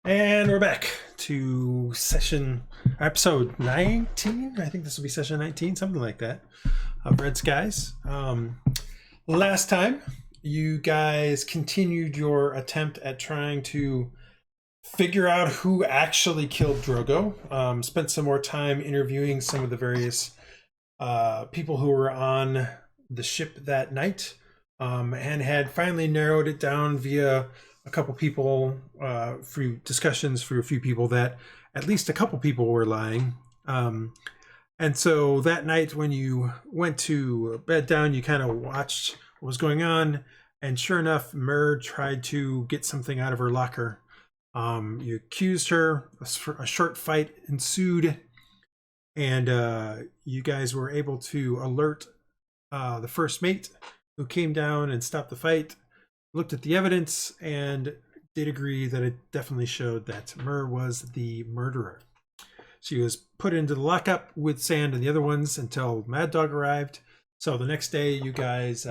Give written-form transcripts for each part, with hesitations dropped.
And we're back to episode 19. I think this will be session 19, something like that, of Red Skies. Last time, you guys continued your attempt at trying to figure out who actually killed Drogo. Spent some more time interviewing some of the various people who were on the ship that night, and had finally narrowed it down via a couple people, through discussions through a few people, that at least a couple people were lying. And so that night when you went to bed down, you kind of watched what was going on. And sure enough, Mer tried to get something out of her locker. You accused her, a short fight ensued, and you guys were able to alert the first mate, who came down and stopped the fight, looked at the evidence, and did agree that it definitely showed that Mer was the murderer. She was put into the lockup with Sand and the other ones until Mad Dog arrived. So the next day, you guys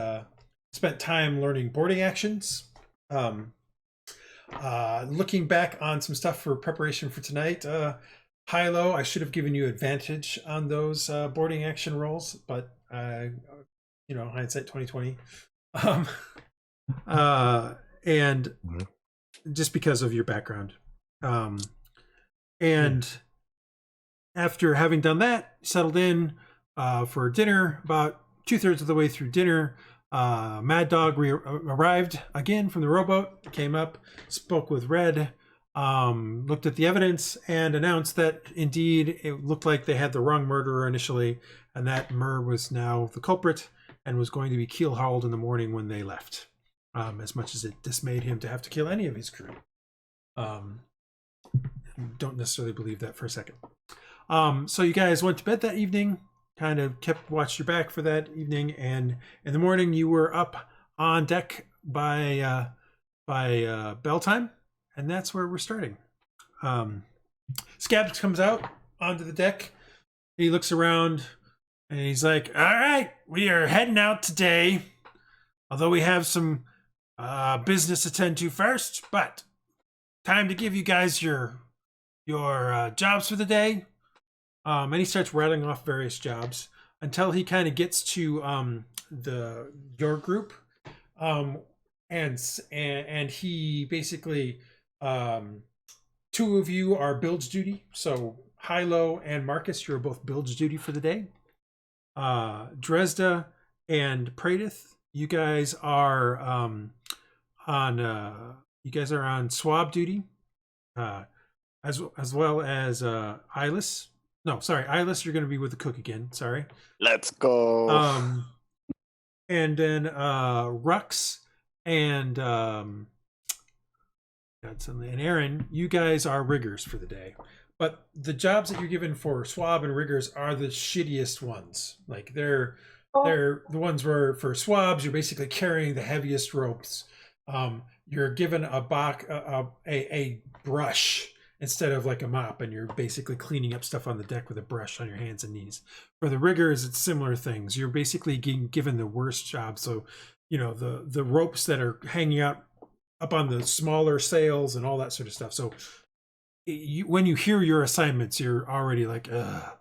spent time learning boarding actions. Looking back on some stuff for preparation for tonight, Hylough, I should have given you advantage on those boarding action rolls, but hindsight 2020. And just because of your background. And after having done that, settled in for dinner. About 2/3 of the way through dinner, Mad Dog arrived again from the rowboat, came up, spoke with Red, looked at the evidence, and announced that indeed it looked like they had the wrong murderer initially, and that Mer was now the culprit and was going to be keel-hauled in the morning when they left. As much as it dismayed him to have to kill any of his crew. Don't necessarily believe that for a second. So you guys went to bed that evening, kind of watched your back for that evening, and in the morning you were up on deck by bell time, and that's where we're starting. Scabs comes out onto the deck. He looks around and he's like, "All right, we are heading out today. Although we have some business to attend to first, but time to give you guys your jobs for the day." And he starts rattling off various jobs until he kind of gets to your group, and he basically, two of you are bilge duty. So Hylough and Marcus, you're both bilge duty for the day. Dresd'a and Praedyth, you guys are on swab duty, as well as Iylis. No, sorry, Iylis, you're going to be with the cook again. Sorry. Let's go. And then Rhux and Aaron, you guys are riggers for the day. But the jobs that you're given for swab and riggers are the shittiest ones. Like they're the ones where for swabs you're basically carrying the heaviest ropes. You're given a brush instead of like a mop, and you're basically cleaning up stuff on the deck with a brush on your hands and knees. For the riggers, it's similar things. You're basically given the worst job. So, the ropes that are hanging out up on the smaller sails and all that sort of stuff. So when you hear your assignments, you're already like, ugh.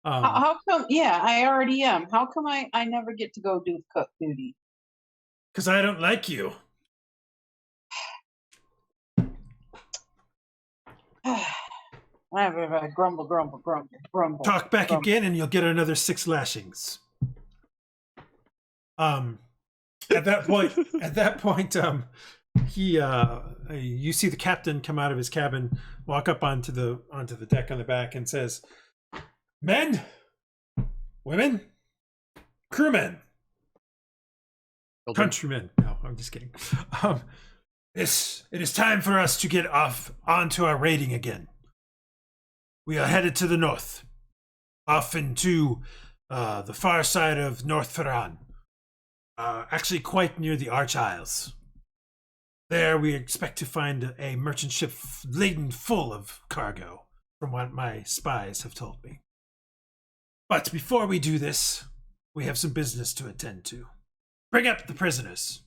How come? Yeah, I already am. How come I never get to go do cook duty? Because I don't like you. Grumble. Talk back again, and you'll get another 6 lashings. At that point, you see the captain come out of his cabin, walk up onto the deck on the back, and says, "Men, women, crewmen, countrymen." No, I'm just kidding. It is time for us to get off onto our raiding again. We are headed to the north, off into the far side of North Ferran, actually quite near the Arch Isles. There we expect to find a merchant ship laden full of cargo, from what my spies have told me. But before we do this, we have some business to attend to. Bring up the prisoners.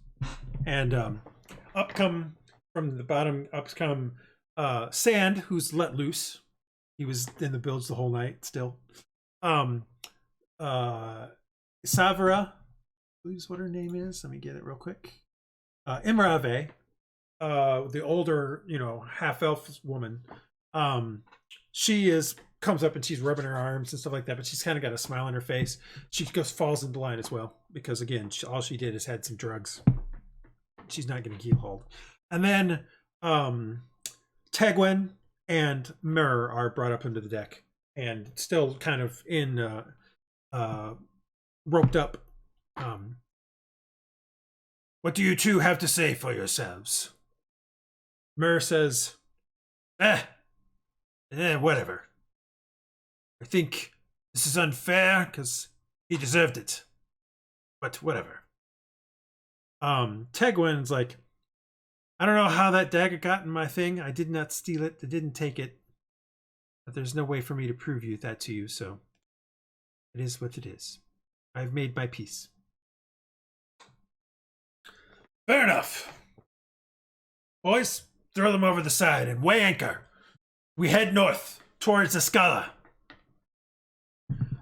And up come from the bottom, Sand, who's let loose. He was in the bilge the whole night still. Savara, who's what her name is. Let me get it real quick. Imrave, the older, half-elf woman. She comes up and she's rubbing her arms and stuff like that, but she's kind of got a smile on her face. She falls into line as well because, again, all she did is had some drugs. She's not getting keel-hauled. And then Tegwin and Mir are brought up into the deck and still kind of in roped up. What do you two have to say for yourselves? Mir says, whatever. I think this is unfair because he deserved it. But whatever. Tegwin's like, I don't know how that dagger got in my thing. I did not steal it. I didn't take it. But there's no way for me to prove that to you, so it is what it is. I've made my peace. Fair enough. Boys, throw them over the side and weigh anchor. We head north towards Escala.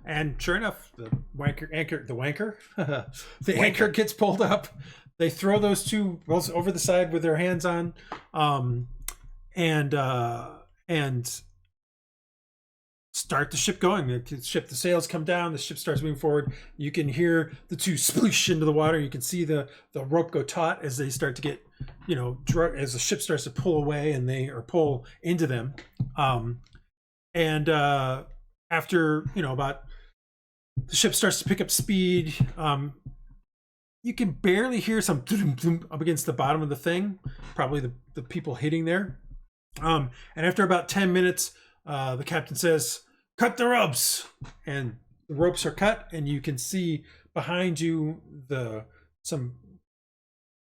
And sure enough, the anchor gets pulled up. They throw those two over the side with their hands on, and start the ship going. The sails come down. The ship starts moving forward. You can hear the two sploosh into the water. You can see the rope go taut as they start to get, as the ship starts to pull away and pull into them. After about the ship starts to pick up speed. You can barely hear some up against the bottom of the thing, probably the people hitting there. And after about 10 minutes, the captain says, cut the ropes. And the ropes are cut, and you can see behind you some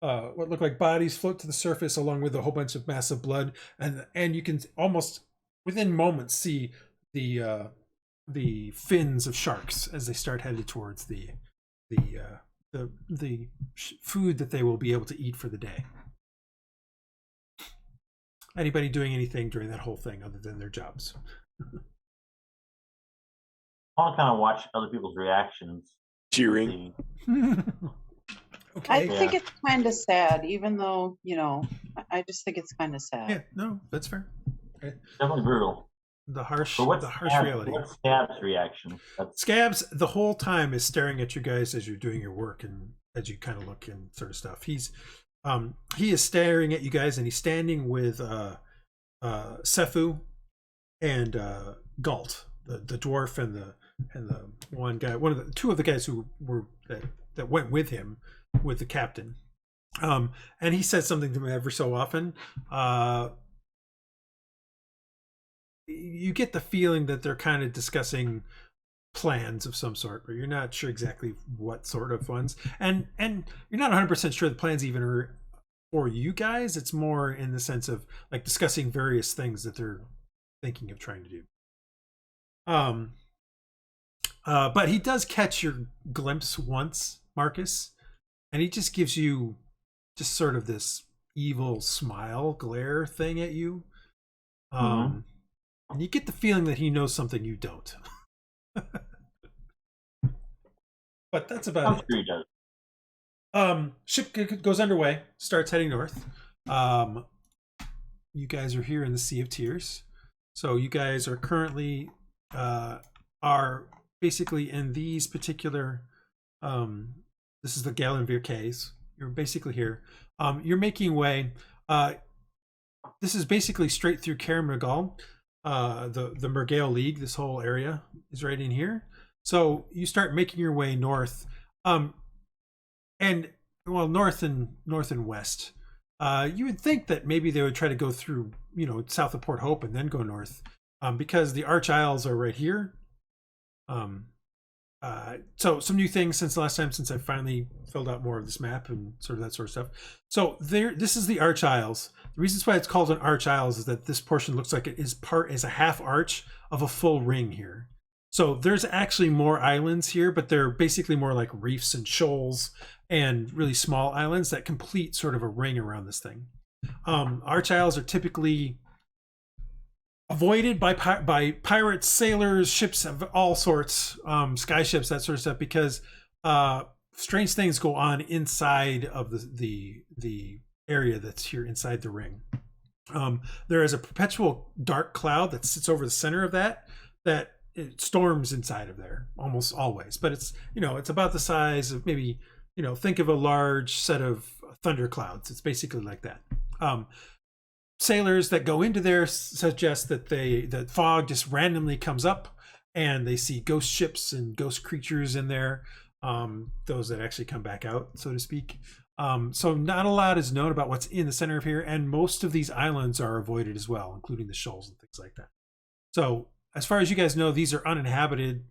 what look like bodies float to the surface along with a whole bunch of massive blood. And you can almost within moments see the fins of sharks as they start headed towards the food that they will be able to eat for the day. Anybody doing anything during that whole thing other than their jobs? I want to kind of watch other people's reactions. Cheering. Okay. I think it's kind of sad, even though, I just think it's kind of sad. Yeah, no, that's fair. Okay. Definitely brutal. The harsh Scab's, reality. What's Scab's reaction? Scabs the whole time is staring at you guys as you're doing your work and as you kind of look and sort of stuff. He is staring at you guys, and he's standing with Sephu and Galt, the dwarf and the one guy, two of the guys who were that went with him with the captain. And he says something to me every so often. You get the feeling that they're kind of discussing plans of some sort, but you're not sure exactly what sort of ones. And you're not 100% sure the plans even are for you guys. It's more in the sense of like discussing various things that they're thinking of trying to do. But he does catch your glimpse once, Marcus, and he just gives you just sort of this evil smile glare thing at you. And you get the feeling that he knows something you don't. But that's about it. Ship goes underway, starts heading north. You guys are here in the Sea of Tears. So you guys are currently are basically in these particular this is the Galenvir Caves. You're basically here. You're making way. This is basically straight through Cairn-Mergal. The Mergale League, this whole area is right in here. So you start making your way north, north and west. You would think that maybe they would try to go through, south of Port Hope and then go north, because the Arch Isles are right here. So some new things since the last time, since I finally filled out more of this map and sort of that sort of stuff. So this is the Arch Isles. The reasons why it's called an Arch Isles is that this portion looks like it is a half arch of a full ring here. So there's actually more islands here, but they're basically more like reefs and shoals and really small islands that complete sort of a ring around this thing. Arch Isles are typically avoided by pirates, sailors, ships of all sorts, sky ships, that sort of stuff, because strange things go on inside of the area that's here inside the ring. There is a perpetual dark cloud that sits over the center of that it storms inside of there almost always, but it's it's about the size of maybe think of a large set of thunderclouds. It's basically like that. Sailors that go into there suggest that fog just randomly comes up and they see ghost ships and ghost creatures in there, those that actually come back out, so to speak. So not a lot is known about what's in the center of here, and most of these islands are avoided as well, including the shoals and things like that. So as far as you guys know, these are uninhabited.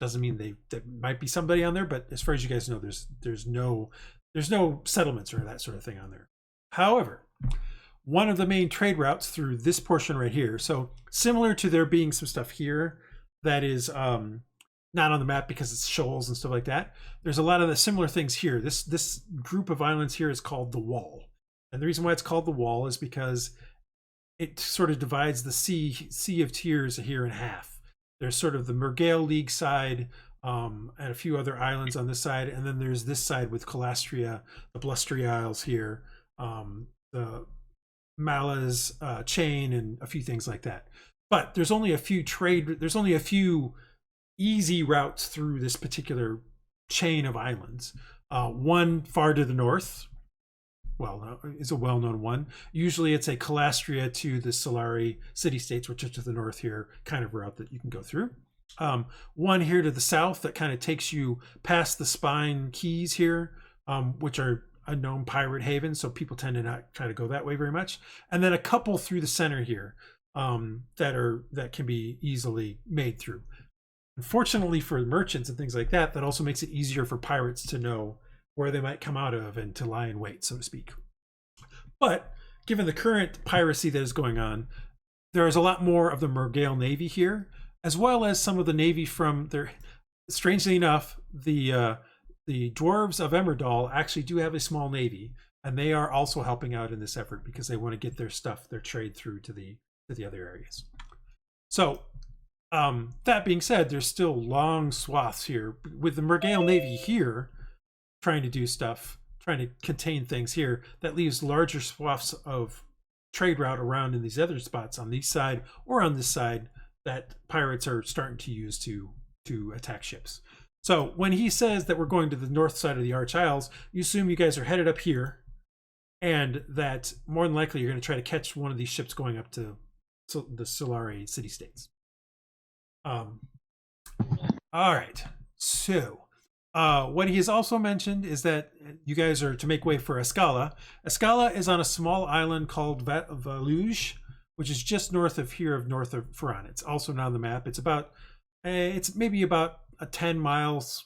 Doesn't mean there might be somebody on there, but as far as you guys know, there's no settlements or that sort of thing on there. However, one of the main trade routes through this portion right here, so similar to there being some stuff here that is not on the map because it's shoals and stuff like that, there's a lot of the similar things here. This group of islands here is called the Wall, and the reason why it's called the Wall is because it sort of divides the sea of Tears here in half. There's sort of the Mergale League side, and a few other islands on this side, and then there's this side with Calastria, the Blustery Isles here, the Mala's chain, and a few things like that. But there's only a few easy routes through this particular chain of islands. One far to the north, is a well-known one. Usually it's a Calastria to the Solari city-states, which are to the north here, kind of route that you can go through. One here to the south that kind of takes you past the Spine Keys here, which are a known pirate haven, so people tend to not try to go that way very much. And then a couple through the center here that can be easily made through. Unfortunately for merchants and things like that, that also makes it easier for pirates to know where they might come out of and to lie in wait, so to speak. But given the current piracy that is going on, there is a lot more of the Mergale Navy here, as well as some of the navy from there. Strangely enough, the dwarves of Emerdal actually do have a small navy, and they are also helping out in this effort because they want to get their trade through to the other areas. So that being said, there's still long swaths here with the Mergale Navy here trying to do stuff, trying to contain things here. That leaves larger swaths of trade route around in these other spots on this side or on this side that pirates are starting to use to attack ships. So when he says that we're going to the north side of the Arch Isles, you assume you guys are headed up here, and that more than likely you're going to try to catch one of these ships going up to the Solari city-states. All right. So what he has also mentioned is that you guys are to make way for Escala. Escala is on a small island called Valuge, which is just north of Ferran. It's also not on the map. It's maybe about a 10 miles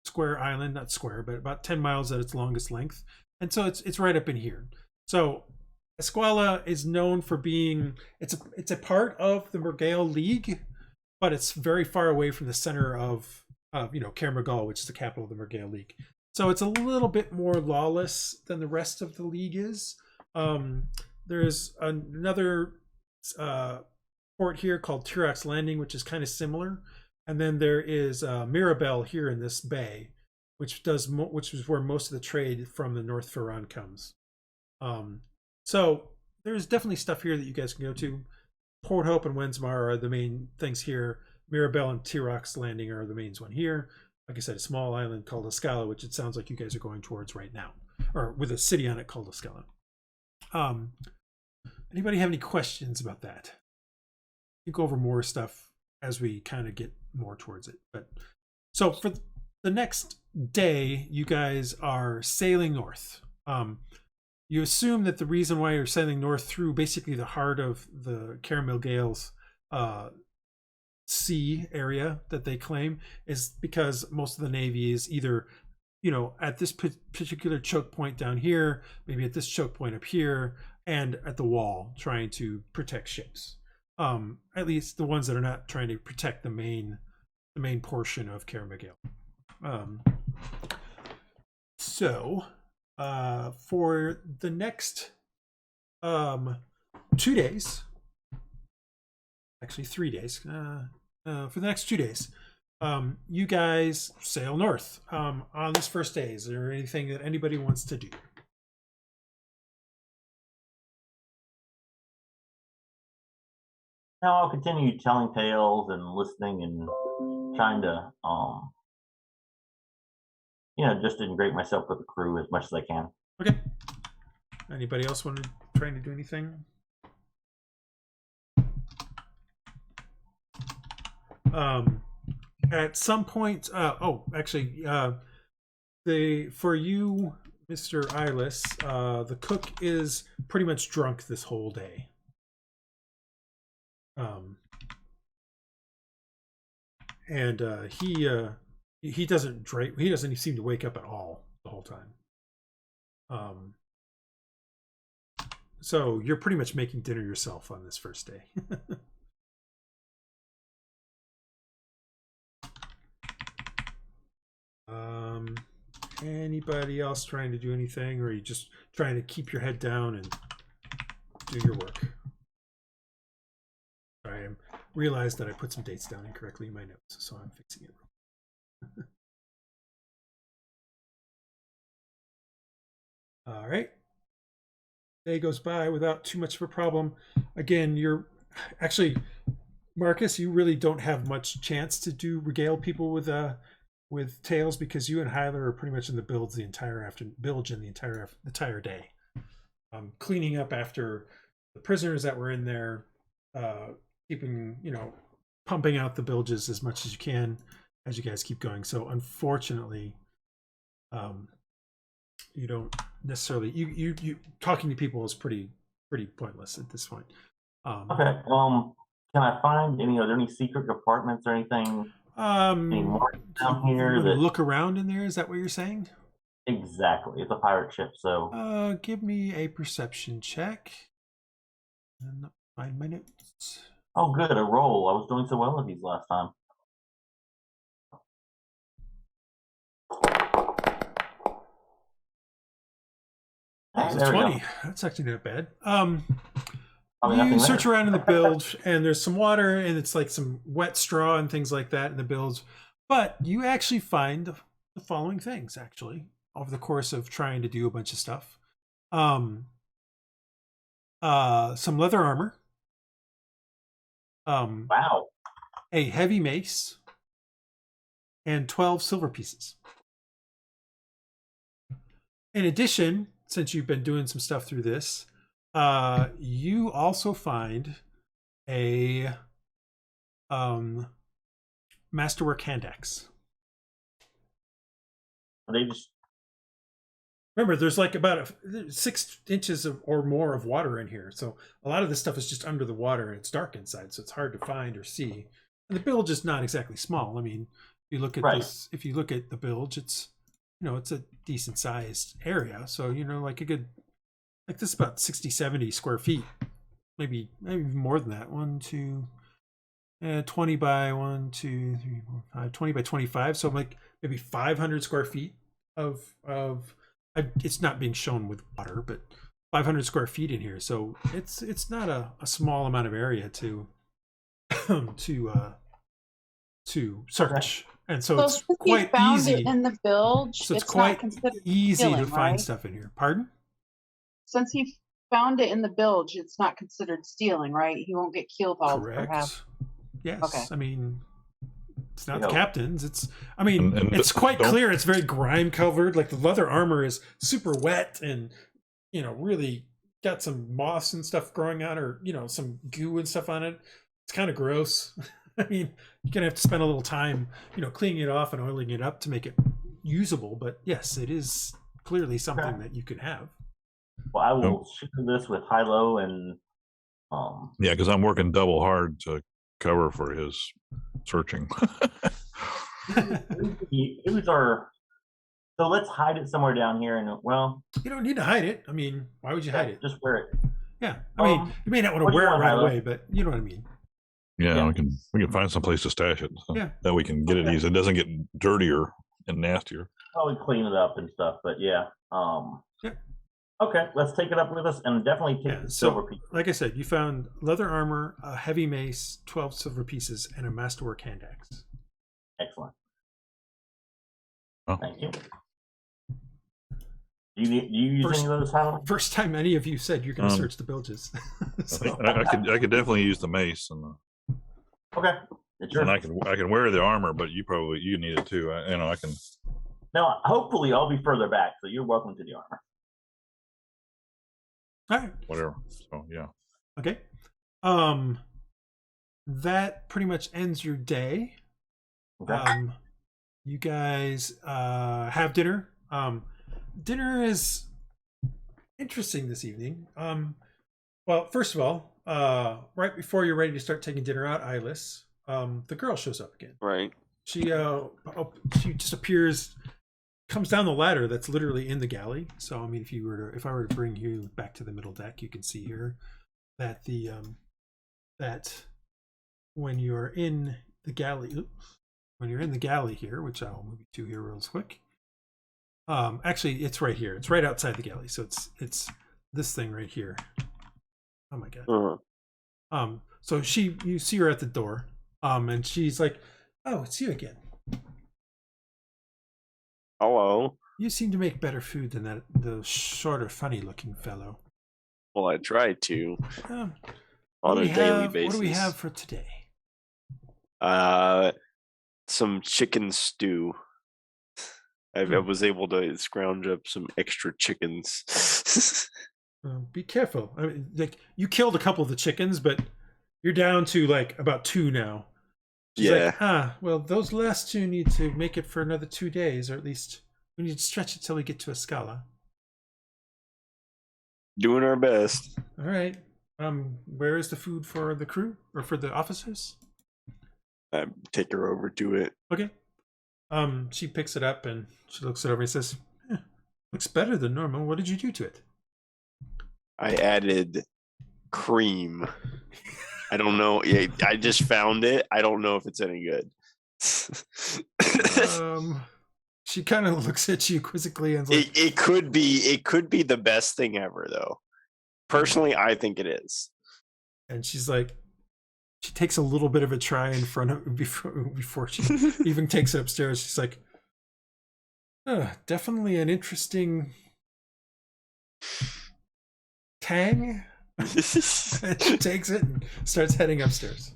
square island, not square, but about 10 miles at its longest length. And so it's right up in here. So Escala is known for being, it's a part of the Mergale League, but it's very far away from the center of Caer Mergale, which is the capital of the Mergale League. So it's a little bit more lawless than the rest of the league is. There's another port here called Tyrok's Landing, which is kind of similar. And then there is Mirabel here in this bay, which is where most of the trade from the North Ferran comes. So there's definitely stuff here that you guys can go to. Port Hope and Wensmar are the main things here. Mirabel and Tyrok's Landing are the main one here. Like I said, a small island called Escala, which it sounds like you guys are going towards right now, or with a city on it called Escala. Anybody have any questions about that? You go over more stuff as we kind of get more towards it. But so for the next day, you guys are sailing north. You assume that the reason why you're sailing north through basically the heart of the Caer Mergale's sea area that they claim is because most of the navy is either at this particular choke point down here, maybe at this choke point up here, and at the wall trying to protect ships. At least the ones that are not trying to protect the main portion of Caer Mergale. So for the next 2 days, actually 3 days. For the next 2 days, you guys sail north. On this first day, is there anything that anybody wants to do? Now I'll continue telling tales and listening and trying to, just integrate myself with the crew as much as I can. Okay. Anybody else trying to do anything? At some point, for you, Mr. Iylis, the cook is pretty much drunk this whole day. He doesn't drink. He doesn't seem to wake up at all the whole time. So you're pretty much making dinner yourself on this first day. Anybody else trying to do anything, or are you just trying to keep your head down and do your work? Sorry, I realized that I put some dates down incorrectly in my notes, so I'm fixing it. All right. Day goes by without too much of a problem. Again, you're actually, Marcus, you really don't have much chance to regale people with tales, because you and Hylough are pretty much in the bilge the entire day. Cleaning up after the prisoners that were in there, keeping, pumping out the bilges as much as you can as you guys keep going. So unfortunately, you don't necessarily, you talking to people is pretty pointless at this point. Okay. Can I find are there any secret compartments or anything? Any more down here? Look around in there. Is that what you're saying? Exactly. It's a pirate ship, so. Give me a perception check. And find my notes. Oh, good. A roll. I was doing so well with these last time. That's 20. That's actually not bad. You search around in the bilge, and there's some water, and it's like some wet straw and things like that in the bilge. But you actually find the following things, actually, over the course of trying to do a bunch of stuff. Some leather armor. Wow. A heavy mace. And 12 silver pieces. In addition, since you've been doing some stuff through this, you also find a masterwork hand axe. They just remember, there's like about 6 inches or more of water in here, so a lot of this stuff is just under the water, and it's dark inside, so it's hard to find or see. And the bilge is not exactly small. I mean, if you look at this, if you look at the bilge, it's it's a decent sized area. So like a good. Like this is about 60, 70 square feet. Maybe more than that. 20 by 1, 2, 3, 4, 5, 20 by 25. So like maybe 500 square feet of it's not being shown with water, but 500 square feet in here. So it's not a small amount of area to search. And so it's quite easy. It in the bilge, so it's quite easy to find stuff in here. Pardon? Since he found it in the bilge, it's not considered stealing, right? He won't get killed all Correct. Yes. Okay. I mean, it's not the captain's. It's it's quite clear. It's very grime covered. Like the leather armor is super wet and really got some moss and stuff growing on, or some goo and stuff on it. It's kind of gross. I mean, you're gonna have to spend a little time, cleaning it off and oiling it up to make it usable. But yes, it is clearly something that you can have. Well, I will share this with Hylough and. Yeah, because I'm working double hard to cover for his searching. So let's hide it somewhere down here, and you don't need to hide it. I mean, why would you hide it? Just wear it. Yeah, I mean, you may not want to wear it right away, but you know what I mean. Yeah, we can find some place to stash it. So that we can get it easy. It doesn't get dirtier and nastier. Probably clean it up and stuff, but yeah. Okay, let's take it up with us and definitely take the silver piece. Like I said, you found leather armor, a heavy mace, 12 silver pieces, and a masterwork hand axe. Excellent. Oh. Thank you. Do you use any of those, Hylough? First time any of you said you're going to search the bilges. So. I could definitely use the mace and okay. And I can wear the armor, but you need it too. I can. No, hopefully I'll be further back, so you're welcome to the armor. All right. Whatever. So yeah. Okay. That pretty much ends your day. Okay. You guys have dinner. Dinner is interesting this evening. Well, first of all, right before you're ready to start taking dinner out, Iylis, the girl shows up again. Right. She just appears, comes down the ladder that's literally in the galley. So I mean, if I were to bring you back to the middle deck, you can see here that that when you're in the galley, here, which I'll move you to here real quick. Actually, it's right here. It's right outside the galley. So it's this thing right here. Oh my god. So you see her at the door. And she's like, "Oh, it's you again. Hello. You seem to make better food than the shorter, funny-looking fellow." Well, I try to on a daily basis. What do we have for today? Some chicken stew. I was able to scrounge up some extra chickens. Be careful. I mean, like, you killed a couple of the chickens, but you're down to like about 2 now. She's like, well, those last 2 need to make it for another 2 days, or at least we need to stretch it till we get to Escala. Doing our best. All right. Where is the food for the crew or for the officers? Take her over to it. Okay. She picks it up and she looks it over and says, "Looks better than normal. What did you do to it?" I added cream. I don't know. I just found it. I don't know if it's any good. She kind of looks at you quizzically and like, it could be the best thing ever, though. Personally, I think it is. And she's like, she takes a little bit of a try in front of before she even takes it upstairs. She's like, definitely an interesting tang. She takes it and starts heading upstairs.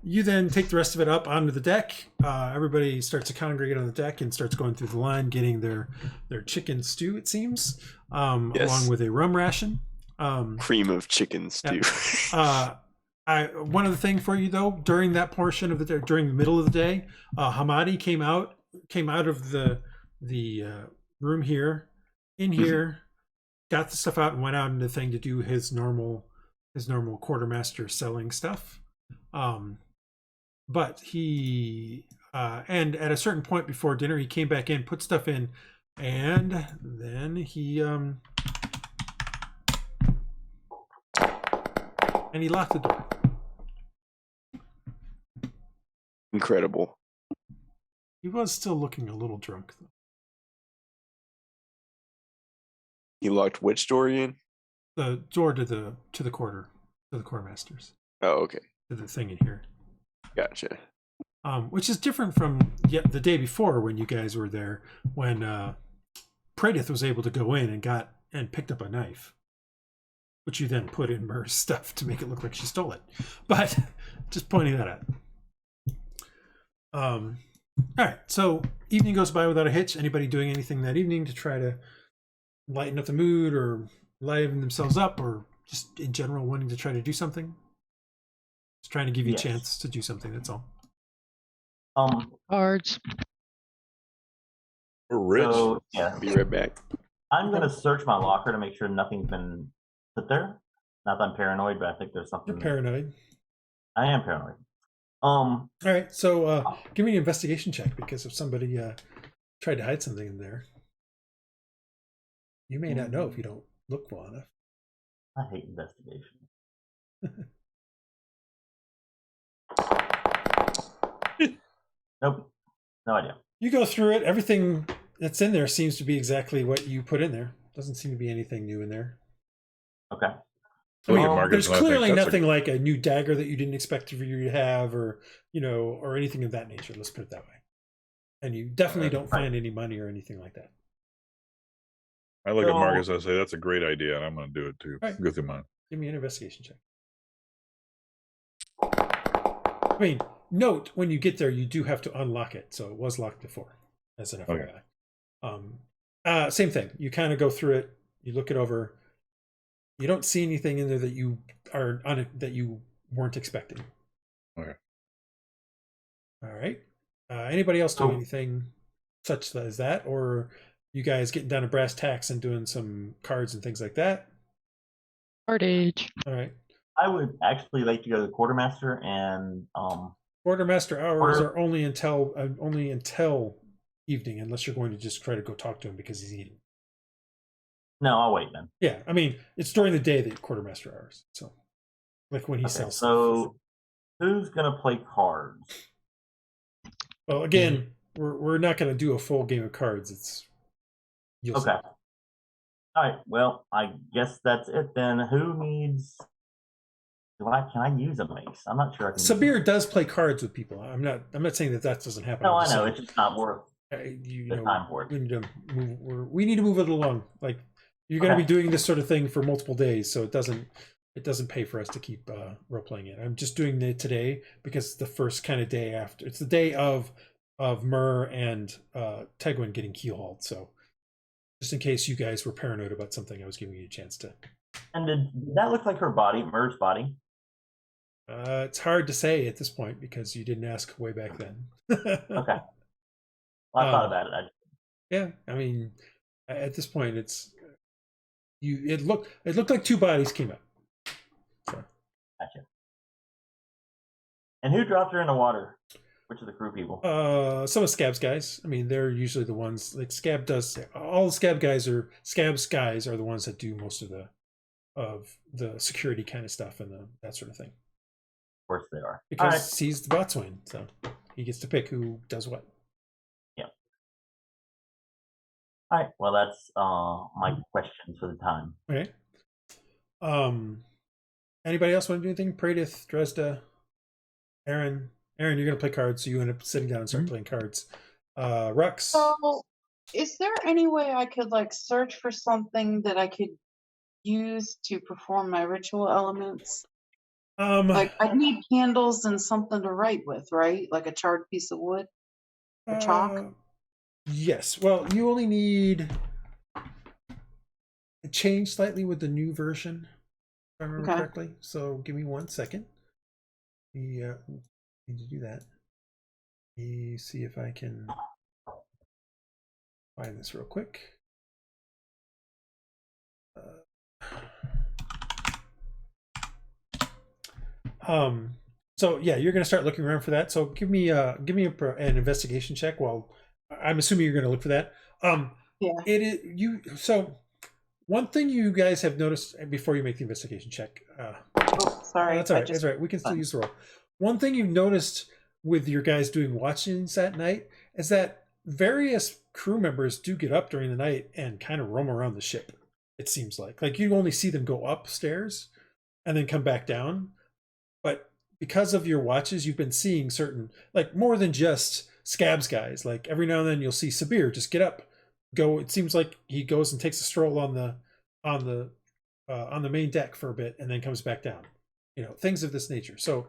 You then take the rest of it up onto the deck. Everybody starts to congregate on the deck and starts going through the line, getting their chicken stew, it seems, along with a rum ration. Cream of chicken stew. One other thing for you though, during that portion of the day, during the middle of the day, Hamadi came out of the room here, got the stuff out and went out into the thing to do his normal quartermaster selling stuff. But he and at a certain point before dinner, he came back in, put stuff in, and then he locked the door. Incredible. He was still looking a little drunk, though. He locked which door in? The door to the quartermasters. Oh, okay. To the thing in here. Gotcha. Which is different from the day before when you guys were there, when Praedyth was able to go in and picked up a knife, which you then put in Mer's stuff to make it look like she stole it. But just pointing that out. All right, so evening goes by without a hitch. Anybody doing anything that evening to try to lighten up the mood or liven themselves up, or just in general wanting to try to do something? Just trying to give you a chance to do something, that's all. Cards. We're rich. So, yeah. Be right back. I'm going to search my locker to make sure nothing's been put there. Not that I'm paranoid, but I think there's something. You're paranoid. I am paranoid. All right, so give me an investigation check, because if somebody tried to hide something in there, you may not know if you don't look well enough. I hate investigation. Nope. No idea. You go through it. Everything that's in there seems to be exactly what you put in there. doesn't seem to be anything new in there. Okay. I mean, Marcus, there's and I think clearly that's nothing like a new dagger that you didn't expect for you to have, or or anything of that nature. Let's put it that way. And you definitely don't find any money or anything like that. I look at Marcus, I say, that's a great idea, and I'm going to do it too. Right. Go through mine. Give me an investigation check. I mean, note when you get there, you do have to unlock it. So it was locked before, as an FYI. Okay. Same thing. You kind of go through it. You look it over. You don't see anything in there that you that you weren't expecting. Okay. All right. Anybody else doing anything such as that, or you guys getting down to brass tacks and doing some cards and things like that? Age. All right. I would actually like to go to the quartermaster and quartermaster hours are only until evening, unless you're going to just try to go talk to him because he's eating. No, I'll wait then. Yeah, I mean it's during the day that quartermaster hours. So, like when he sells. So, who's gonna play cards? Well, again, we're not going to do a full game of cards. It's okay. See. All right. Well, I guess that's it then. Who needs? Can I use a mace? I'm not sure. I can. Sabir does play cards with people. I'm not saying that doesn't happen. No, I know. It's just not worth the time for it. We need to move. We need to move it along. Like you're going to be doing this sort of thing for multiple days, so it doesn't pay for us to keep role playing it. I'm just doing it today because it's the first kind of day after. It's the day of Myrrh and Tegwin getting keelhauled. So just in case you guys were paranoid about something, I was giving you a chance to. And did that look like her body, Myrrh's body? It's hard to say at this point because you didn't ask way back then. Okay. Well, I thought about it. Yeah, I mean, at this point, it looked like two bodies came up. So. Gotcha. And who dropped her in the water? Which of the crew people? Some of Scab's guys. I mean, they're usually the ones like Scab does. All the Scab's guys are the ones that do most of the security kind of stuff and that sort of thing. Of course they are. Because he's the botswain, so he gets to pick who does what. Yeah. All right. Well, that's my questions for the time. Okay. Anybody else want to do anything? Praedyth, Dresd'a, Aaron, you're going to play cards, so you end up sitting down and start playing cards. Rhux. So, is there any way I could search for something that I could use to perform my ritual elements? I need candles and something to write with, right? Like a charred piece of wood or chalk. Yes. Well, you only need a change slightly with the new version, if I remember correctly. So give me 1 second. We need to do that. Let me see if I can find this real quick. So yeah, you're going to start looking around for that. So give me an investigation check. While I'm assuming you're going to look for that. Yeah. So one thing you guys have noticed before you make the investigation check. Sorry. That's all right. That's all right. We can still use the roll. One thing you've noticed with your guys doing watchings at night is that various crew members do get up during the night and kind of roam around the ship. It seems like you only see them go upstairs and then come back down. But because of your watches, you've been seeing certain, more than just Scab's guys. Like every now and then you'll see Sabir just get up, go. It seems like he goes and takes a stroll on the main deck for a bit and then comes back down. Things of this nature. So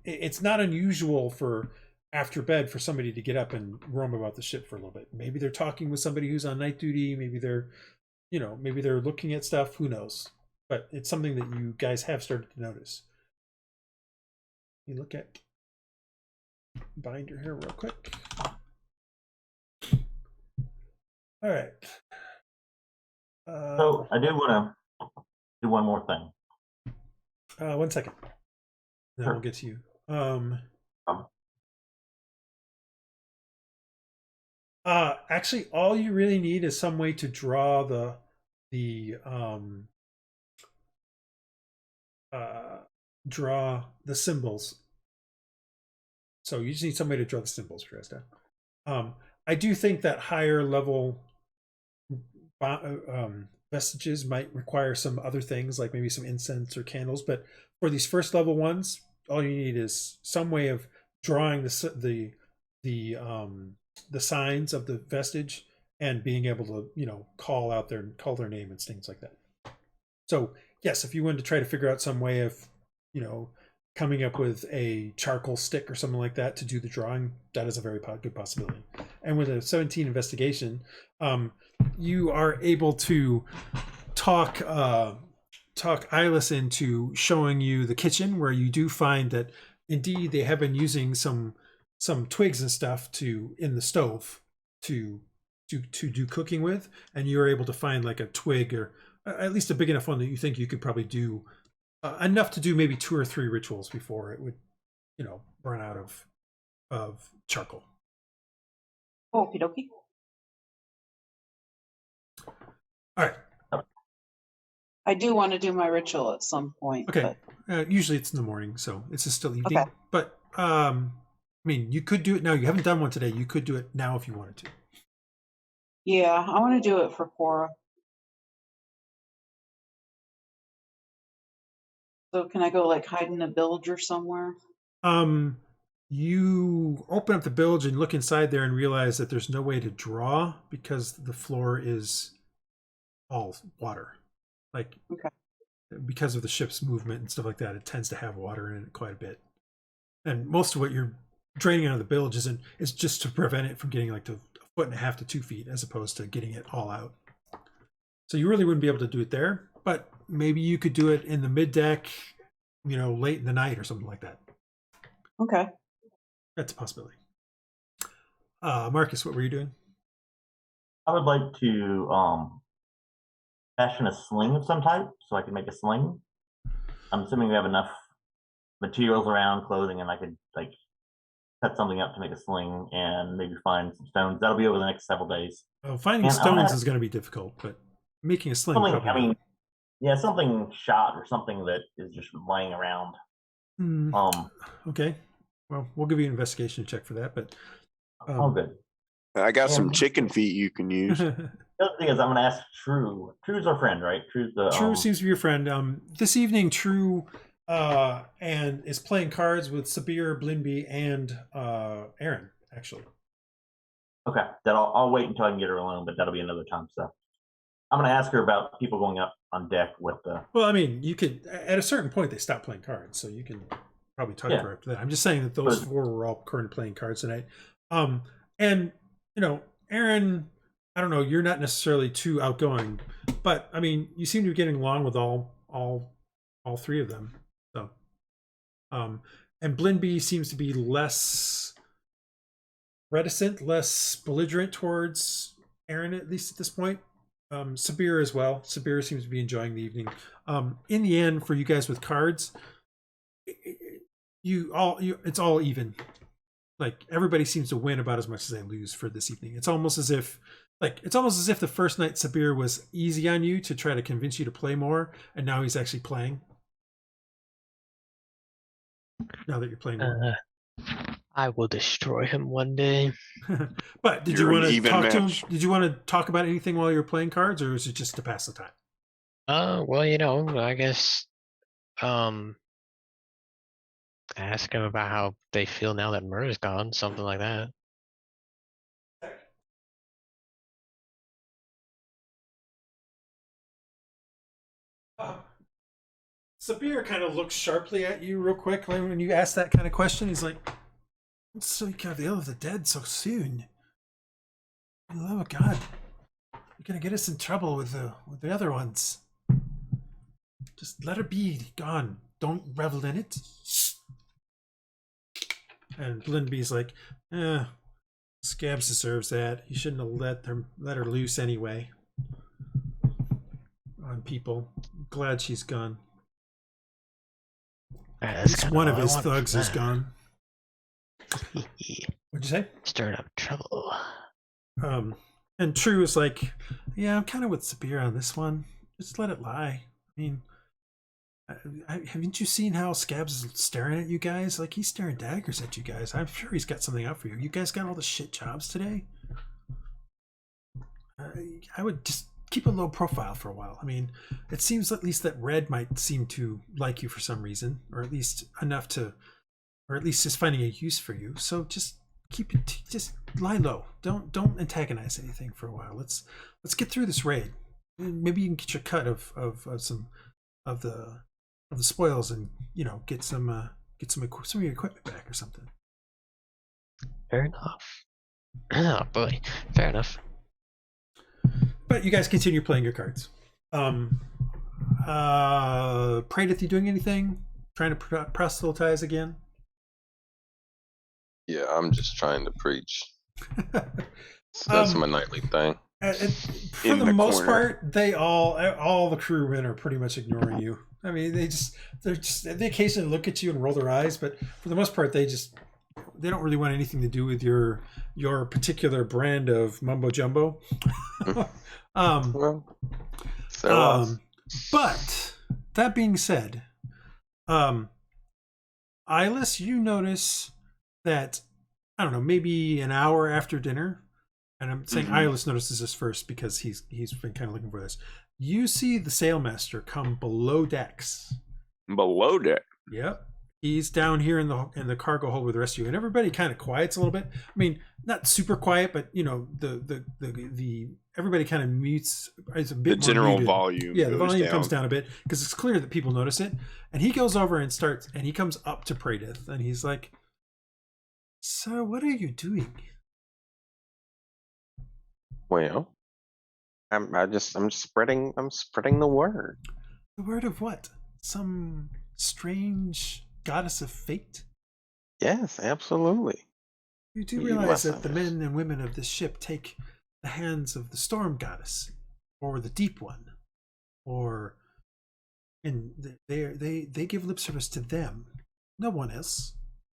it's not unusual for after bed for somebody to get up and roam about the ship for a little bit. Maybe they're talking with somebody who's on night duty. Maybe they're looking at stuff. Who knows? But it's something that you guys have started to notice. You look at binder here real quick. All right. So I do want to do one more thing. 1 second. Then we'll get to you. Actually, all you really need is some way to draw the symbols. So you just need somebody to draw the symbols, Dresd'a. I do think that higher level vestiges might require some other things, like maybe some incense or candles. But for these first level ones, all you need is some way of drawing the signs of the vestige and being able to, call their name and things like that. So yes, if you wanted to try to figure out some way of, coming up with a charcoal stick or something like that to do the drawing, that is a very good possibility. And with a 17 investigation, you are able to talk Iylis into showing you the kitchen, where you do find that indeed they have been using some twigs and stuff in the stove to do cooking with, and you're able to find like a twig, or at least a big enough one that you think you could probably do enough to do maybe 2 or 3 rituals before it would, run out of charcoal. Okie dokie. All right. I do want to do my ritual at some point. Okay. Usually it's in the morning, so it's just still evening. Okay. But I mean, you could do it now. You haven't done one today. You could do it now if you wanted to. Yeah, I want to do it for Cora. So can I go like hide in a bilge or somewhere? You open up the bilge and look inside there and realize that there's no way to draw because the floor is all water. Like, okay. Because of the ship's movement and stuff like that, it tends to have water in it quite a bit. And most of what you're draining out of the bilge is just to prevent it from getting like to 1.5 feet to 2 feet, as opposed to getting it all out. So you really wouldn't be able to do it there, but maybe you could do it in the mid deck, late in the night or something like that. Okay. That's a possibility. Marcus, what were you doing? I would like to fashion a sling of some type so I can make a sling. I'm assuming we have enough materials around, clothing, and I could like cut something up to make a sling and maybe find some stones. That'll be over the next several days. Finding stones is going to be difficult, but making a sling. Something shot or something that is just laying around. Okay. Well, we'll give you an investigation check for that, but good. I got some chicken feet you can use. The other thing is, I'm going to ask True. True's our friend, right? True seems to be your friend. This evening, True and is playing cards with Sabir, Blinby, and Aaron, actually. Okay, I'll wait until I can get her alone, but that'll be another time. So I'm going to ask her about people going up on deck with the. Well, I mean, you could at a certain point they stop playing cards, so you can probably talk to her after that. I'm just saying that those 4 were all currently playing cards tonight. And Aaron, I don't know, you're not necessarily too outgoing, but I mean, you seem to be getting along with all 3 of them. So, and Blinby seems to be less reticent, less belligerent towards Aaron, at least at this point. Sabir as well. Sabir seems to be enjoying the evening. In the end, for you guys with cards, it's all even. Like, everybody seems to win about as much as they lose for this evening. It's almost as if the first night Sabir was easy on you to try to convince you to play more, and now he's actually playing. Now that you're playing more. I will destroy him one day. But did you want to talk to him? Did you want to talk about anything while you were playing cards, or is it just to pass the time? Well, I guess ask him about how they feel now that Murr's gone, something like that. Sabir kind of looks sharply at you real quick when you ask that kind of question. He's like, "So you got the Ill of the Dead so soon? For the love of God, you're gonna get us in trouble with the other ones. Just let her be gone. Don't revel in it." And Blinby's like, Scabs deserves that. He shouldn't have let her loose anyway on people. I'm glad she's gone. At least one of his thugs is gone. What'd you say? Stirring up trouble. And True is like, yeah, I'm kind of with Sabir on this one. Just let it lie. I mean, haven't you seen how Scabs is staring at you guys? Like, he's staring daggers at you guys. I'm sure he's got something out for you. You guys got all the shit jobs today. I would just keep a low profile for a while. I mean, it seems at least that Red might seem to like you for some reason, or at least enough to, or at least just finding a use for you. So just keep it, just lie low. Don't antagonize anything for a while. Let's get through this raid. Maybe you can get your cut of some of the spoils, and get some of your equipment back or something. Fair enough. Oh boy, fair enough. But you guys continue playing your cards. Praedyth, you doing anything? Trying to proselytize again? Yeah, I'm just trying to preach. So that's my nightly thing. For the most part, all the crewmen are pretty much ignoring you. I mean, they occasionally look at you and roll their eyes, but for the most part, they don't really want anything to do with your particular brand of mumbo jumbo. But that being said, Iylis, you notice that, I don't know, maybe an hour after dinner, and I'm saying Iylis notices this first because he's been kind of looking for this. You see the sailmaster come below decks. Below deck. Yep. He's down here in the cargo hold with the rest of you, and everybody kind of quiets a little bit. I mean, not super quiet, but the everybody kind of mutes. It's a bit The general more muted. volume. Yeah, the volume down. comes down a bit because it's clear that people notice it. And he goes over and he comes up to Praedyth, and he's like, "Sir, what are you doing?" Well, I'm just spreading the word. The word of what? Some strange goddess of fate? Yes, absolutely. You do realize that the men and women of this ship take the hands of the storm goddess, or the deep one, and they give lip service to them, no one else.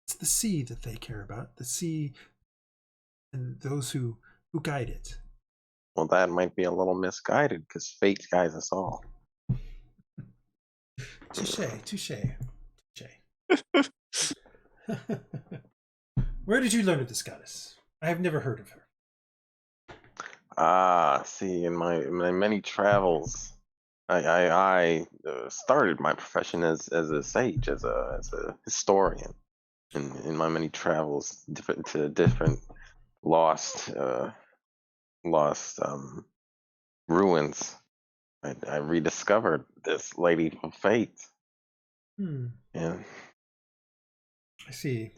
It's the sea that they care about, the sea and those who guide it. Well, that might be a little misguided because fate guides us all. Touche. Where did you learn of this goddess? I have never heard of her. See, in my many travels, I started my profession as a sage, as a historian. In my many travels to different lost ruins, I rediscovered this lady of fate. And I see.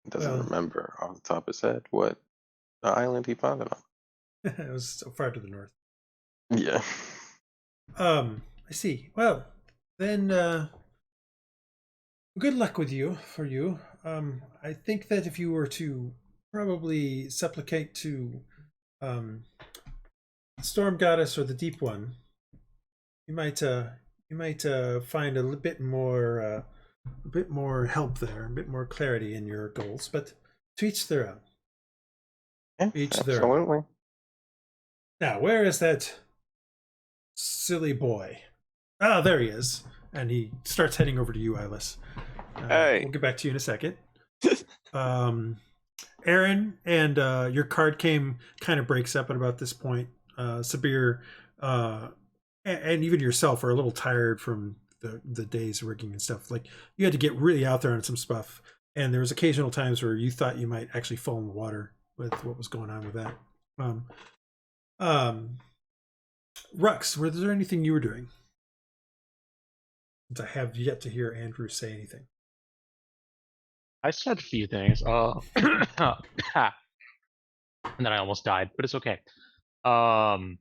Doesn't remember off the top of his head what the island he found it on. It was so far to the north. Yeah. I see. Well, then good luck for you. I think that if you were to probably supplicate to Storm Goddess or the Deep One, you might find a bit more help there, a bit more clarity in your goals. But to each their own. Yeah, absolutely. Now, where is that silly boy? Ah, there he is. And he starts heading over to you, Iylis. Hey. We'll get back to you in a second. Aaron, and your card game kind of breaks up at about this point. Sabir, and even yourself are a little tired from the day's rigging and stuff. Like, you had to get really out there on some stuff. And there was occasional times where you thought you might actually fall in the water with what was going on with that. Rhux, was there anything you were doing? I have yet to hear Andrew say anything. I said a few things. And then I almost died, but it's okay. I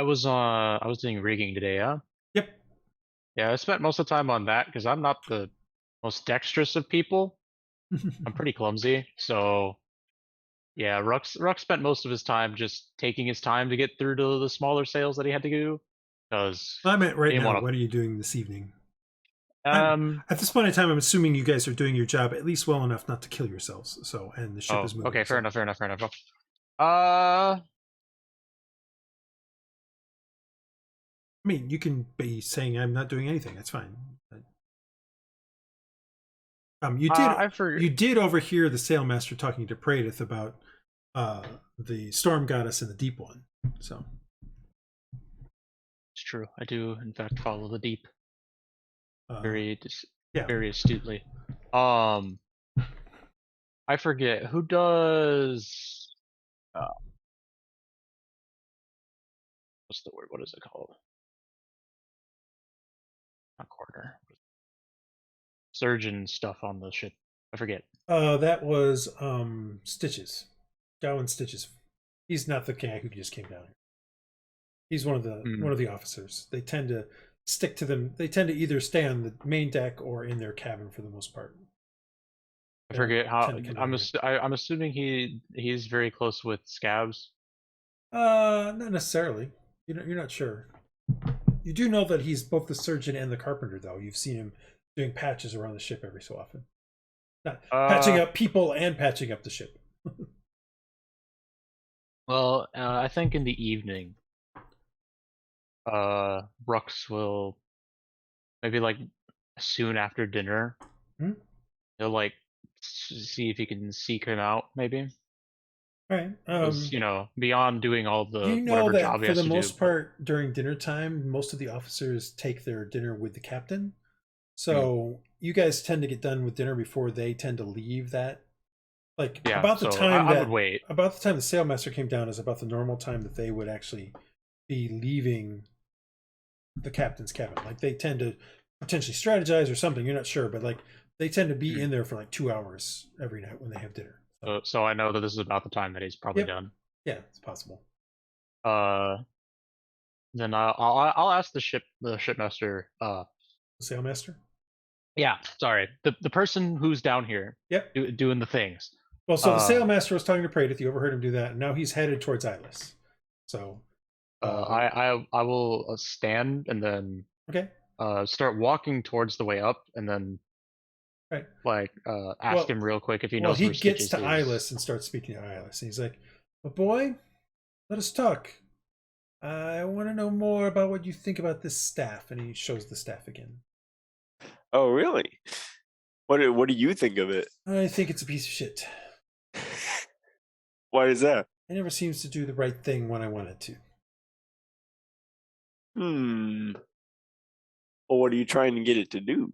was doing rigging today, yeah? Yep. Yeah, I spent most of the time on that because I'm not the most dexterous of people. I'm pretty clumsy, so yeah, Rhux spent most of his time just taking his time to get through to the smaller sales that he had to do. Because I meant right now, what are you doing this evening? At this point in time, I'm assuming you guys are doing your job at least well enough not to kill yourselves. So, and the ship is moving. Okay, fair enough. I mean, you can be saying I'm not doing anything. That's fine. You did overhear the sailmaster talking to Praedyth about the storm goddess and the deep one. So It's true. I do, in fact, follow the deep yeah. very astutely. I forget who does. What's the word? What is it called? Not corner. Surgeon stuff on the ship. I forget. That was Stitches. Gowan Stitches. He's not the guy who just came down here. He's one of the officers. They tend to stick to them. They tend to either stay on the main deck or in their cabin for the most part. I forget how. I'm assuming he's very close with Scabs. Not necessarily. You're not sure. You do know that he's both the surgeon and the carpenter, though. You've seen him doing patches around the ship every so often. Not patching up people and patching up the ship. Well, I think in the evening, Rhux will maybe like soon after dinner. He'll like see if he can seek him out, maybe. All right. Beyond doing all the whatever that job he has to do. For the most part, during dinner time, most of the officers take their dinner with the captain. So you guys tend to get done with dinner before they tend to leave. That, about the time I would wait. About the time the sailmaster came down is about the normal time that they would actually be leaving the captain's cabin. Like they tend to potentially strategize or something. You're not sure, but they tend to be in there for 2 hours every night when they have dinner. So I know that this is about the time that he's probably done. Yeah, it's possible. Then I'll ask the shipmaster. The sailmaster. Yeah, sorry, the person who's down here. Yep. Doing the things. Well, so the sailmaster was talking to Praedyth. You overheard him do that, and now he's headed towards Iylis. So, I will stand and then start walking towards the way up, and then. Right. Ask him real quick if he knows. Well, he gets to Iylis and starts speaking to Iylis, and he's like, "But boy, let us talk. I want to know more about what you think about this staff." And he shows the staff again. Oh, really? What do you think of it? I think it's a piece of shit. Why is that? It never seems to do the right thing when I want it to. Well, what are you trying to get it to do?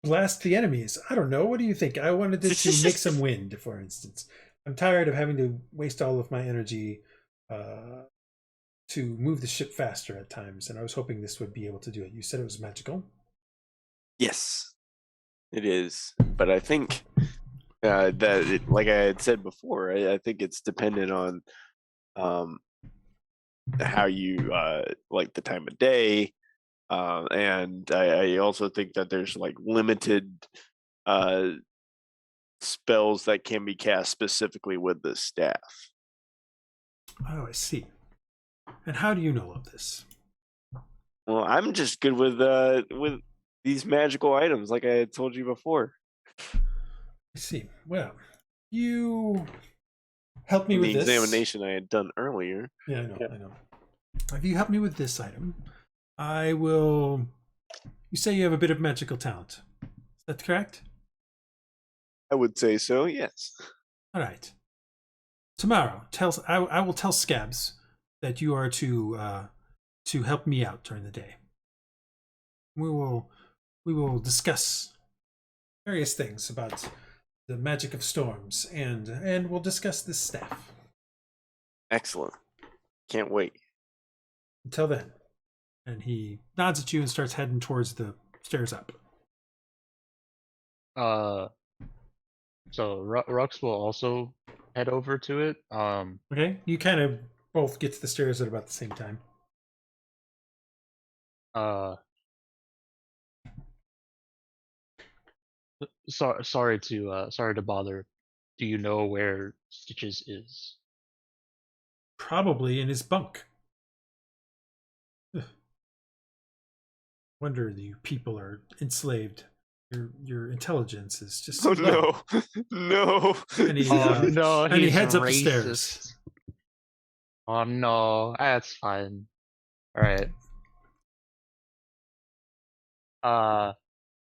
Blast the enemies. I don't know. What do you think? I wanted it to make some wind, for instance. I'm tired of having to waste all of my energy to move the ship faster at times, and I was hoping this would be able to do it. You said it was magical? Yes, it is. But I think like I had said before, I think it's dependent on how you like the time of day. And I also think that there's limited spells that can be cast specifically with the staff. Oh, I see. And how do you know of this? Well, I'm just good with these magical items, like I had told you before. I see. Well, you helped me with the this examination I had done earlier. Yeah, I know. If you help me with this item, I will. You say you have a bit of magical talent. Is that correct? I would say so, yes. All right. Tomorrow, I will tell Scabs that you are to help me out during the day. We will discuss various things about the magic of storms, and we'll discuss this staff. Excellent. Can't wait. Until then. And he nods at you and starts heading towards the stairs up. So Rhux will also head over to it. Okay, you kind of both get to the stairs at about the same time. Sorry to bother. Do you know where Stitches is? Probably in his bunk. Wonder you people are enslaved. Your intelligence is just so low. No. And he, and he heads up the stairs. Oh no, that's fine. All right.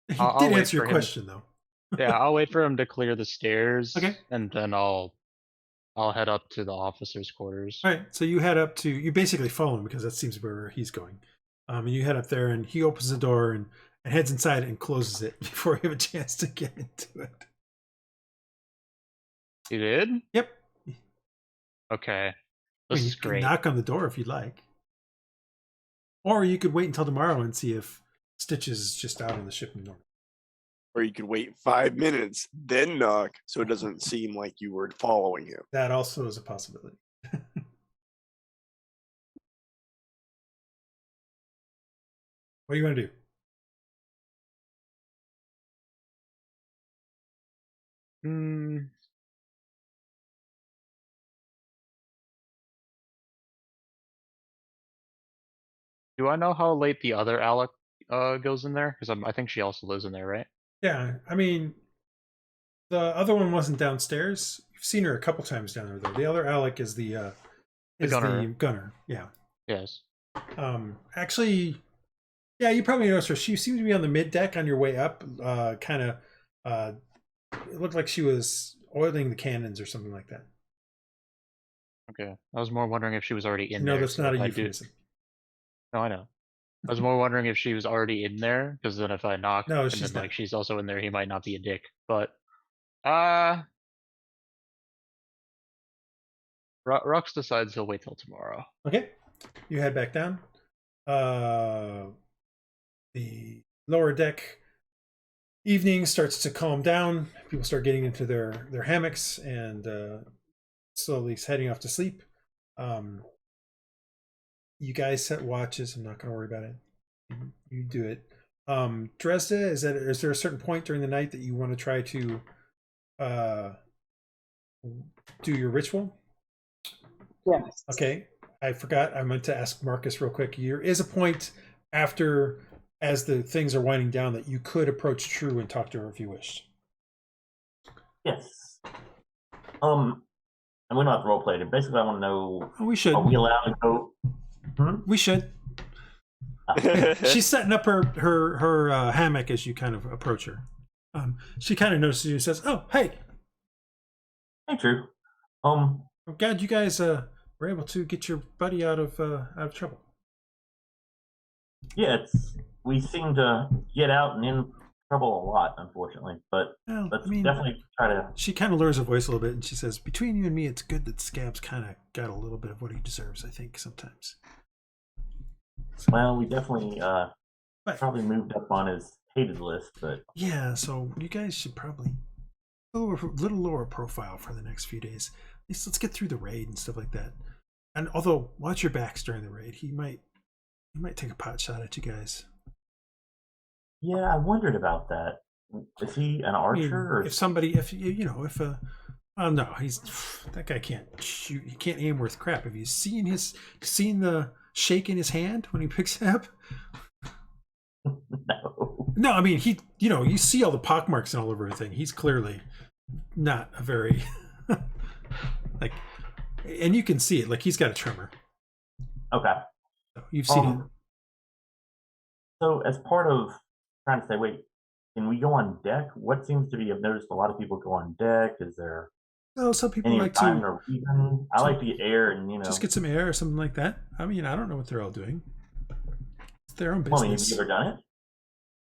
He did answer your question though. Yeah, I'll wait for him to clear the stairs. Okay. And then I'll I'll head up to the officers' quarters. All right, so you head up to, you basically follow him because that seems to be where he's going. And you head up there, and he opens the door and heads inside and closes it before you have a chance to get into it. You did? Yep. Okay. I mean, This you is can great. knock on the door if you'd like. Or you could wait until tomorrow and see if Stitch is just out on the ship in normal. Or you could wait 5 minutes, then knock, so it doesn't seem like you were following him. That also is a possibility. What do you want to do? Do I know how late the other Alec goes in there? Because I think she also lives in there, right? Yeah, I mean, the other one wasn't downstairs. You've seen her a couple times down there, though. The other Alec is the gunner. Yeah. Yes. Actually, yeah, you probably noticed her. She seemed to be on the mid deck on your way up. It looked like she was oiling the cannons or something like that. Okay. I was more wondering if she was already in there. No, that's so not a if I euphemism. No, I know. I was more wondering if she was already in there, because then if I knock, No, and she's then not. she's also in there, he might not be a dick. But Rhux decides he'll wait till tomorrow. Okay, you head back down. The lower deck evening starts to calm down. People start getting into their hammocks and slowly heading off to sleep. You guys set watches. I'm not going to worry about it. You do it. Dresd'a, is there a certain point during the night that you want to try to do your ritual? Yes. Okay. I forgot. I meant to ask Marcus real quick. There is a point after, as the things are winding down, that you could approach True and talk to her if you wished. Yes. And we don't have to roleplay it. Basically, I want to know. Oh, we should. Are we allowed to go? We should. She's setting up her hammock as you kind of approach her. She kind of notices you and says, "Oh, hey, True. I'm glad you guys were able to get your buddy out of trouble." Yeah, we seem to get out and in trouble a lot, unfortunately. But let's definitely try to. She kind of lowers her voice a little bit, and she says, "Between you and me, it's good that Scab's kind of got a little bit of what he deserves. I think sometimes." Well, we definitely probably moved up on his hated list, but yeah. So you guys should probably a little lower profile for the next few days. At least let's get through the raid and stuff like that. And although watch your backs during the raid, he might take a pot shot at you guys. Yeah, I wondered about that. Is he an archer? Or... no, that guy can't shoot. He can't aim worth crap. Have you seen the shake in his hand when he picks it up? No, I mean, you see all the pockmarks and all over everything. He's clearly not a very and you can see it. Like, he's got a tremor. Okay. So you've seen it. So as part of trying to say, wait, can we go on deck? What seems to be, I've noticed a lot of people go on deck. Is there some people any like time to or reason? I like to get air and just get some air or something like that. I mean, I don't know what they're all doing. It's their own business. Well, have you ever done it?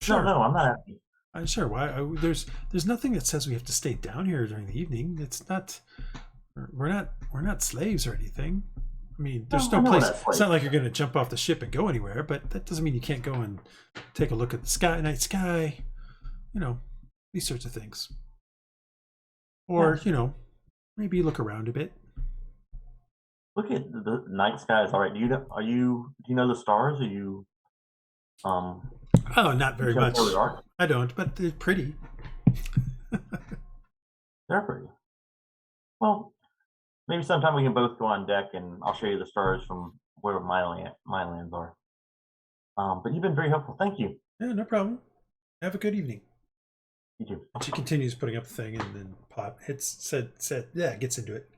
Sure. No, I'm not asking. Sure. Why? There's nothing that says we have to stay down here during the evening. It's not. We're not slaves or anything. I mean, there's no place. It's not like you're going to jump off the ship and go anywhere. But that doesn't mean you can't go and take a look at the night sky. These sorts of things. Or maybe look around a bit. Look at the night skies. All right. Do you know the stars? Are you? Oh, not very much. I don't, but they're pretty. They're pretty. Well, maybe sometime we can both go on deck, and I'll show you the stars from wherever my lands are. But you've been very helpful. Thank you. Yeah, no problem. Have a good evening. You too. She continues putting up the thing, and then gets into it.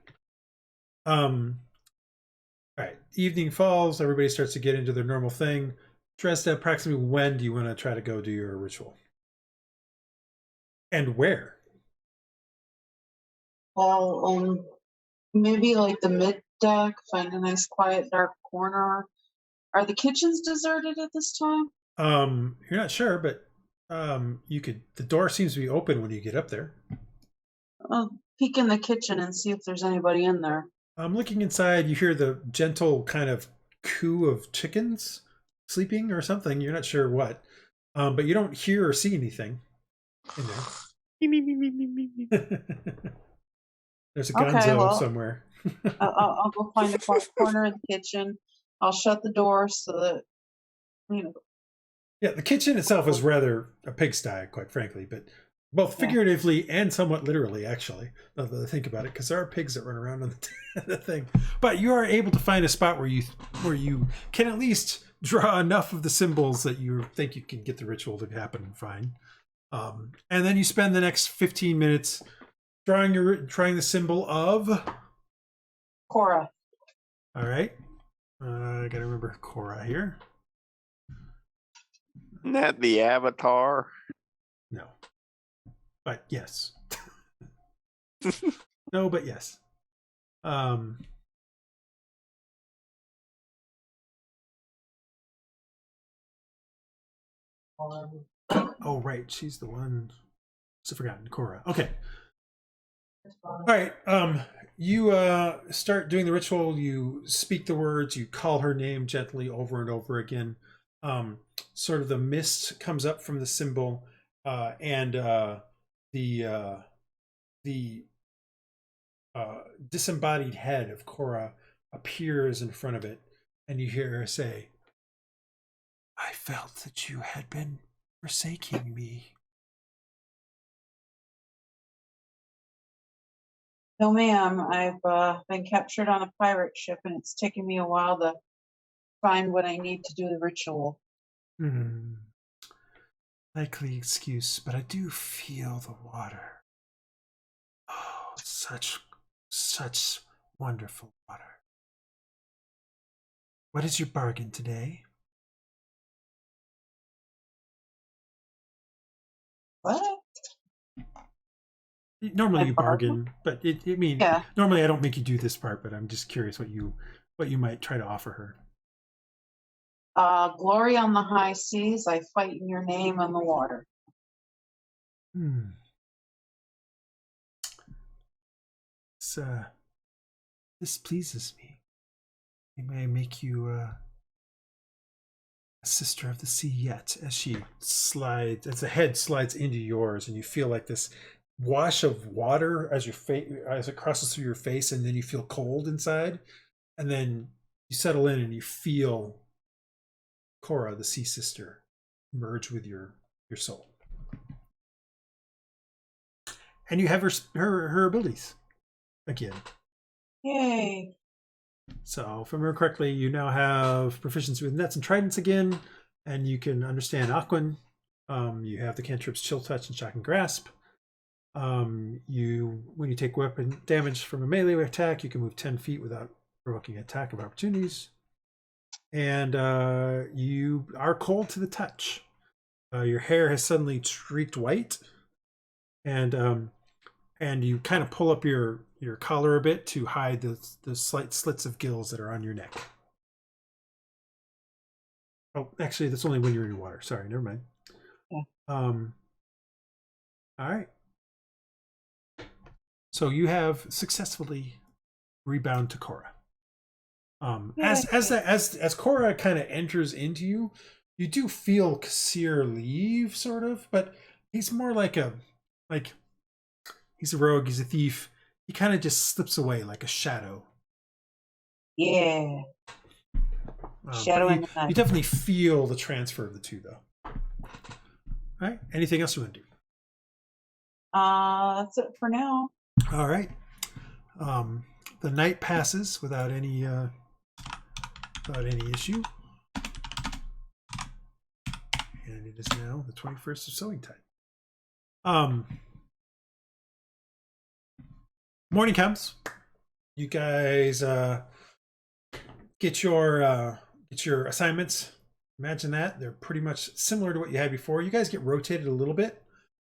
All right. Evening falls. Everybody starts to get into their normal thing. Dresd'a, approximately when do you want to try to go do your ritual? And where? Well, maybe like the mid deck, find a nice quiet dark corner. Are the kitchens deserted at this time? You're not sure, but you could. The door seems to be open when you get up there. I'll peek in the kitchen and see if there's anybody in there. Looking inside, you hear the gentle kind of coo of chickens sleeping or something. You're not sure what, but you don't hear or see anything in there. There's a gonzo somewhere. I'll go find a quiet corner in the kitchen. I'll shut the door so that, you know. Yeah, the kitchen itself is rather a pigsty, quite frankly, but both figuratively and somewhat literally, actually, now that I think about it, because there are pigs that run around on the thing. But you are able to find a spot where you can at least draw enough of the symbols that you think you can get the ritual to happen fine. And then you spend the next 15 minutes trying the symbol of Cora. All right. I gotta remember Cora here. Isn't that the avatar? No. But yes. No, but yes. Oh, right. She's the one. I've forgotten. Cora. Okay. All right. You start doing the ritual. You speak the words. You call her name gently over and over again. Sort of the mist comes up from the symbol, and the disembodied head of Cora appears in front of it, and you hear her say, "I felt that you had been forsaking me." No, ma'am. I've been captured on a pirate ship, and it's taken me a while to find what I need to do the ritual. Likely excuse, but I do feel the water. Oh, such wonderful water. What is your bargain today? What? Normally you bargain, but normally I don't make you do this part, but I'm just curious what you might try to offer her. Glory on the high seas, I fight in your name on the water. This pleases me. We may make you a sister of the sea yet, as the head slides into yours, and you feel like this wash of water as it crosses through your face, and then you feel cold inside, and then you settle in and you feel Cora, the sea sister, merge with your soul, and you have her abilities again. Yay! So, if I remember correctly, you now have proficiency with nets and tridents again, and you can understand Aquan. You have the cantrips Chill Touch and Shocking Grasp. When you take weapon damage from a melee attack, you can move 10 feet without provoking attack of opportunities. And you are cold to the touch. Your hair has suddenly streaked white, and you kind of pull up your collar a bit to hide the slight slits of gills that are on your neck. Oh, actually, that's only when you're in water. Sorry, never mind. Yeah. All right. So you have successfully rebound to Cora. As Cora kind of enters into you, you do feel Corsair leave, sort of, but he's more like he's a rogue, he's a thief. He kind of just slips away like a shadow. Yeah. Shadow in the night. You definitely feel the transfer of the two, though. All right. Anything else you want to do? That's it for now. All right. The night passes without any issue, and it is now the 21st of sowing time. Morning comes. You guys get your assignments. Imagine that they're pretty much similar to what you had before. You guys get rotated a little bit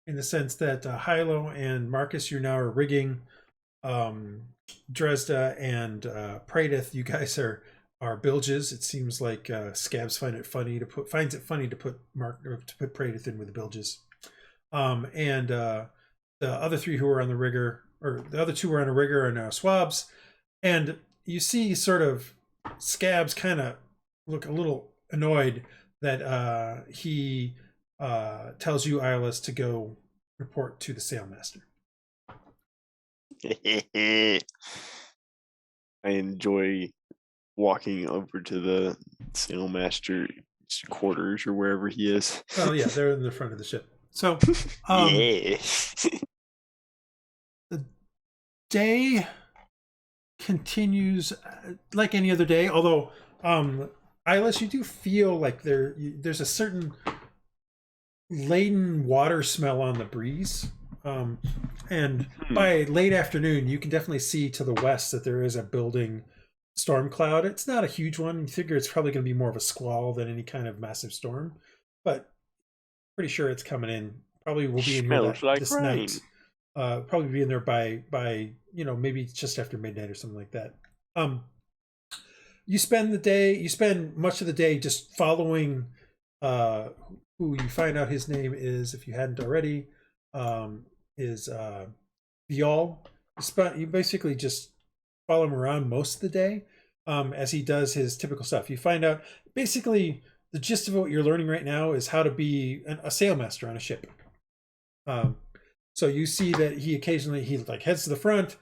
in the sense that Hylough and Marcus, you now are rigging Dresd'a and Praedyth, you guys are bilges. It seems like Scabs finds it funny to put Praedyth in with the bilges. And the other three who are on the rigger, or the other two who are on a rigger, are now swabs. And you see sort of Scabs kind of look a little annoyed that he tells you, Iylis, to go report to the sailmaster. I enjoy walking over to the sailmaster's quarters or wherever he is. Oh yeah, they're in the front of the ship. So Yeah. the day continues like any other day, although Iylis, you do feel like there's a certain laden water smell on the breeze. And by late afternoon, you can definitely see to the west that there is a building storm cloud. It's not a huge one. You figure it's probably going to be more of a squall than any kind of massive storm, but pretty sure it's coming in. Probably will be in here this night. Probably be in there by maybe just after midnight or something like that. You spend much of the day just following who you find out his name is, if you hadn't already, is Viol. You basically just follow him around most of the day as he does his typical stuff. You find out basically the gist of what you're learning right now is how to be a sailmaster on a ship. So you see that he occasionally heads to the front,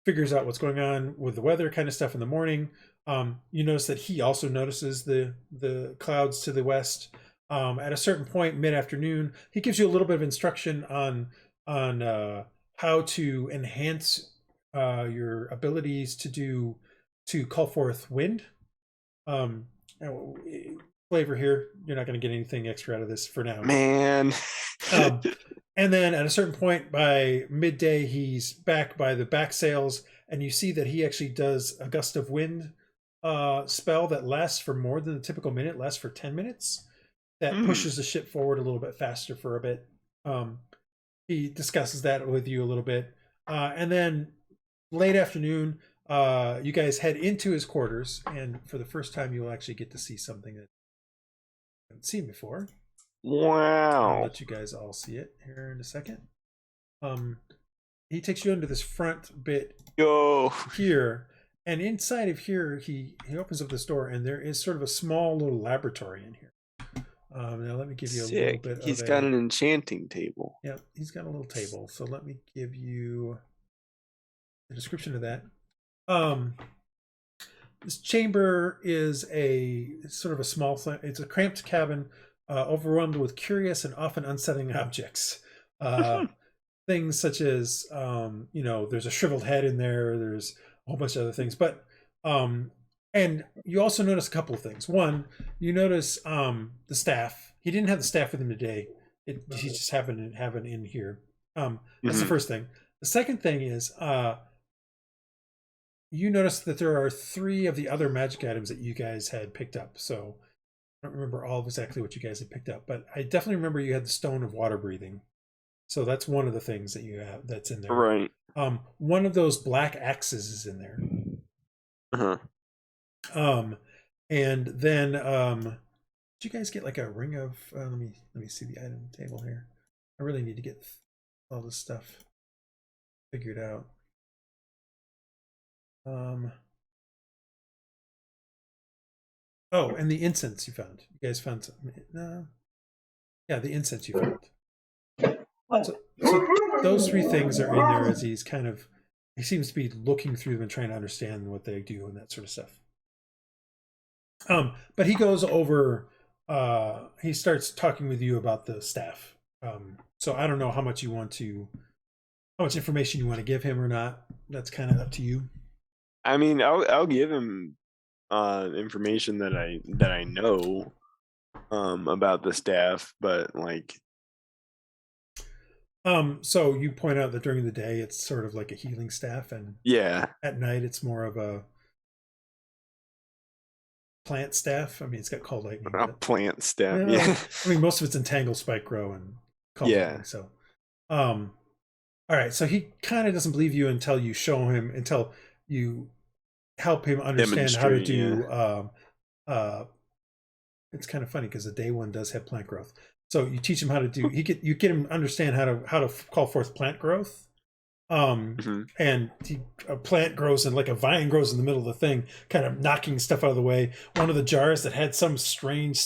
figures out what's going on with the weather kind of stuff in the morning. You notice that he also notices the clouds to the west. At a certain point mid-afternoon, he gives you a little bit of instruction on how to enhance your abilities to call forth wind. Flavor here, you're not going to get anything extra out of this for now, Man. And then at a certain point by midday, he's back by the back sails, and you see that he actually does a gust of wind spell that lasts for more than the typical minute, lasts for 10 minutes. That pushes the ship forward a little bit faster for a bit. He discusses that with you a little bit. And then late afternoon, you guys head into his quarters, and for the first time, you'll actually get to see something that you haven't seen before. Wow. I'll let you guys all see it here in a second. He takes you into this front bit here, and inside of here, he opens up this door, and there is sort of a small little laboratory in here. Now let me give you a little bit. He's got an enchanting table. Yeah, he's got a little table. So let me give you the description of that. This chamber is sort of a small. It's a cramped cabin, overwhelmed with curious and often unsettling objects. Things such as, there's a shriveled head in there. There's a whole bunch of other things, but and you also notice a couple of things. One, you notice the staff. He didn't have the staff with him today. He just happened to have it in here. That's the first thing. The second thing is you notice that there are 3 of the other magic items that you guys had picked up. So I don't remember all of exactly what you guys had picked up, but I definitely remember you had the Stone of Water Breathing. So that's one of the things that you have that's in there. Right. One of those black axes is in there. And then did you guys get like a ring of let me see the item table here. I really need to get all this stuff figured out. And the incense you found. You guys found something. Yeah, the incense you found. So those 3 things are in there as he seems to be looking through them and trying to understand what they do and that sort of stuff. But he goes over, he starts talking with you about the staff. So I don't know how much information you want to give him or not. That's kind of up to you. I mean, I'll give him information that I know about the staff, but like. So you point out that during the day it's sort of like a healing staff, and at night it's more of a plant staff. I mean, it's got cold lightning. Plant staff, yeah. I mean, most of it's entangle, spike grow, and cold lightning. So, all right. So he kind of doesn't believe you until you show him. Until you help him understand how to do. It's kind of funny because the day one does have plant growth, so you teach him how to do. You get him understand how to call forth plant growth. And a plant grows and like a vine grows in the middle of the thing, kind of knocking stuff out of the way. One of the jars that had some strange,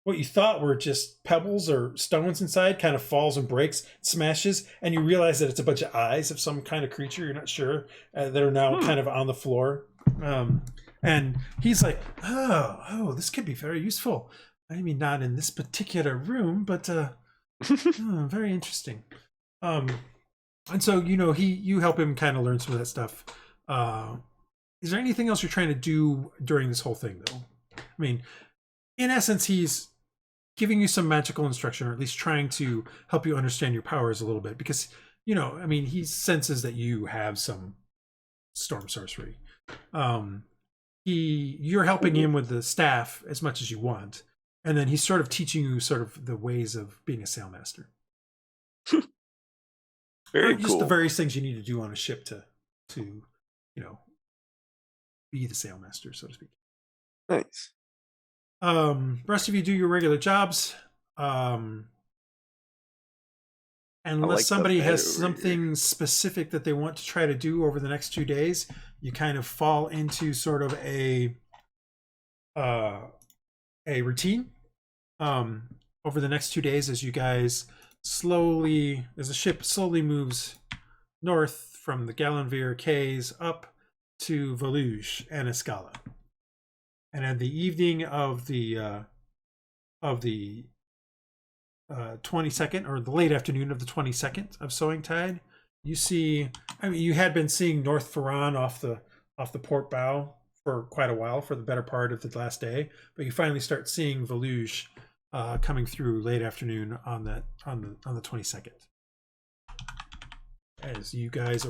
what you thought were just pebbles or stones inside, kind of falls and breaks, smashes, and you realize that it's a bunch of eyes of some kind of creature. You're not sure that are now kind of on the floor. And he's like, oh, this could be very useful. I mean, not in this particular room, but very interesting. And so, you help him kind of learn some of that stuff. Is there anything else you're trying to do during this whole thing, though? I mean, in essence, he's giving you some magical instruction, or at least trying to help you understand your powers a little bit, because, he senses that you have some storm sorcery. You're helping him with the staff as much as you want, and then he's sort of teaching you sort of the ways of being a sailmaster. Very just cool. the various things you need to do on a ship to be the sailmaster, so to speak. Nice. Rest of you do your regular jobs. Unless somebody has something specific that they want to try to do over the next 2 days, you kind of fall into sort of a routine over the next 2 days as you guys as the ship slowly moves north from the Gallanvere Quays up to Valuge and Escala. And at the evening of the 22nd, or the late afternoon of the 22nd of Sowing Tide, you see, you had been seeing North Ferran off the port bow for quite a while, for the better part of the last day, but you finally start seeing Valuge coming through late afternoon on the 22nd. As you guys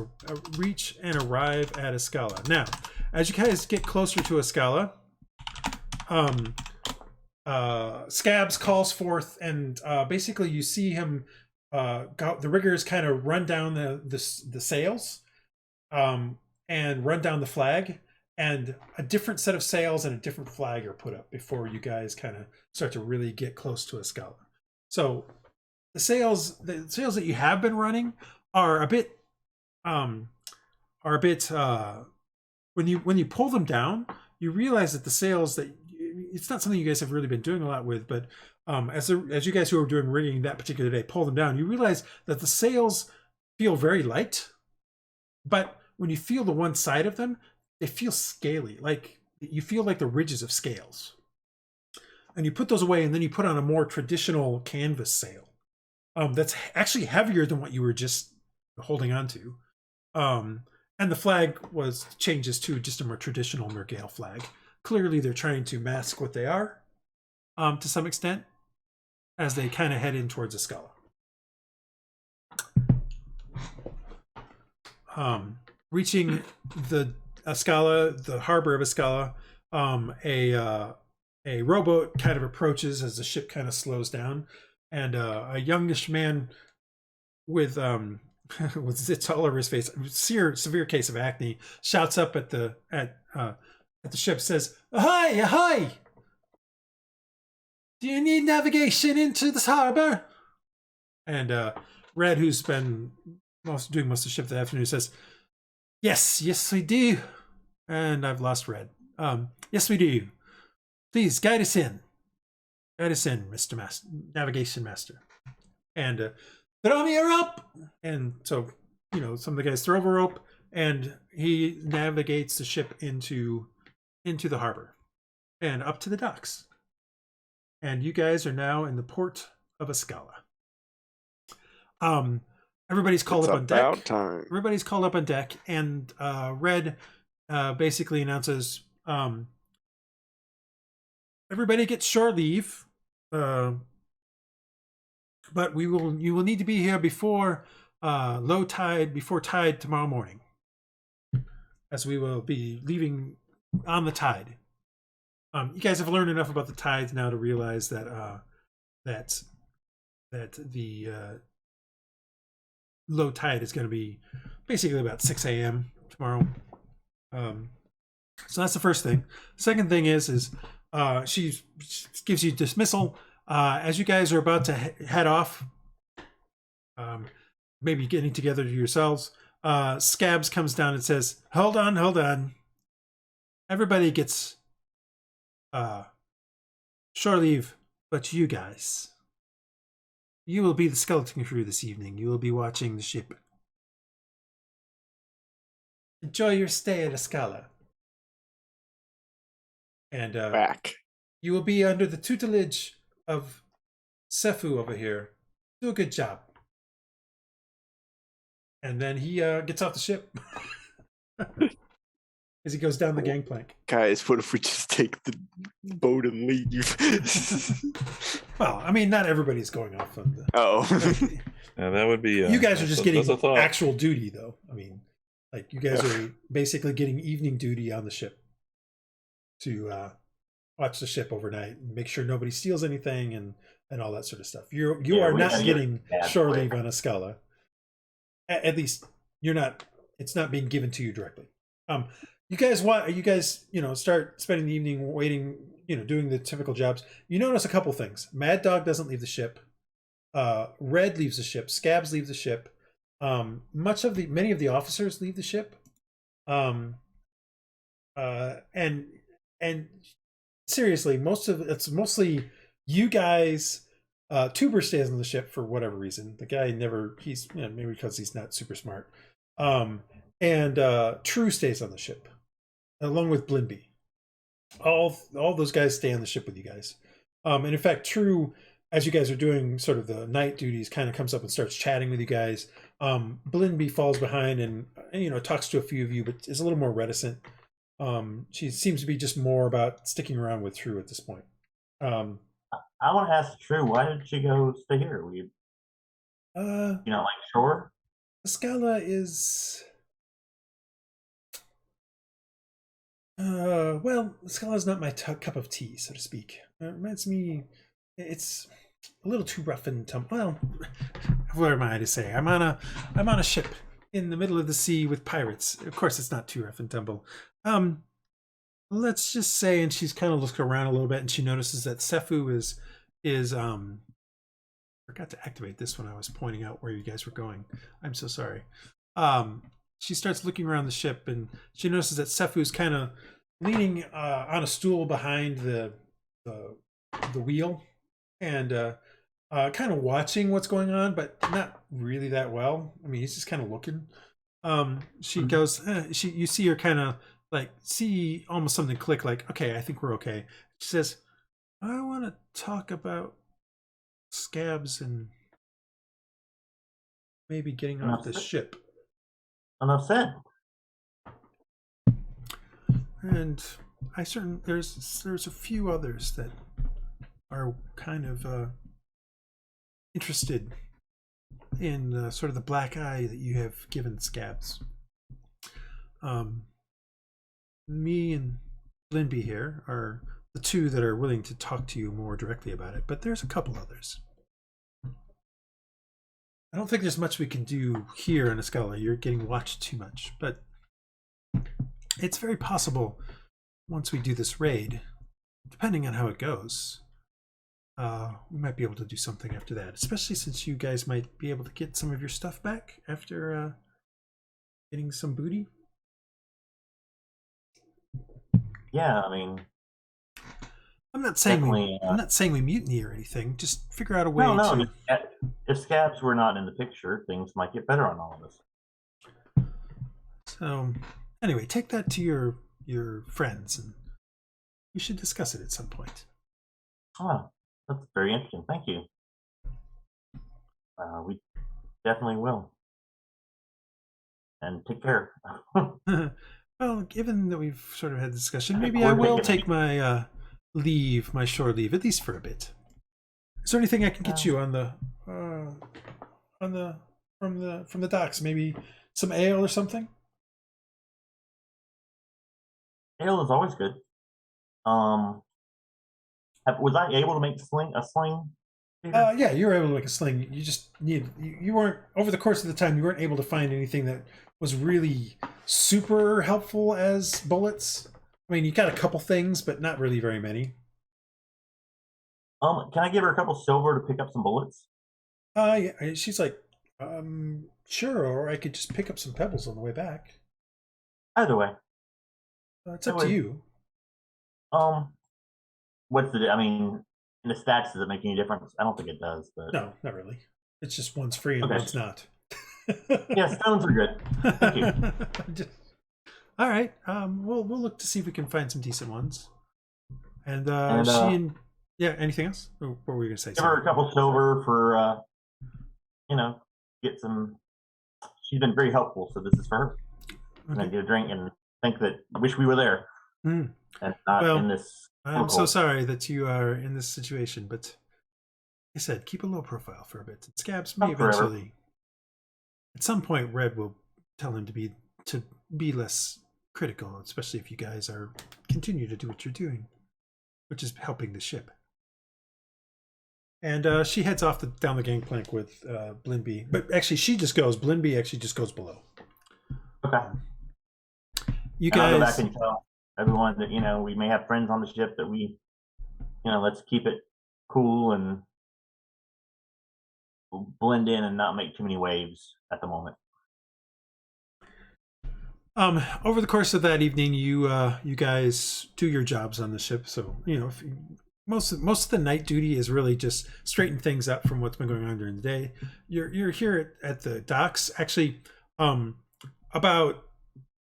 reach and arrive at Escala. Now, as you guys get closer to Escala, Scabs calls forth, and basically you see him. The riggers kind of run down the sails, and run down the flag, and a different set of sails and a different flag are put up before you guys kind of start to really get close to Escala. So the sails that you have been running are a bit when you pull them down, you realize that the sails that it's not something you guys have really been doing a lot with, but as you guys who are doing rigging that particular day pull them down, you realize that the sails feel very light, but when you feel the one side of them, they feel scaly, like you feel like the ridges of scales. And you put those away, and then you put on a more traditional canvas sail that's actually heavier than what you were just holding on to. And the flag changes to just a more traditional Mergale flag. Clearly, they're trying to mask what they are to some extent as they kind of head in towards Escala. Reaching the harbor of Escala, a rowboat kind of approaches as the ship kind of slows down, and a youngish man with zits all over his face, severe case of acne, shouts up at the ship, says, "Ahoy, ahoy! Do you need navigation into this harbor?" And Red, who's been doing most of the ship that afternoon, says, Yes, we do. And I've lost Red. Yes, we do. Please guide us in. Guide us in, Mr. Navigation Master. And throw me a rope. And so, some of the guys throw over a rope, and he navigates the ship into the harbor and up to the docks. And you guys are now in the port of Escala. Everybody's called up on deck. Time. Everybody's called up on deck, and Red basically announces everybody gets shore leave, but you will need to be here before low tide, before tide tomorrow morning, as we will be leaving on the tide. You guys have learned enough about the tides now to realize that the low tide is going to be basically about 6 a.m. tomorrow. So that's the first thing. Second thing is she gives you dismissal as you guys are about to head off. Maybe getting together to yourselves. Scabs comes down and says, "Hold on. Everybody gets shore leave, but you guys. You will be the skeleton crew this evening. You will be watching the ship. Enjoy your stay at Escala. And Back. you will be under the tutelage of Sefu over here. Do a good job." And then he gets off the ship as he goes down the gangplank. Guys, what if we just take the boat and leave? Well, I mean, not everybody's going off on the. Oh. Yeah, that would be. You guys are just that's a getting thought. actual duty, though. I mean, like you guys are basically getting evening duty on the ship to watch the ship overnight and make sure nobody steals anything and all that sort of stuff. You Yeah, are we not gotta getting get shore quick. leave on Escala. At least you're not. It's not being given to you directly. You guys start spending the evening waiting, doing the typical jobs. You notice a couple things. Mad Dog doesn't leave the ship. Red leaves the ship. Scabs leave the ship. Many of the officers leave the ship. And seriously, it's mostly you guys. Tuber stays on the ship for whatever reason. The guy maybe because he's not super smart. And True stays on the ship along with Blimby. All those guys stay on the ship with you guys. And in fact, True, as you guys are doing sort of the night duties, kind of comes up and starts chatting with you guys. Blimby falls behind and talks to a few of you, but is a little more reticent. She seems to be just more about sticking around with True at this point. I want to ask True, why did she go stay here? Were you like shore? Scala is well, Scala's not my cup of tea, so to speak. It reminds me, it's a little too rough and tumble. Well, what am I to say? I'm on a ship in the middle of the sea with pirates. Of course, it's not too rough and tumble. Let's just say, and she's kind of looking around a little bit, and she notices that Sefu is forgot to activate this when I was pointing out where you guys were going. I'm so sorry. She starts looking around the ship, and she notices that Sefu's kind of leaning on a stool behind the wheel, and kind of watching what's going on, but not really that well. I mean, he's just kind of looking. She goes. You see her kind of like see almost something click. Like, okay, I think we're okay. She says, "I want to talk about Scabs and maybe getting off this ship." Enough said. And there's a few others that are kind of interested in sort of the black eye that you have given Scabs. Me and Linby here are the two that are willing to talk to you more directly about it, but there's a couple others. I don't think there's much we can do here in Escala. You're getting watched too much, but it's very possible once we do this raid, depending on how it goes, we might be able to do something after that, especially since you guys might be able to get some of your stuff back after getting some booty. Yeah, I mean, I'm not saying definitely, I'm not saying we mutiny or anything. Just figure out a way no. to. If Scabs were not in the picture, things might get better on all of us. So, anyway, take that to your friends, and we should discuss it at some point. Oh, that's very interesting. Thank you. We definitely will. And take care. Well, given that we've sort of had a discussion, maybe I will take my my shore leave, at least for a bit. Is there anything I can get you from the docks? Maybe some ale or something? Ale is always good. Was I able to make a sling? Yeah, you were able to make a sling. You just you weren't, over the course of the time, you weren't able to find anything that was really super helpful as bullets. I mean, you got a couple things, but not really very many. Can I give her a couple silver to pick up some bullets? Yeah, she's like, sure, or I could just pick up some pebbles on the way back. Either way. It's up to you. What's the? I mean, in the stats, does it make any difference? I don't think it does. But No, not really. It's just one's free and Okay. one's not. yeah, stones are good. Thank you. All right. We'll look to see if we can find some decent ones. And anything else? Or what were we gonna say? Give her a couple silver for get some. She's been very helpful, so this is for her. And I Okay. get a drink and think that wish we were there Hmm. and not Well, in this. I'm so circle. sorry that you are in this situation, but like I said, keep a low profile for a bit. Scabs may Not forever. eventually. At some point, Red will tell him to be less critical, especially if you guys are continue to do what you're doing, which is helping the ship. And she heads off down the gangplank with Blinby, but actually Blinby actually just goes below. Okay. You And I'll go back guys, and tell everyone that we may have friends on the ship that we, let's keep it cool and blend in and not make too many waves at the moment. over the course of that evening, you guys do your jobs on the ship. So most of the night duty is really just straighten things up from what's been going on during the day. You're here at the docks. Actually, about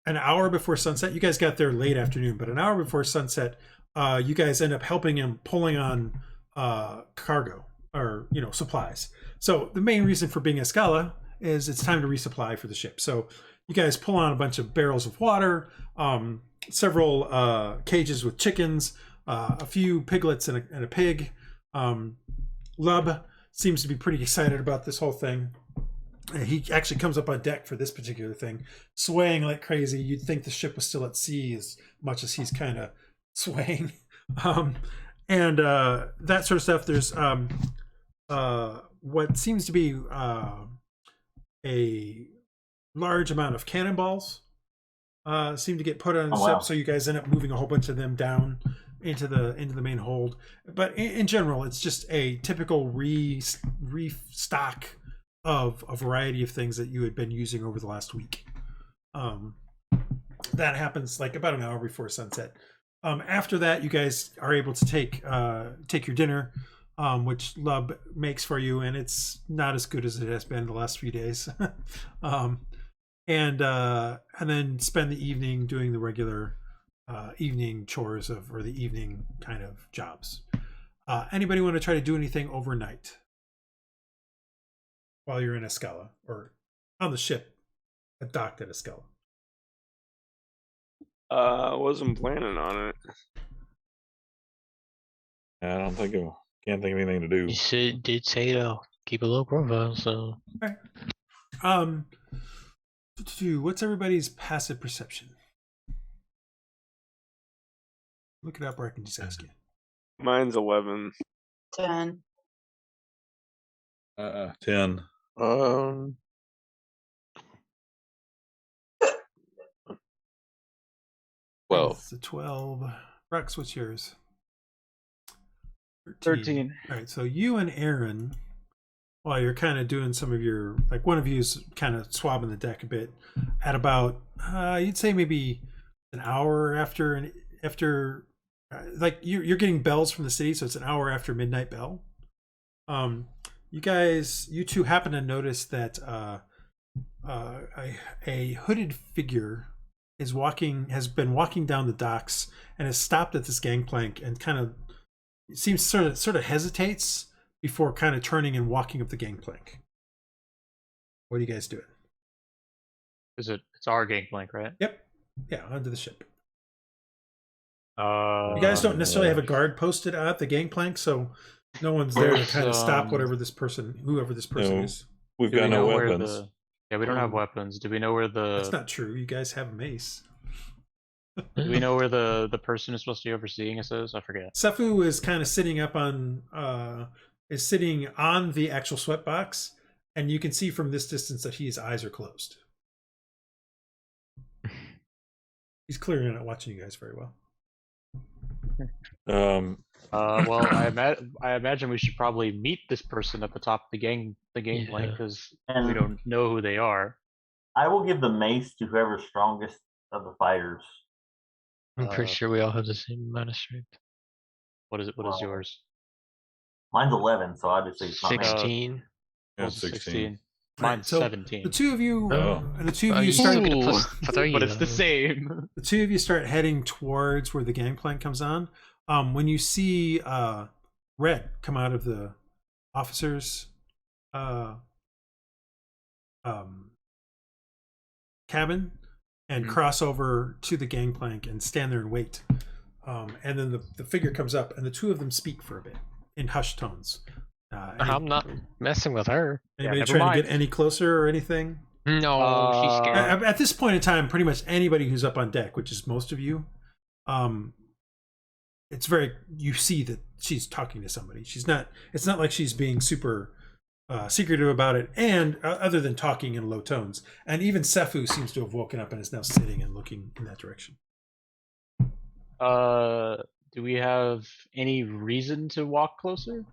an hour before sunset. You guys got there late afternoon, but an hour before sunset, you guys end up helping him pulling on cargo or supplies. So the main reason for being a Scala is it's time to resupply for the ship. So you guys pull on a bunch of barrels of water, several cages with chickens, a few piglets and a pig. Lub seems to be pretty excited about this whole thing. He actually comes up on deck for this particular thing, swaying like crazy. You'd think the ship was still at sea as much as he's kind of swaying. And that sort of stuff. There's what seems to be a large amount of cannonballs seem to get put on the ship. Wow. So you guys end up moving a whole bunch of them down into the main hold. But in general, it's just a typical restock of a variety of things that you had been using over the last week. That happens like about an hour before sunset. After that, you guys are able to take your dinner, which Lub makes for you, and it's not as good as it has been the last few days. And then spend the evening doing the regular evening chores or the evening kind of jobs. Anybody want to try to do anything overnight while you're in Escala or on the ship, docked at Escala? I wasn't planning on it. I don't think can't think of anything to do. You did say to keep a low profile, so. What's everybody's passive perception? Look it up, or I can just ask you. Mine's 11. 10. 10. Well, It's a 12. Rhux, what's yours? 13. All right, so you and Aaron, while you're kind of doing some of your, like one of you's kind of swabbing the deck a bit, at about, you'd say maybe an hour after, like you're getting bells from the city, so it's an hour after midnight bell. You two happen to notice that a hooded figure has been walking down the docks and has stopped at this gangplank and kind of seems sort of hesitates before kind of turning and walking up the gangplank. What are you guys doing? It's our gangplank, right? Yep. Yeah, onto the ship. You You guys don't necessarily have a guard posted at the gangplank, so no one's there to kind of stop whoever this person is. We've Do we got no know where weapons. Yeah, we don't have weapons. Do we know where That's not true. You guys have a mace. Do we know where the person who's supposed to be overseeing us is? I forget. Sefu is kind of sitting up on is sitting on the actual sweatbox, and you can see from this distance that his eyes are closed. He's clearly not watching you guys very well. Well, I imagine we should probably meet this person at the top of the gangplank, because we don't know who they are. I will give the mace to whoever's strongest of the fighters. I'm pretty sure we all have the same amount of strength. What is it? What is yours? Mine's 11, so obviously it's not me. 16. Yeah, Yours is 16. Mine's So 17. The two of you, Oh. the two of Oh, you you start. still get a plus three, but it's the though. same. The two of you start heading towards where the gangplank comes on. When you see Red come out of the officer's cabin and cross over to the gangplank and stand there and wait. And then the figure comes up, and the two of them speak for a bit in hushed tones. I'm not messing with her. Anybody never trying to mind. get any closer or anything? No, she's scared. At this point in time, pretty much anybody who's up on deck, which is most of you, it's very, you see that she's talking to somebody. She's not, it's not like she's being super secretive about it, and other than talking in low tones. And even Sephu seems to have woken up and is now sitting and looking in that direction. Do we have any reason to walk closer?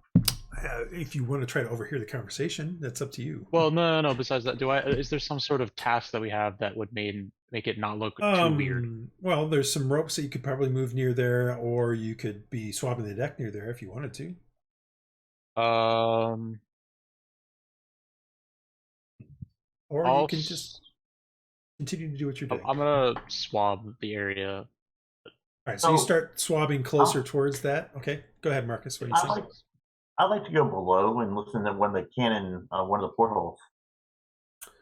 If you want to try to overhear the conversation, that's up to you. Well, no. Besides that, is there some sort of task that we have that would make it not look too weird? Well, there's some ropes that you could probably move near there, or you could be swabbing the deck near there if you wanted to. Or you can just continue to do what you're doing. I'm gonna swab the area. All right, so you start swabbing closer towards that. Okay, go ahead, Marcus. What do you think? I'd like to go below and listen to one of the cannon, one of the portholes. All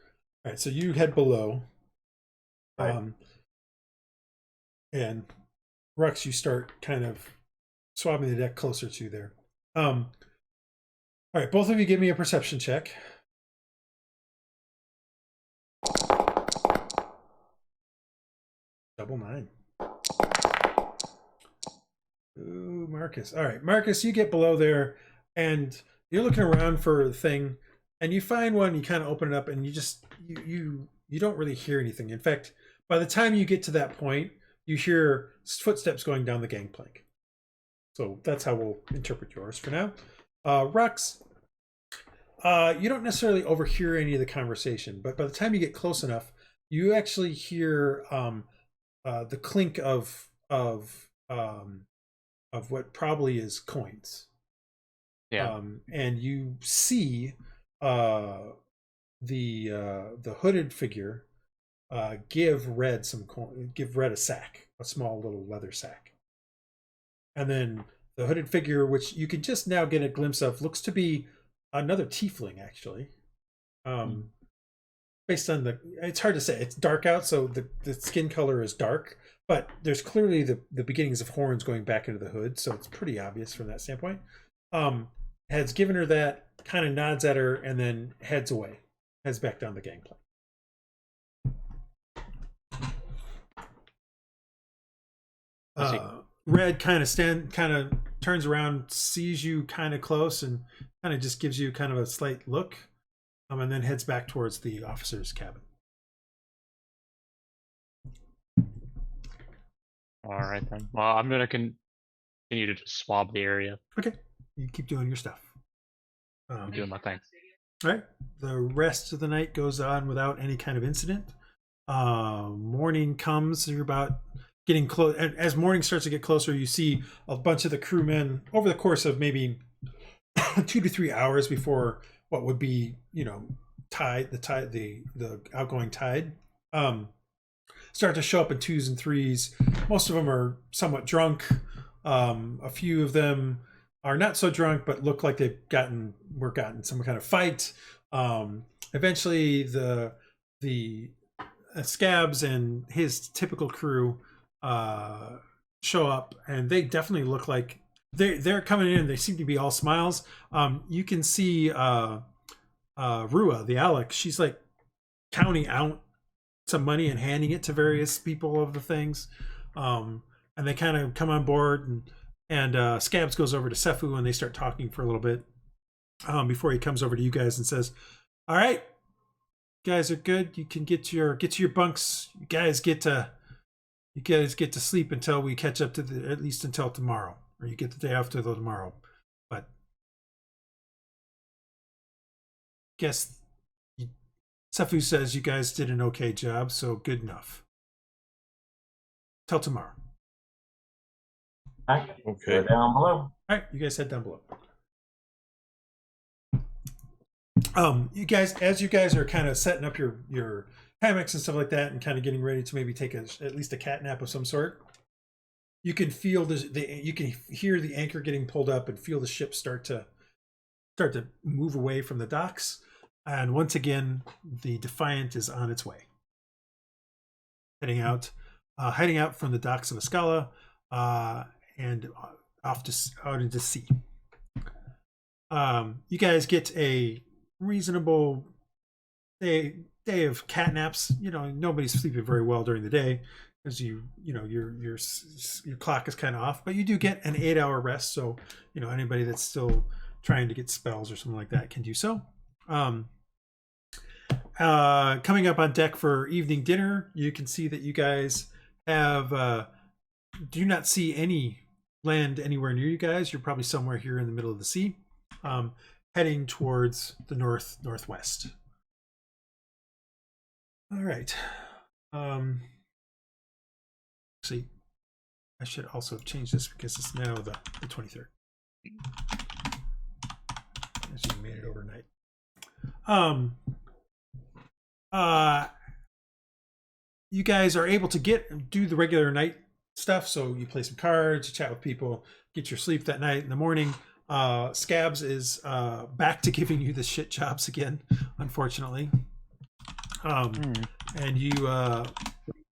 right, so you head below. Right. And Rhux, you start kind of swabbing the deck closer to there. All right, both of you give me a perception check. Double 9. Ooh, Marcus. All right, Marcus, you get below there, and you're looking around for the thing, and you find one. You kind of open it up, and you just you don't really hear anything. In fact, by the time you get to that point, you hear footsteps going down the gangplank. So that's how we'll interpret yours for now. Rhux, you don't necessarily overhear any of the conversation, but by the time you get close enough, you actually hear the clink of what probably is coins. Yeah. And you see the hooded figure give Red a sack, a small little leather sack. And then the hooded figure, which you can just now get a glimpse of, looks to be another tiefling, actually. Based on it's hard to say. It's dark out, so the skin color is dark, but there's clearly the beginnings of horns going back into the hood, so it's pretty obvious from that standpoint. Has given her that, kind of nods at her, and then heads back down the gangplank. Red kind of turns around, sees you kind of close, and kind of just gives you kind of a slight look, and then heads back towards the officer's cabin. All right then. Well, I'm gonna continue to just swab the area. Okay, you keep doing your stuff. I'm doing my thing. All right. The rest of the night goes on without any kind of incident. Morning comes. You're about getting close. And as morning starts to get closer, you see a bunch of the crewmen over the course of maybe 2 to 3 hours before what would be, the outgoing tide, start to show up in 2s and 3s. Most of them are somewhat drunk. A few of them are not so drunk, but look like they've gotten some kind of fight. Eventually, the Scabs and his typical crew show up, and they definitely look like they're coming in. They seem to be all smiles. You can see Rua, the Alex. She's like counting out some money and handing it to various people of the things, and they kind of come on board. And Scabs goes over to Sephu, and they start talking for a little bit. before he comes over to you guys and says, "All right, you guys are good. You can get to your bunks. You guys get to sleep until we catch up to at least until tomorrow, or you get the day after tomorrow. But guess Safu says you guys did an okay job, so good enough. Till tomorrow." All right. Okay. Go down below. All right, you guys head down below. You guys, as you guys are kind of setting up your hammocks and stuff like that, and kind of getting ready to maybe take at least a cat nap of some sort, you can feel you can hear the anchor getting pulled up and feel the ship start to move away from the docks. And once again, the Defiant is on its way, heading out from the docks of Ascala, and out into sea. You guys get a reasonable day of cat naps. Nobody's sleeping very well during the day because your clock is kind of off, but you do get an 8-hour rest. So anybody that's still trying to get spells or something like that can do so. Coming up on deck for evening dinner, you can see that you guys have do not see any land anywhere near you guys. You're probably somewhere here in the middle of the sea, heading towards the northwest. All right. Actually, I should also have changed this because it's now the 23rd. As you made it overnight. You guys are able to do the regular night stuff. So you play some cards, you chat with people, get your sleep that night. In the morning, Scabs is back to giving you the shit jobs again, unfortunately. And you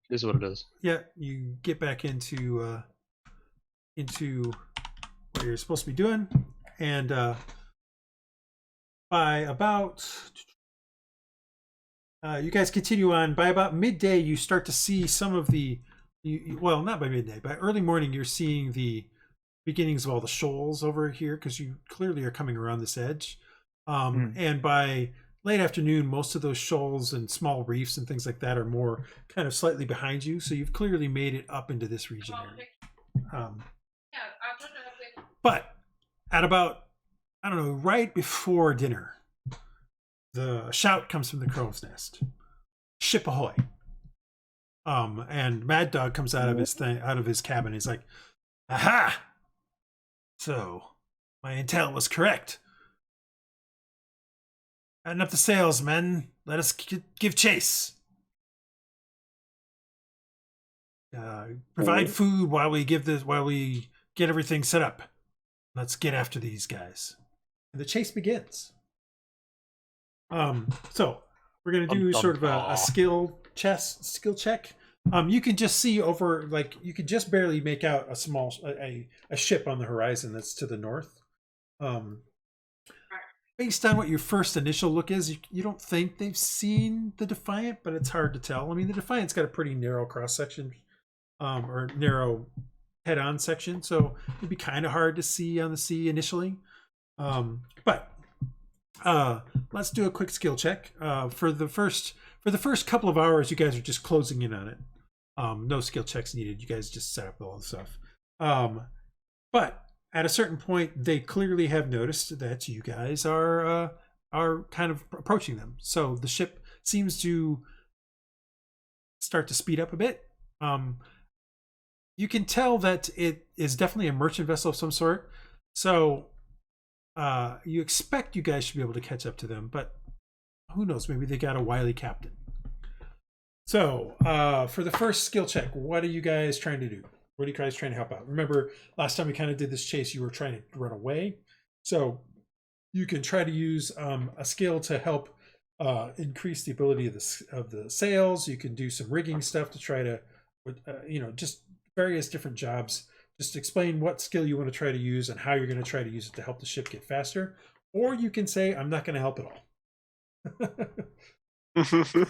This is what it is. Yeah, you get back into what you're supposed to be doing, and by about you guys continue on. By about midday, you start to see some of well, not by midday, by early morning, you're seeing the beginnings of all the shoals over here because you clearly are coming around this edge. And by late afternoon, most of those shoals and small reefs and things like that are more kind of slightly behind you. So you've clearly made it up into this region area. But at about, I don't know, right before dinner, the shout comes from the crow's nest. "Ship ahoy." And Mad Dog comes out of his cabin. He's like, "Aha! So my intel was correct. Adding up the sails, men. Let us give chase. Provide food while we get everything set up. Let's get after these guys." And the chase begins. So we're gonna do sort of a skill check. You can just see over, you can just barely make out a small a ship on the horizon that's to the north. Based on what your first initial look is, you don't think they've seen the Defiant, but it's hard to tell. I mean, the Defiant's got a pretty narrow cross section, or narrow head-on section, so it'd be kind of hard to see on the sea initially. But let's do a quick skill check. For the first couple of hours, you guys are just closing in on it. No skill checks needed. You guys just set up all the stuff. But at a certain point, they clearly have noticed that you guys are kind of approaching them. So the ship seems to start to speed up a bit. You can tell that it is definitely a merchant vessel of some sort. So you expect you guys should be able to catch up to them, but who knows? Maybe they got a wily captain. So for the first skill check, what are you guys trying to do? What are you guys trying to help out? Remember, last time we kind of did this chase, you were trying to run away. So you can try to use a skill to help increase the ability of the sails. You can do some rigging stuff to try to, just various different jobs. Just explain what skill you want to try to use and how you're going to try to use it to help the ship get faster. Or you can say, I'm not going to help at all.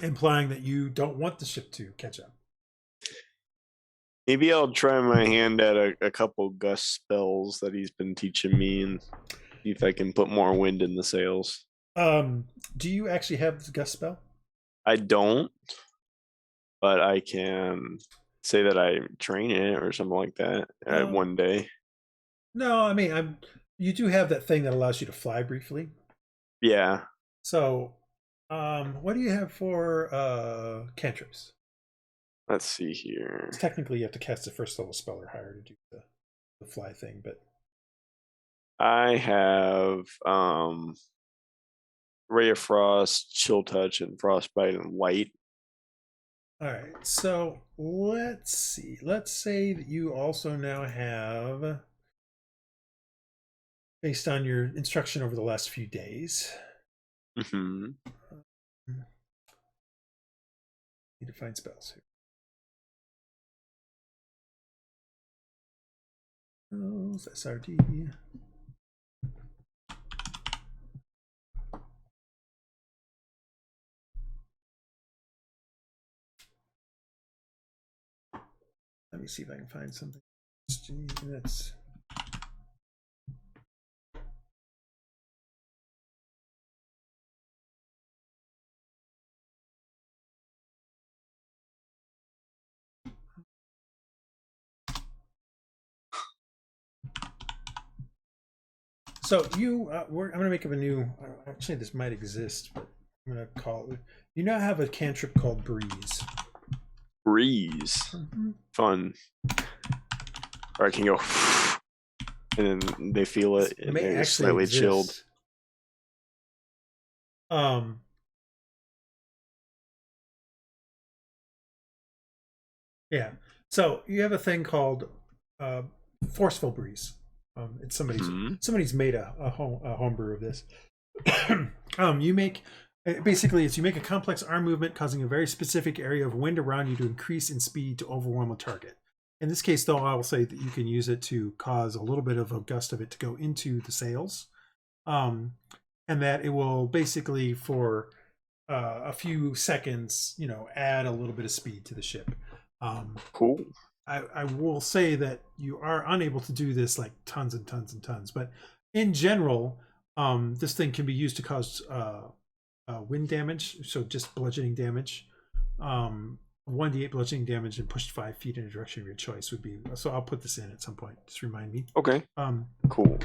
Implying that you don't want the ship to catch up. Maybe I'll try my hand at a couple gust spells that he's been teaching me and See if I can put more wind in the sails. Do you actually have the gust spell? I don't, but I can say that I train it or something like that one day. No, I mean, you do have that thing that allows you to fly briefly. Yeah. So, what do you have for cantrips? Let's see here. Technically, you have to cast a first level spell or higher to do the fly thing, but I have Ray of Frost, Chill Touch, and Frostbite and Light. all right. So let's see. Let's say that you also now have, based on your instruction over the last few days. Mm-hmm. Need to find spells here. Oh, SRD. Let me see if I can find something that's. So you, I'm going to make up a new. Actually, this might exist, but I'm going to call it. You now have a cantrip called Breeze. Breeze. Mm-hmm. Fun. Or I can go, and then they feel it, and they're slightly chilled. Yeah. So you have a thing called Forceful Breeze. It's somebody's made a homebrew of this. You make basically you make a complex arm movement causing a very specific area of wind around you to increase in speed to overwhelm a target. In this case, though, I will say that you can use it to cause a little bit of a gust of it to go into the sails, and that it will basically for a few seconds, add a little bit of speed to the ship. Cool. I will say that you are unable to do this like tons and tons and tons, but in general, this thing can be used to cause wind damage, so just bludgeoning damage. 1d8 bludgeoning damage and pushed 5 feet in a direction of your choice would be. So I'll put this in at some point. Just remind me. Okay. Cool.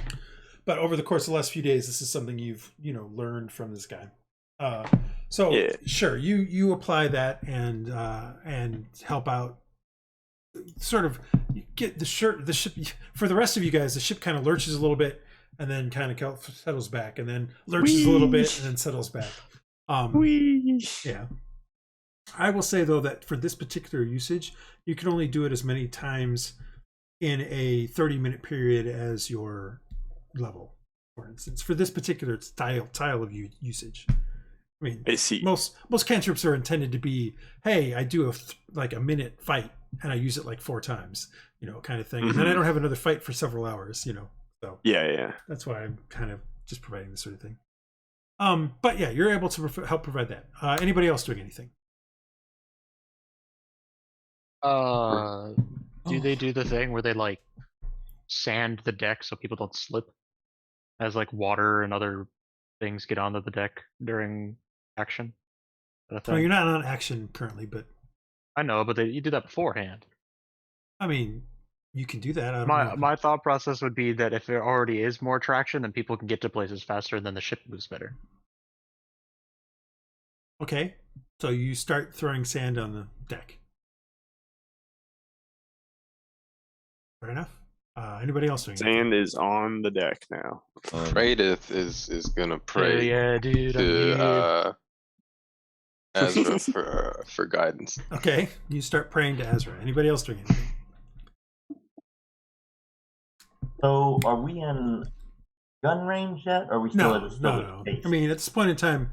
But over the course of the last few days, this is something you've learned from this guy. So yeah. Sure, you apply that and help out. Sort of get the ship for the rest of you guys. The ship kind of lurches a little bit and then kind of settles back, and then lurches a little bit and then settles back. Yeah. I will say though that for this particular usage, you can only do it as many times in a 30-minute period as your level. For instance, for this particular style of usage. I mean, I see. Most cantrips are intended to be, hey, I do a minute fight and I use it like 4 times, kind of thing. Mm-hmm. And then I don't have another fight for several hours, So yeah. That's why I'm kind of just providing this sort of thing. But yeah, you're able to help provide that. Anybody else doing anything? Do they do the thing where they like sand the deck so people don't slip, as like water and other things get onto the deck during action? Well, you're not on action currently, but I know, but you do that beforehand. I mean, you can do that. My thought process would be that if there already is more traction, then people can get to places faster, and then the ship moves better. Okay, so you start throwing sand on the deck. Fair enough. Anybody else doing sand is on the deck now. Praedyth is gonna pray yeah, dude, to Aerra for guidance. Okay, you start praying to Aerra. Anybody else doing anything? So, are we in gun range yet? Or are we still at a no. pace? I mean, at this point in time,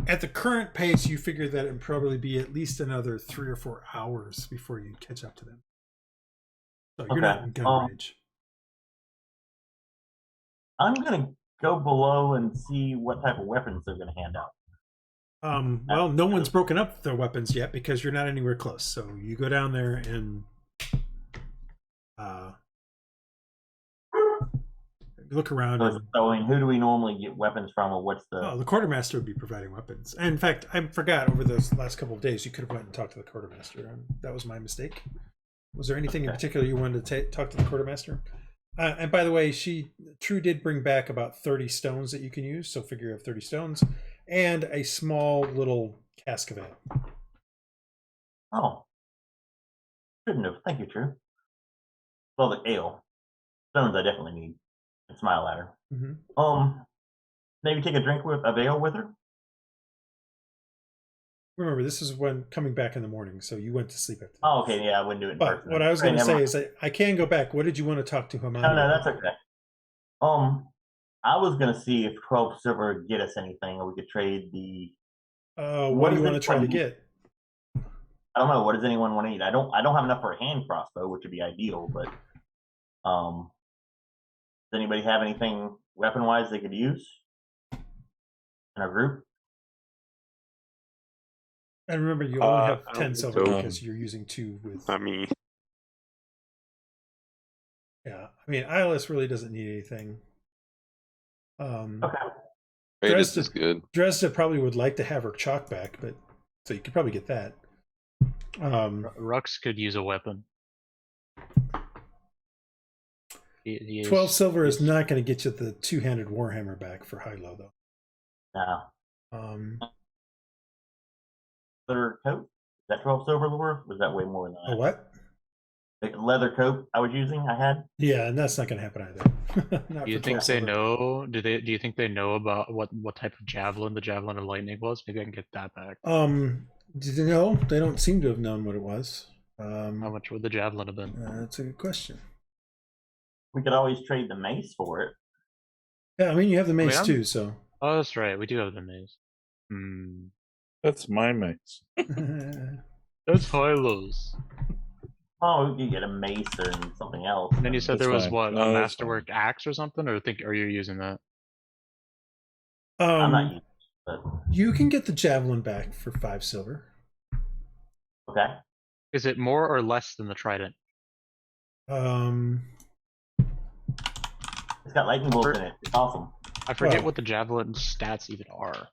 at the current pace, you figure that it'd probably be at least another 3 or 4 hours before you catch up to them. So you're not in gun range. I'm gonna go below and see what type of weapons they're gonna hand out. Well, no one's broken up their weapons yet because you're not anywhere close. So you go down there and You look around. So, I mean, who do we normally get weapons from, or what's the? Oh, the quartermaster would be providing weapons. And in fact, I forgot over those last couple of days, you could have went and talked to the quartermaster. That was my mistake. Was there anything in particular you wanted to talk to the quartermaster? And by the way, True did bring back about 30 stones that you can use. So figure you have 30 stones and a small little cask of ale. Oh, shouldn't have. Thank you, True. Well, the ale, stones I definitely need. And smile at her. Mm-hmm. Maybe take a drink of ale with her. Remember, this is when coming back in the morning, so you went to sleep after. Oh, okay, yeah, I wouldn't do it in person. But what I was going to say is that I can go back. What did you want to talk to him about? No, that's okay. I was going to see if 12 silver would get us anything, or we could trade the. What do you want to try to get? I don't know. What does anyone want to eat? I don't have enough for a hand crossbow, which would be ideal, but does anybody have anything weapon-wise they could use in our group? And remember, you only have 10 silver so. because you're using 2 with. I mean, yeah, I mean, Iylis really doesn't need anything. Okay. Praedyth is good. Dresd'a probably would like to have her chalk back, but so you could probably get that. Rhux could use a weapon. He 12 silver is not going to get you the 2-handed warhammer back for Hylough, though. No. Leather coat? Is that 12 silver worth? Was that way more than that? A what? The leather coat I was using, I had. Yeah, and that's not going to happen either. Do you think they know? Do you think they know about what type of javelin the javelin of lightning was? Maybe I can get that back. Did they know? They don't seem to have known what it was. How much would the javelin have been? That's a good question. We could always trade the mace for it. Yeah, I mean you have the mace too, so. Oh, that's right. We do have the mace. That's my mace. That's Hylough's. Oh, we could get a mace or something else. And then you said That's there was fine. what, No, a that's masterwork axe or something, or are you using that? I'm not using it, but You can get the javelin back for 5 silver. okay. Is it more or less than the trident? It's got lightning bolts in it. It's awesome. I forget Well- what the javelin stats even are.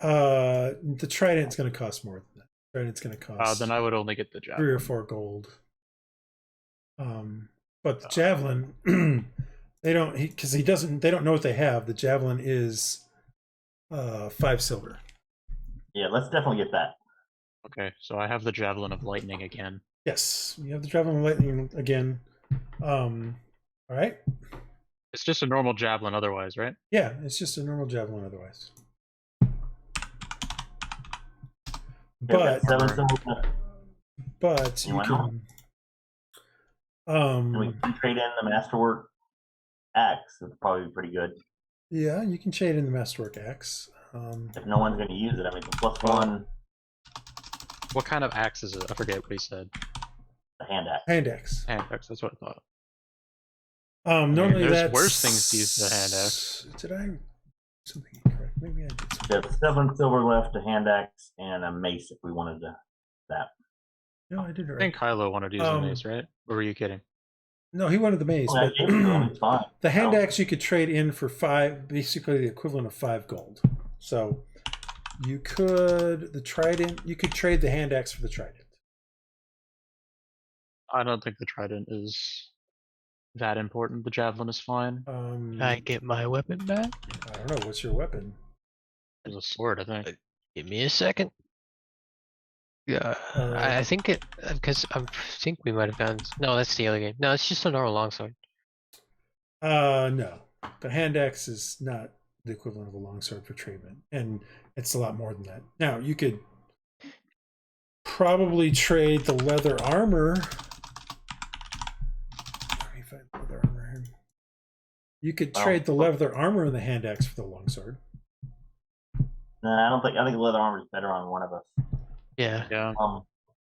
The trident's going to cost more than that. Trident's going to cost. Then I would only get the 3 javelin. or 4 gold. But the javelin, they don't because he doesn't. They don't know what they have. The javelin is 5 silver. Yeah, let's definitely get that. Okay, so I have the javelin of lightning again. Yes, you have the javelin of lightning again. All right. It's just a normal javelin otherwise, right? Yeah, it's just a normal javelin otherwise. We've got But 7 symbols left. but You you want can. And we can trade in the masterwork axe. It's probably pretty good. Yeah, you can trade in the masterwork axe. If no one's going to use it, I mean, it's a +1. What kind of axe is it? I forget what he said. The hand axe. Hand axe. Hand axe, that's what I thought. Normally there's that's worse things to use the hand axe. Did I something incorrect? Maybe I did something. There's 7 silver left, a hand axe, and a mace if we wanted to that. No, I did it I right. think Hylough wanted to use the mace, right? Or were you kidding? No, he wanted the mace, Well, I but gave it to him, it's fine. the hand Oh. axe you could trade in for 5, basically the equivalent of 5 gold. So you could you could trade the hand axe for the trident. I don't think the trident is that important. The javelin is fine. Can I get my weapon back? I don't know. What's your weapon? There's a sword, I think. Give me a second. Yeah, I think it because I think we might have found. No, that's the other game. No, it's just a normal longsword. No. The hand axe is not the equivalent of a longsword for treatment, and it's a lot more than that. Now you could probably trade the leather armor. Let me find leather armor here. You could trade the leather armor and the hand axe for the longsword. No, I think leather armor is better on one of us. Yeah.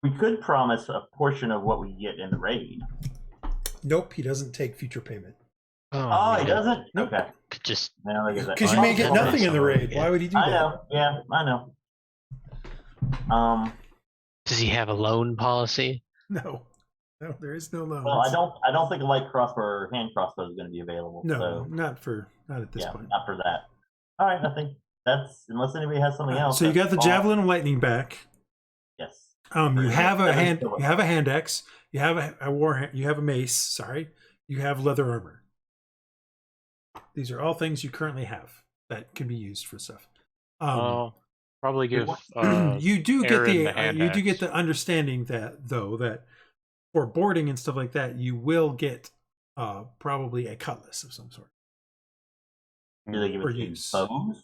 We could promise a portion of what we get in the raid. Nope, he doesn't take future payment. Oh, he doesn't? Nope. Okay. Could just Now look at that. Because you may get nothing in the raid. Yeah. Why would he do I that? know. Yeah, I know. does he have a loan policy? No. No, there is no loans. Well, I don't think a light crossbow or hand crossbow is going to be available. No, so, not at this point. Not for that. All right, I think that's unless anybody has something else. So you got the all. javelin of lightning back. Yes. You have a hand axe. You have you have a mace. Sorry, you have leather armor. These are all things you currently have that can be used for stuff. Probably give. You do Aaron get the understanding that for boarding and stuff like that, you will get probably a cutlass of some sort. Do they give For it use. bows?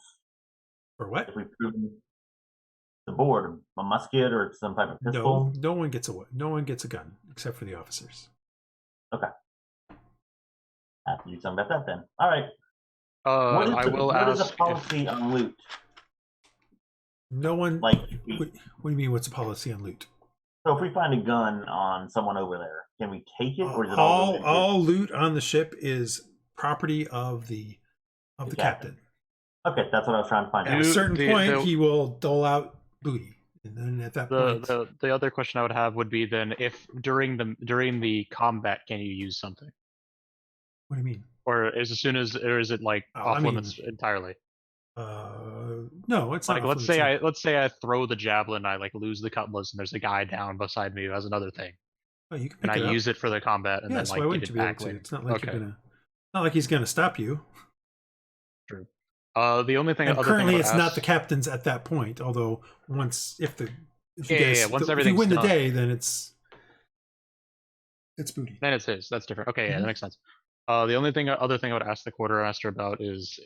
For what? If we prove the board, a musket or some type of pistol. No one gets a gun except for the officers. Okay. Have to do something about that then. All right. What is the policy on loot? No one. Like, what do you mean? What's the policy on loot? So if we find a gun on someone over there, can we take it, or is it all loot on the ship is property of the captain? Okay, that's what I was trying to find out. At a certain point, he will dole out booty, and then at that point, the other question I would have would be then if during the combat can you use something? What do you mean? Or is it like off limits entirely? No, it's like not. Let's say I throw the javelin, I like lose the cutlass, and there's a guy down beside me who has another thing. Oh, you can and I use it for the combat, and yes, then like why wouldn't give you it be back able to? later. It's not like not like he's gonna stop you. True. The only thing. And currently, it's not the captain's at that point. Although once if you win the day, then it's booty. Then it's his. That's different. Okay, yeah, that makes sense. The only other thing I would ask the quartermaster about is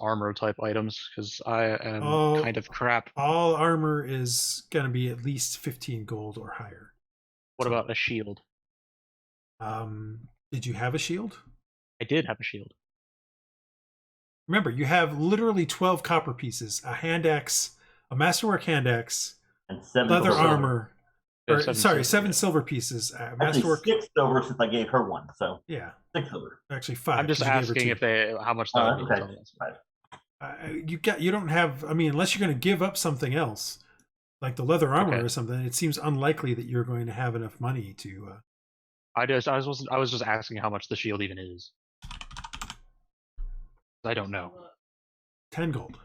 armor type items, because I am kind of crap. All armor is going to be at least 15 gold or higher. What about a shield? Did you have a shield? I did have a shield. Remember, you have literally 12 copper pieces, a hand axe, a masterwork hand axe, and 7 leather armor. Yeah, 7 silver pieces. Masterwork. 6 silver since I gave her one. So yeah, 6 silver. Actually 5. I'm just asking how much that would be. Okay. You don't have. I mean, unless you're going to give up something else, like the leather armor or something. It seems unlikely that you're going to have enough money to. I was just asking how much the shield even is. I don't know. 10 gold.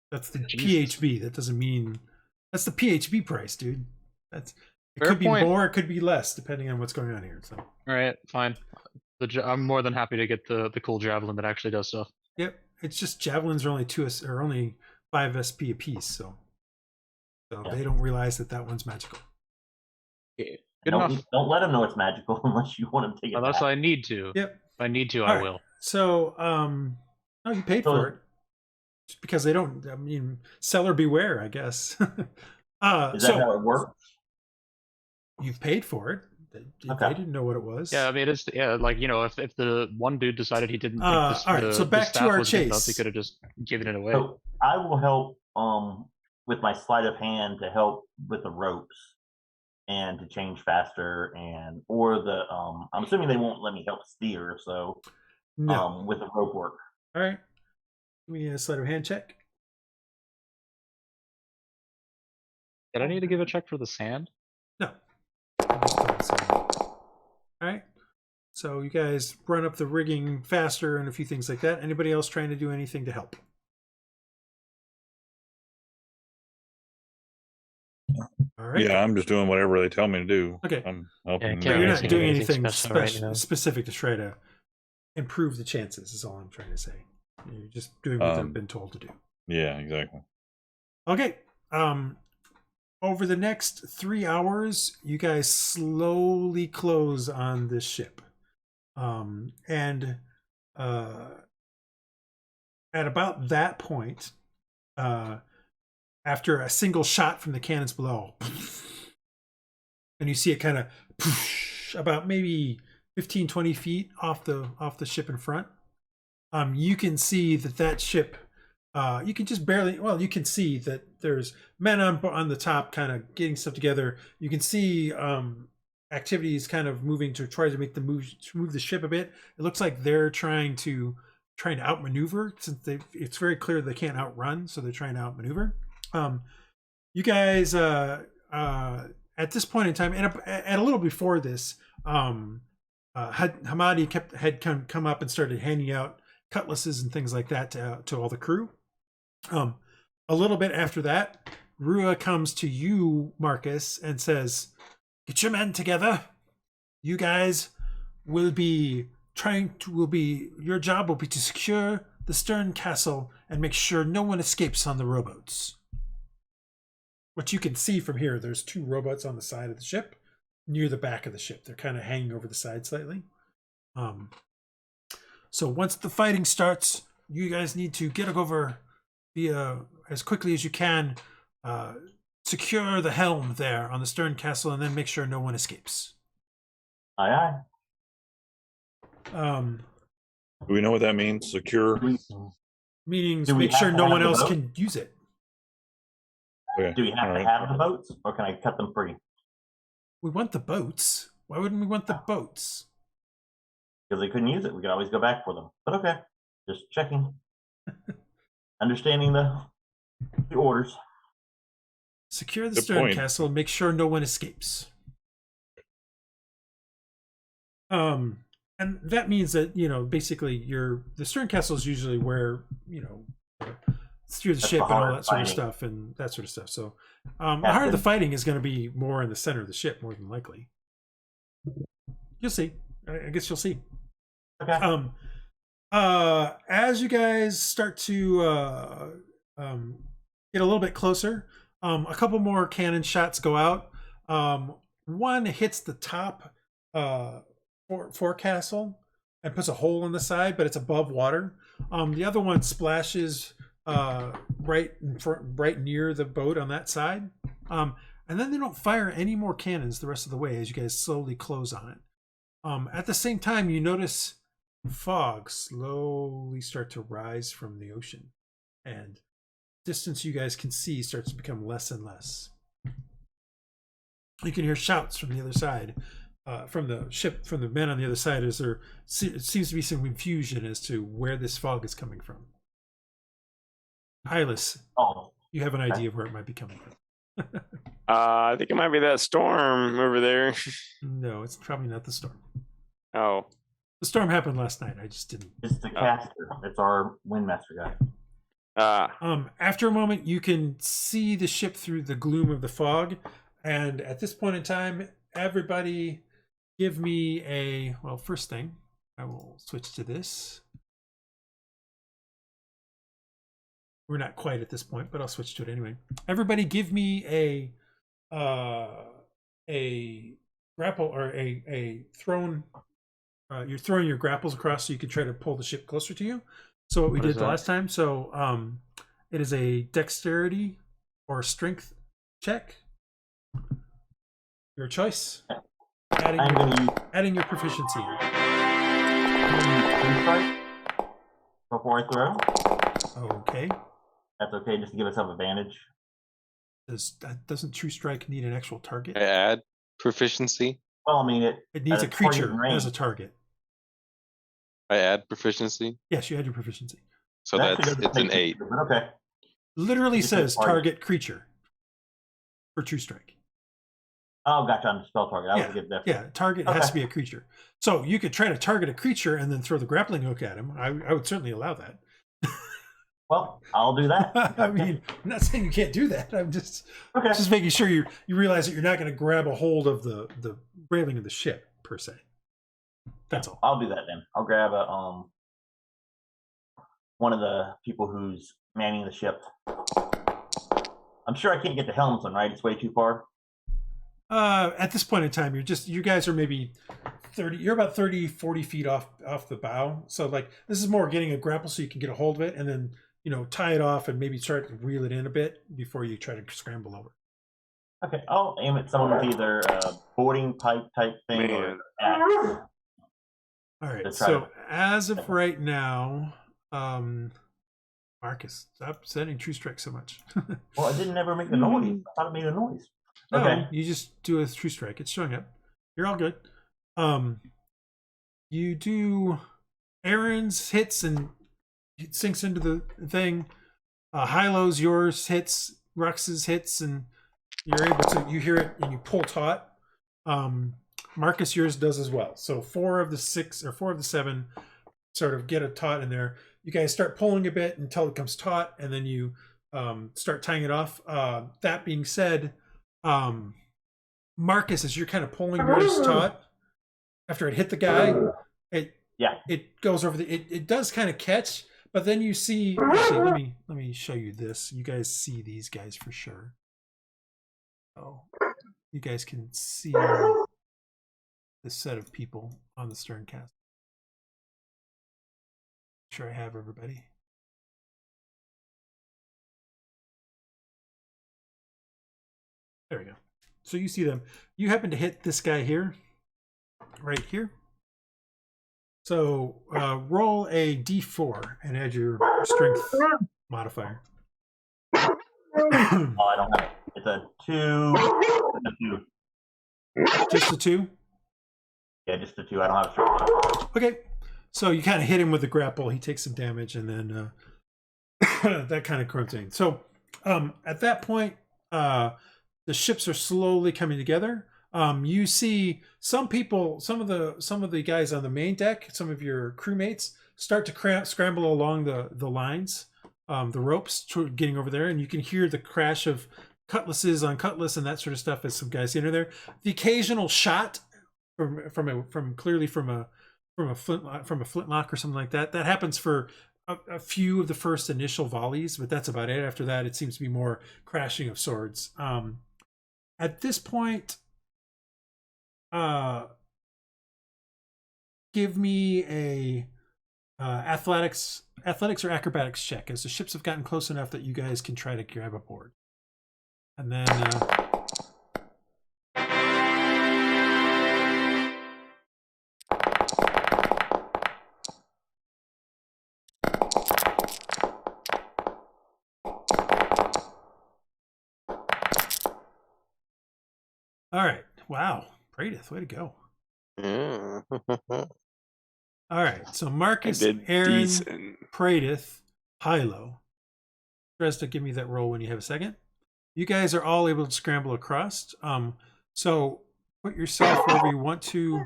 That's the PHB. That doesn't mean that's the PHB price, dude. It could be more, it could be less, depending on what's going on here. So, all right, fine. I'm more than happy to get the cool javelin that actually does stuff. Yep, it's just javelins are only 5 SP a piece, so they don't realize that one's magical. Yeah, good enough. Don't let them know it's magical unless you want to take it. Unless back. I need to. Yep. If I need to, all I right. will. So, you paid for it. Just because they don't. I mean, seller beware, I guess. Is that how it works? You've paid for it. They didn't know what it was. Yeah, I mean, it's like if the one dude decided he didn't think this, all right, so back to our chase. Enough, he could have just given it away. So I will help with my sleight of hand to help with the ropes and to change faster or the I'm assuming they won't let me help steer, so no. With the rope work. All right. Give me a sleight of hand check. Did I need to give a check for the sand? No. All right. So you guys run up the rigging faster and a few things like that. Anybody else trying to do anything to help? All right. Yeah, I'm just doing whatever they tell me to do. Okay. I'm helping. You're not doing anything special specific to try to improve the chances, is all I'm trying to say. You're just doing what they've been told to do. Yeah, exactly. Okay. Over the next 3 hours, you guys slowly close on this ship. And at about that point, after a single shot from the cannons below, and you see it kind of about maybe 15, 20 feet off the ship in front, you can see that ship, you can just barely, you can see that there's men on the top kind of getting stuff together. You can see activities kind of moving to try to move the ship a bit. It looks like they're trying to outmaneuver, since it's very clear they can't outrun, so they're trying to outmaneuver. You guys, at this point in time, and at a little before this, Hamadi had come up and started handing out cutlasses and things like that to all the crew. A little bit after that, Rua comes to you, Marcus, and says, "Get your men together. You guys will be your job will be to secure the stern castle and make sure no one escapes on the rowboats." What you can see from here, there's 2 rowboats on the side of the ship, near the back of the ship. They're kind of hanging over the side slightly. So once the fighting starts, you guys need to get over as quickly as you can, secure the helm there on the stern castle, and then make sure no one escapes. Aye, Do we know what that means? Secure? Meaning Do we make have sure to no have one the else boat? can use it. Okay. Do we have all to right. have the boats, or can I cut them free? We want the boats. Why wouldn't we want the boats? Because they couldn't use it. We could always go back for them. But okay, just checking. Understanding the orders. Secure the Good stern point. castle and make sure no one escapes. And that means that, basically the stern castle is usually where, steer the That's ship the and all hard that sort of fighting. stuff and that sort of stuff. So the heart of the fighting is going to be more in the center of the ship, more than likely. You'll see. I guess you'll see. Okay. As you guys start to get a little bit closer, a couple more cannon shots go out. One hits the top forecastle and puts a hole in the side, but it's above water. The other one splashes right near the boat on that side. And then they don't fire any more cannons the rest of the way as you guys slowly close on it. At the same time, you notice fog slowly start to rise from the ocean, and distance you guys can see starts to become less and less. You can hear shouts from the other side, from the ship, from the men on the other side, as there seems to be some confusion as to where this fog is coming from. Iylis, Oh, you have an idea of where it might be coming from. I think it might be that storm over there. No, it's probably not the storm. Oh, The storm happened last night. I just didn't. it's the caster. It's our windmaster guy. After a moment, you can see the ship through the gloom of the fog, and at this point in time, everybody give me first thing, I will switch to this. We're not quite at this point, but I'll switch to it anyway. Everybody give me a grapple or a thrown. You're throwing your grapples across so you can try to pull the ship closer to you. So what we did the last time. So it is a dexterity or strength check. Your choice. Adding your proficiency. Before I throw. Okay. That's okay, just to give us some advantage. Doesn't True Strike need an actual target? I add proficiency. Well, I mean It needs a it's target creature range. as a target. I add proficiency. Yes, you had your proficiency. So That that's actually it's doesn't an make 8. it, but okay. Literally It's a says target. target creature for True Strike. Oh, gotcha. On the spell target. I would give that. Yeah, target has to be a creature. So you could try to target a creature and then throw the grappling hook at him. I would certainly allow that. Well, I'll do that. I mean, I'm not saying you can't do that. I'm just Okay. making sure you realize that you're not going to grab a hold of the railing of the ship per se. That's all. I'll do that then. I'll grab one of the people who's manning the ship. I'm sure I can't get the helmsman, right? It's way too far. At this point in time, you guys are maybe 30. You're about 30, 40 feet off the bow. So like this is more getting a grapple so you can get a hold of it, and then tie it off and maybe start to reel it in a bit before you try to scramble over. Okay, I'll aim at someone with either a boarding pipe type thing or axe. All right. To try So to- as of right now, Marcus, stop setting True Strike so much. Well, it didn't ever make the noise. I thought it made a noise. No, Okay. you just do a True Strike. It's showing up. You're all good. You do Aaron's hits and it sinks into the thing. Hylough's yours hits, Rhux's hits, and you're able to, you hear it and you pull taut. Marcus, yours does as well. So 4 of the 6 or 4 of the 7 sort of get a taut in there. You guys start pulling a bit until it comes taut, and then you start tying it off. That being said, Marcus, as you're kind of pulling yours taut, after it hit the guy, it goes over it does kind of catch, but then you see, actually, let me show you this. You guys see these guys for sure. Oh, you guys can see this set of people on the stern cast. Make sure I have everybody. There we go. So you see them. You happen to hit this guy here, right here. So roll a d4 and add your strength modifier. Oh, I don't have it. It's a 2. Just a 2? Yeah, just a 2. I don't have a strength. Okay. So you kind of hit him with the grapple. He takes some damage, and then that kind of crunks in. So at that point, the ships are slowly coming together. You see some people, some of the guys on the main deck, some of your crewmates start to scramble along the lines, the ropes, getting over there, and you can hear the crash of cutlasses on cutlass and that sort of stuff as some guys get in there. The occasional shot from clearly from a flintlock or something like that happens for a few of the first initial volleys, but that's about it. After that, it seems to be more crashing of swords. At this point, give me a athletics or acrobatics check, as the ships have gotten close enough that you guys can try to grab a board. And then all right. Wow. Praedyth, way to go. All right. So Marcus, Aaron, Praedyth, Hylough. Dresd'a, give me that roll when you have a second. You guys are all able to scramble across. So put yourself wherever you want to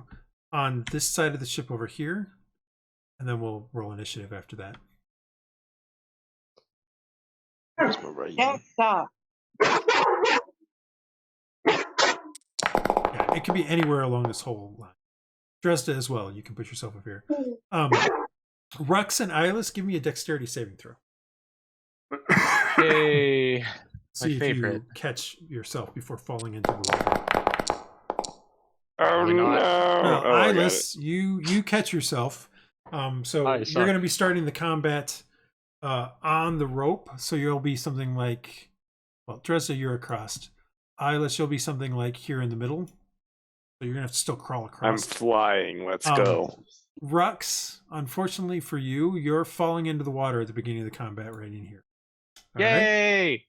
on this side of the ship over here, and then we'll roll initiative after that. Don't stop. Yeah, it could be anywhere along this whole line. Dresd'a as well. You can put yourself up here. Rhux and Iylis, give me a dexterity saving throw. Hey, See if favorite. you catch yourself before falling into the water. Oh Probably not. no! Well, Iylis, you catch yourself. So I you're suck. going to be starting the combat on the rope. So you'll be something like, well, Dresd'a, you're across. Iylis, you'll be something like here in the middle. So you're going to have to still crawl I'm across. flying. Let's go. Rhux, unfortunately for you, you're falling into the water at the beginning of the combat right in here. All right? Yay!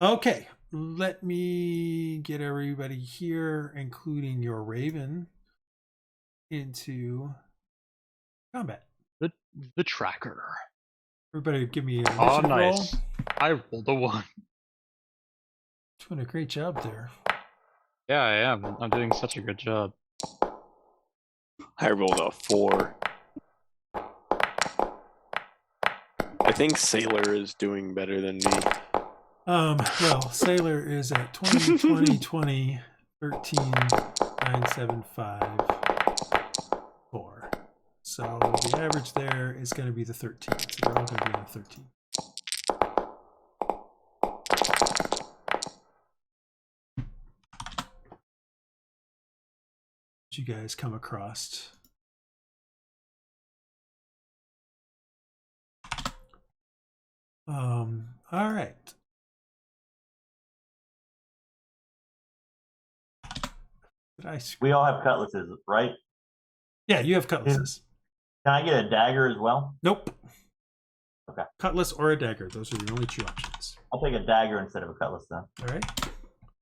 Okay, let me get everybody here, including your Raven, into combat. The tracker. Everybody give me an Oh, initiative nice. roll. I rolled a 1. Doing a great job there. Yeah, I am. I'm doing such a good job. I rolled a 4. I think Sailor is doing better than me. Well, Sailor is at 20, 20, 20, 13, 9, 7, 5, 4. So the average there is going to be the 13. So they're all going to be on 13. You guys come across. All right. We all have cutlasses, right? Yeah, you have cutlasses. Can I get a dagger as well? Nope. Okay. Cutlass or a dagger. Those are the only two options. I'll take a dagger instead of a cutlass then. All right.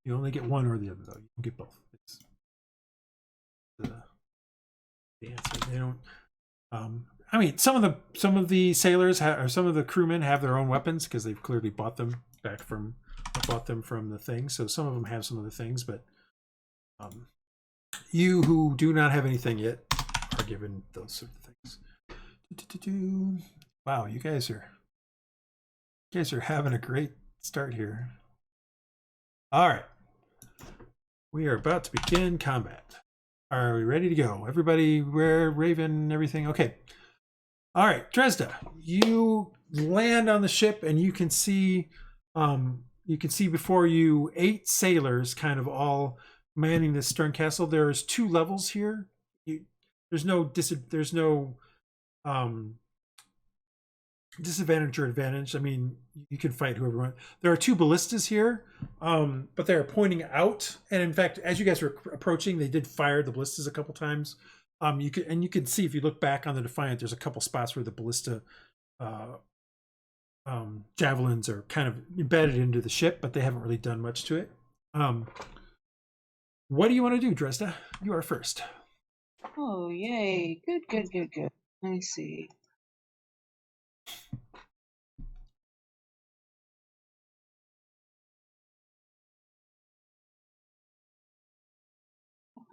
You only get one or the other, though. You don't get both. It's the answer. They don't. I mean, some of the sailors or some of the crewmen have their own weapons because they've clearly bought them back from I bought them from the thing, so some of them have some of the things, but you who do not have anything yet are given those sort of things. Wow, you guys are having a great start here. All right, we are about to begin combat. Are we ready to go? Everybody, Raven, everything? Okay. All right, Dresd'a, you land on the ship and you can see before you 8 sailors kind of all manning this stern castle. There's 2 levels here. There's no disadvantage or advantage. I mean, you can fight whoever you want. There are 2 ballistas here, but they're pointing out. And in fact, as you guys were approaching, they did fire the ballistas a couple times. You can see if you look back on the Defiant, there's a couple spots where the ballista javelins are kind of embedded into the ship, but they haven't really done much to it. What do you want to do, Dresd'a? You are first. Oh, yay. Good. Let me see.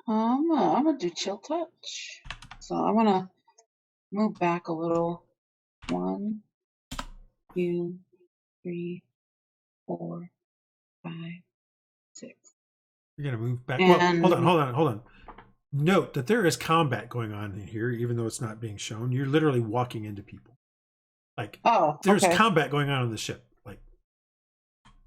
I'm gonna do chill touch. So I'm gonna move back a little. 1, 2, 3, 4, 5, 6. You're gonna move back. And... Well, hold on. Note that there is combat going on in here, even though it's not being shown. You're literally walking into people. Like, there's combat going on the ship. Like,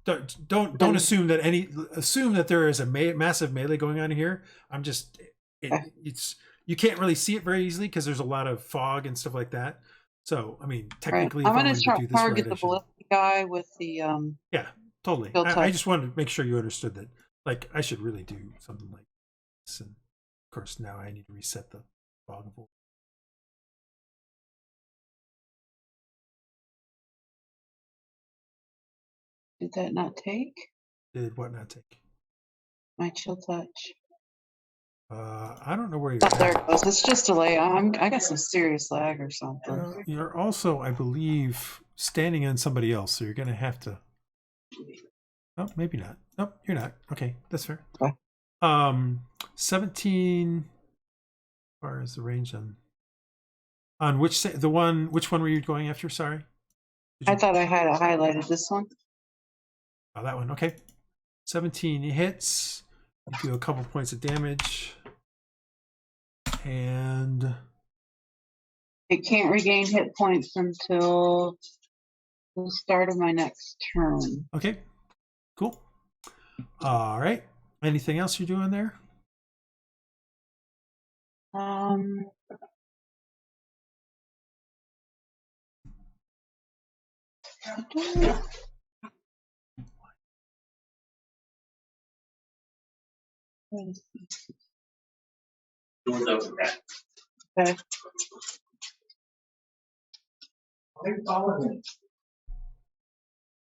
don't assume that there is a massive melee going on here. I'm just it's you can't really see it very easily because there's a lot of fog and stuff like that. So I mean, technically, I'm going to target the ballistic guy with the yeah, totally. I just wanted to make sure you understood that. Like, I should really do something like this, and of course now I need to reset the fog of war. Did that not take? Did what not take? My chill touch. I don't know where you're. Oh, there it goes. It's just delay. I got some serious lag or something. You're also, I believe, standing on somebody else, so you're going to have to. Oh, maybe not. Nope, you're not. Okay, that's fair. Okay. 17. As far as the range on which one were you going after? Sorry. I thought I had it highlighted. This one. Oh, that one. Okay. 17 hits. You do a couple points of damage. And it can't regain hit points until the start of my next turn. Okay. Cool. All right. Anything else you're doing there? Okay.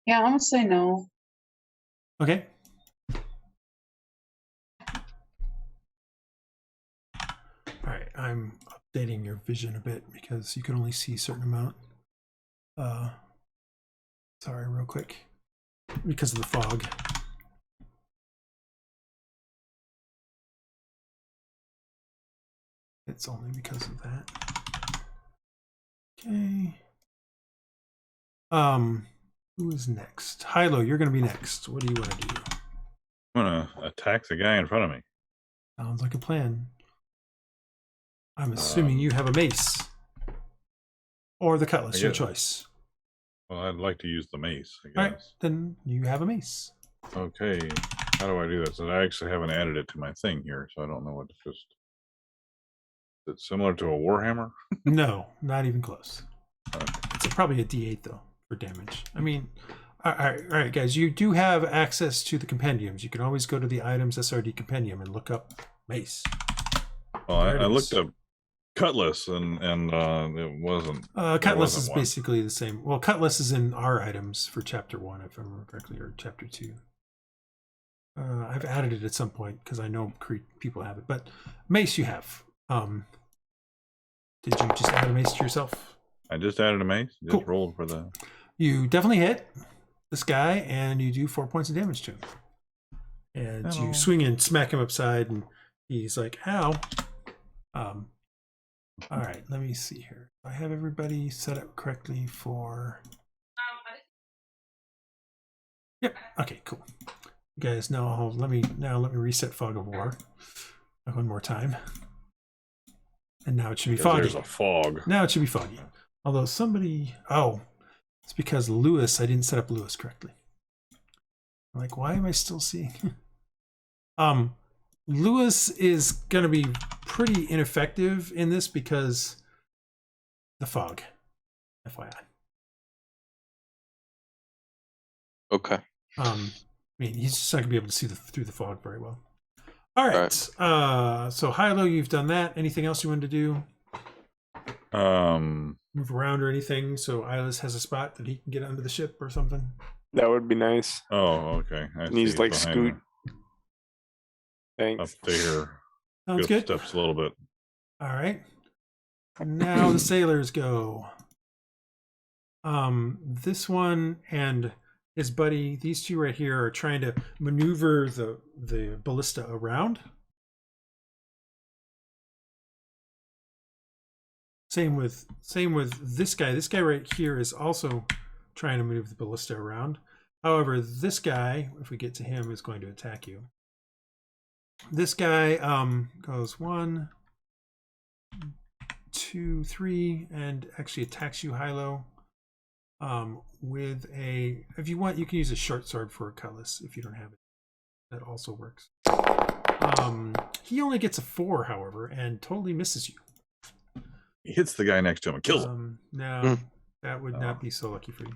Yeah, I'm gonna say no. Okay. All right, I'm updating your vision a bit because you can only see a certain amount. Sorry, real quick, because of the fog. It's only because of that. Okay. Who is next? Hylough, you're going to be next. What do you want to do? I'm going to attack the guy in front of me. Sounds like a plan. I'm assuming you have a mace. Or the cutlass, your choice. Well, I'd like to use the mace, I guess. All right, then you have a mace. Okay. How do I do this? I actually haven't added it to my thing here, so I don't know what to just... Is it similar to a Warhammer? No, not even close. Okay. It's probably a D8, though, for damage. I mean, all right, guys, you do have access to the compendiums. You can always go to the items SRD compendium and look up mace. Well, I looked up cutlass and it wasn't. Cutlass is basically the same. Well, cutlass is in our items for chapter 1, if I remember correctly, or chapter 2. I've added it at some point because I know people have it, but mace you have. Did you just add a mace to yourself? I just added a mace. Just rolled for the. You definitely hit. this guy, and you do 4 points of damage to him. And Hello. you swing and smack him upside, and he's like, "Ow!" All right, let me see here. I have everybody set up correctly for. Yep. Okay. Cool. You guys know. Let me reset Fog of War one more time. And now it should be foggy. There's a fog. Now it should be foggy. Although somebody, oh, it's because Lewis, I didn't set up Lewis correctly. I'm like, why am I still seeing? Lewis is going to be pretty ineffective in this because the fog, FYI. Okay. I mean, he's just not going to be able to see through the fog very well. All right. So Hylough, you've done that. Anything else you wanted to do? Move around or anything so Iylis has a spot that he can get under the ship or something? That would be nice. Oh, okay. I And he's see, like behind scoot. me. Thanks. Up there. Sounds Good good. steps a little bit. All right. Now the sailors go. This one and his buddy, these two right here, are trying to maneuver the ballista around. Same with this guy. This guy right here is also trying to move the ballista around. However, this guy, if we get to him, is going to attack you. This guy goes 1, 2, 3, and actually attacks you, Hylough. With a, if you want, you can use a short sword for a cutlass if you don't have it. That also works. He only gets a 4, however, and totally misses you. He hits the guy next to him and kills him. No, that would not be so lucky for you.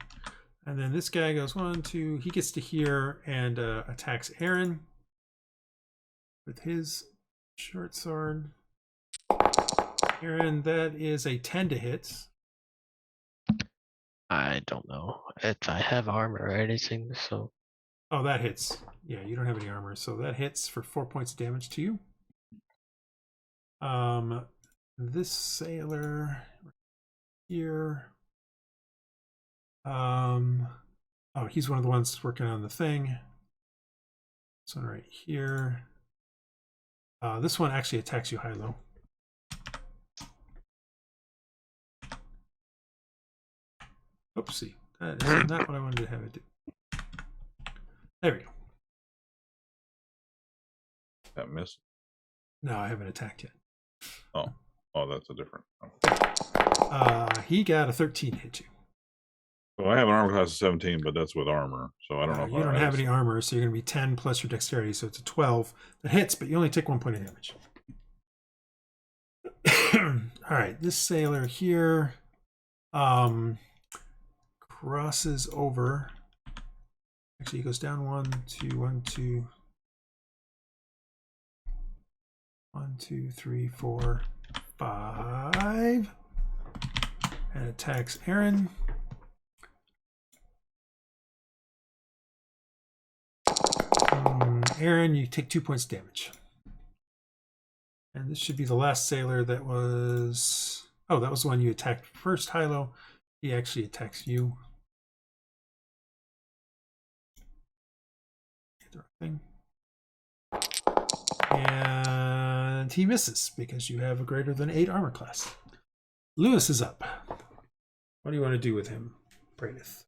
And then this guy goes 1, 2. He gets to here and attacks Aaron with his short sword. Aaron, that is a 10 to hit. I don't know if I have armor or anything, so. Oh, that hits. Yeah, you don't have any armor, so that hits for 4 points of damage to you. This sailor here. Oh, he's one of the ones working on the thing. This one right here. This one actually attacks you, Hylough. Oopsie. That is not what I wanted to have it do. There we go. That missed. No, I haven't attacked yet. Oh, that's a different. He got a 13 to hit you. Well, I have an armor class of 17, but that's with armor, so I don't know. If You don't have any armor, so you're going to be 10 plus your dexterity, so it's a 12 that hits, but you only take 1 point of damage. All right, this sailor here crosses over. Actually, he goes down 1, 2, 1, 2. 1, 2, 3, 4, 5. And attacks Aaron. Aaron, you take 2 points damage. And this should be the last sailor that was... Oh, that was the one you attacked first, Hylough. He actually attacks you. And he misses because you have a greater than 8 armor class. Lewis is up. What do you want to do with him, Praedyth?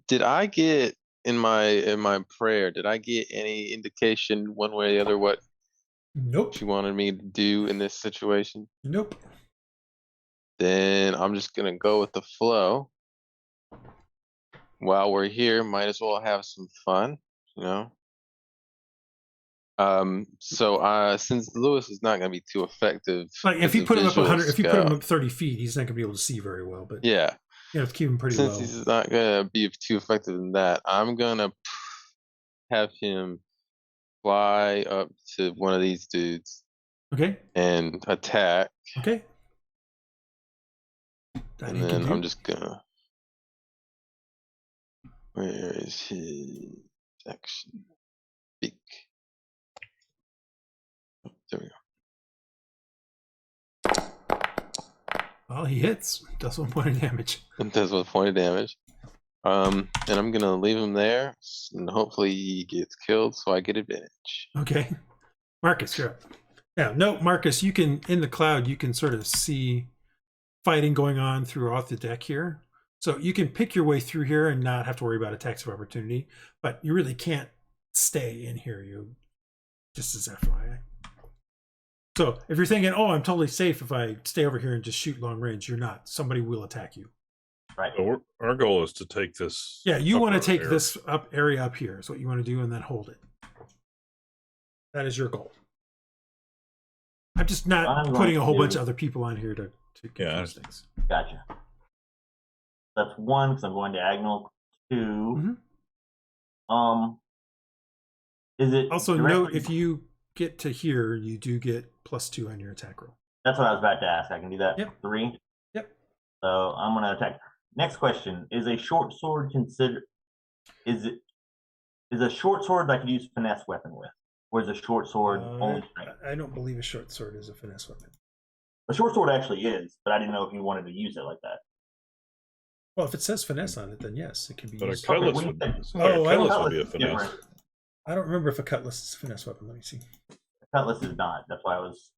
Did I get in my prayer? Did I get any indication one way or the other what Nope. she wanted me to do in this situation? Nope. Then I'm just gonna go with the flow. While we're here, might as well have some fun, you know. So since Lewis is not gonna be too effective, Like if as you a put him up visual 100, if you put him scout- up 30 feet, he's not gonna be able to see very well. But yeah, you have to keep him pretty since low. he's not gonna be too effective in that, I'm gonna have him fly up to one of these dudes Okay. and attack, Okay. That and he can then do. I'm just gonna. Where is his action? Speak. Oh, there we Well, he hits. Does 1 point of damage. It does 1 point of damage. And I'm gonna leave him there, and hopefully he gets killed, so I get advantage. Okay. Marcus, you're up. Yeah, no, Marcus, you can, in the cloud, you can sort of see fighting going on throughout the deck here. So you can pick your way through here and not have to worry about attacks of opportunity, but you really can't stay in here. You just as FYI. So if you're thinking, oh, I'm totally safe if I stay over here and just shoot long range, you're not. Somebody will attack you. Right. So our goal is to take this. Yeah, you want to upper take area. this area up here is what you want to do, and then hold it. That is your goal. I'm just not I'm putting going a whole to- bunch of other people on here to Yeah, confuse things. Gotcha. That's 1 because I'm going diagonal. 2. Mhm. Is it Also, directly- note if you get to here, you do get +2 on your attack roll. That's what I was about to ask. I can do that. Yep. 3. Yep. So I'm going to attack. Next question: is a short sword considered? Is a short sword I could use finesse weapon with, or is a short sword only strength? I don't believe a short sword is a finesse weapon. A short sword actually is, but I didn't know if you wanted to use it like that. Well, if it says finesse on it, then yes, it can be But a used. cutlass Okay, would, we- seems like a Oh, I don't- cutlass would be a Cutlass is finesse. different. I don't remember if a cutlass is a finesse weapon. Let me see. Cutlass is not. That's why I was.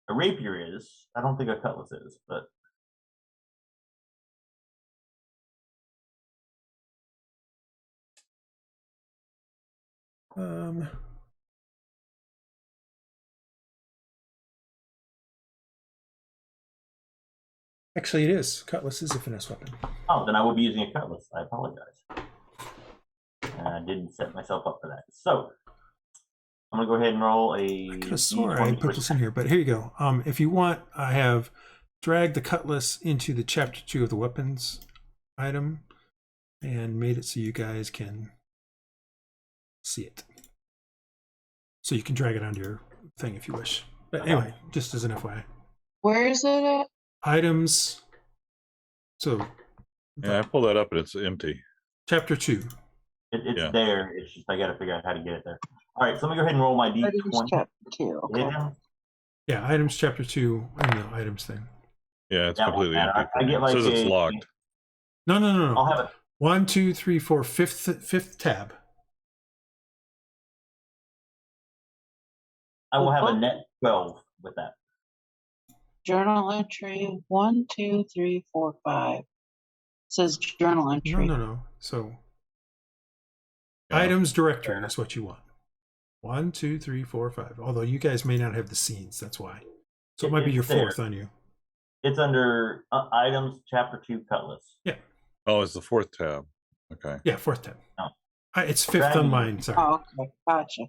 A rapier is. I don't think a cutlass is, but Actually, it is. Cutlass is a finesse weapon. oh, then I will be using a cutlass. I apologize. And I didn't set myself up for that. So I'm gonna go ahead and roll a. I could have swore I had put this in here, but here you go. If you want, I have dragged the cutlass into the chapter 2 of the weapons item and made it so you guys can see it. So you can drag it onto your thing if you wish. But anyway, just as an FYI. Where is it at? Items. So Yeah, I pulled that up and it's empty. chapter 2. It's Yeah. there. It's just I got to figure out how to get it there. All right, so let me go ahead and roll my Items d20. chapter 2. Hit Okay. him. Yeah, items chapter 2 and the items thing. Yeah, it's That won't completely matter. empty. I get it like says it's a- locked. No. I'll have it. 1, 2, 3, 4, fifth tab. I will have a net 12 with that. Journal entry 1, 2, 3, 4, 5. It says journal entry. No. So Yeah. items directory is what you want. 1, 2, 3, 4, 5. Although you guys may not have the scenes, that's why. So it might be your It's there. 4th on you. It's under items chapter 2 cutlass. Oh, it's the 4th tab. Okay. Yeah, 4th tab. Oh. It's 5th on mine. Sorry. Oh, okay. Gotcha.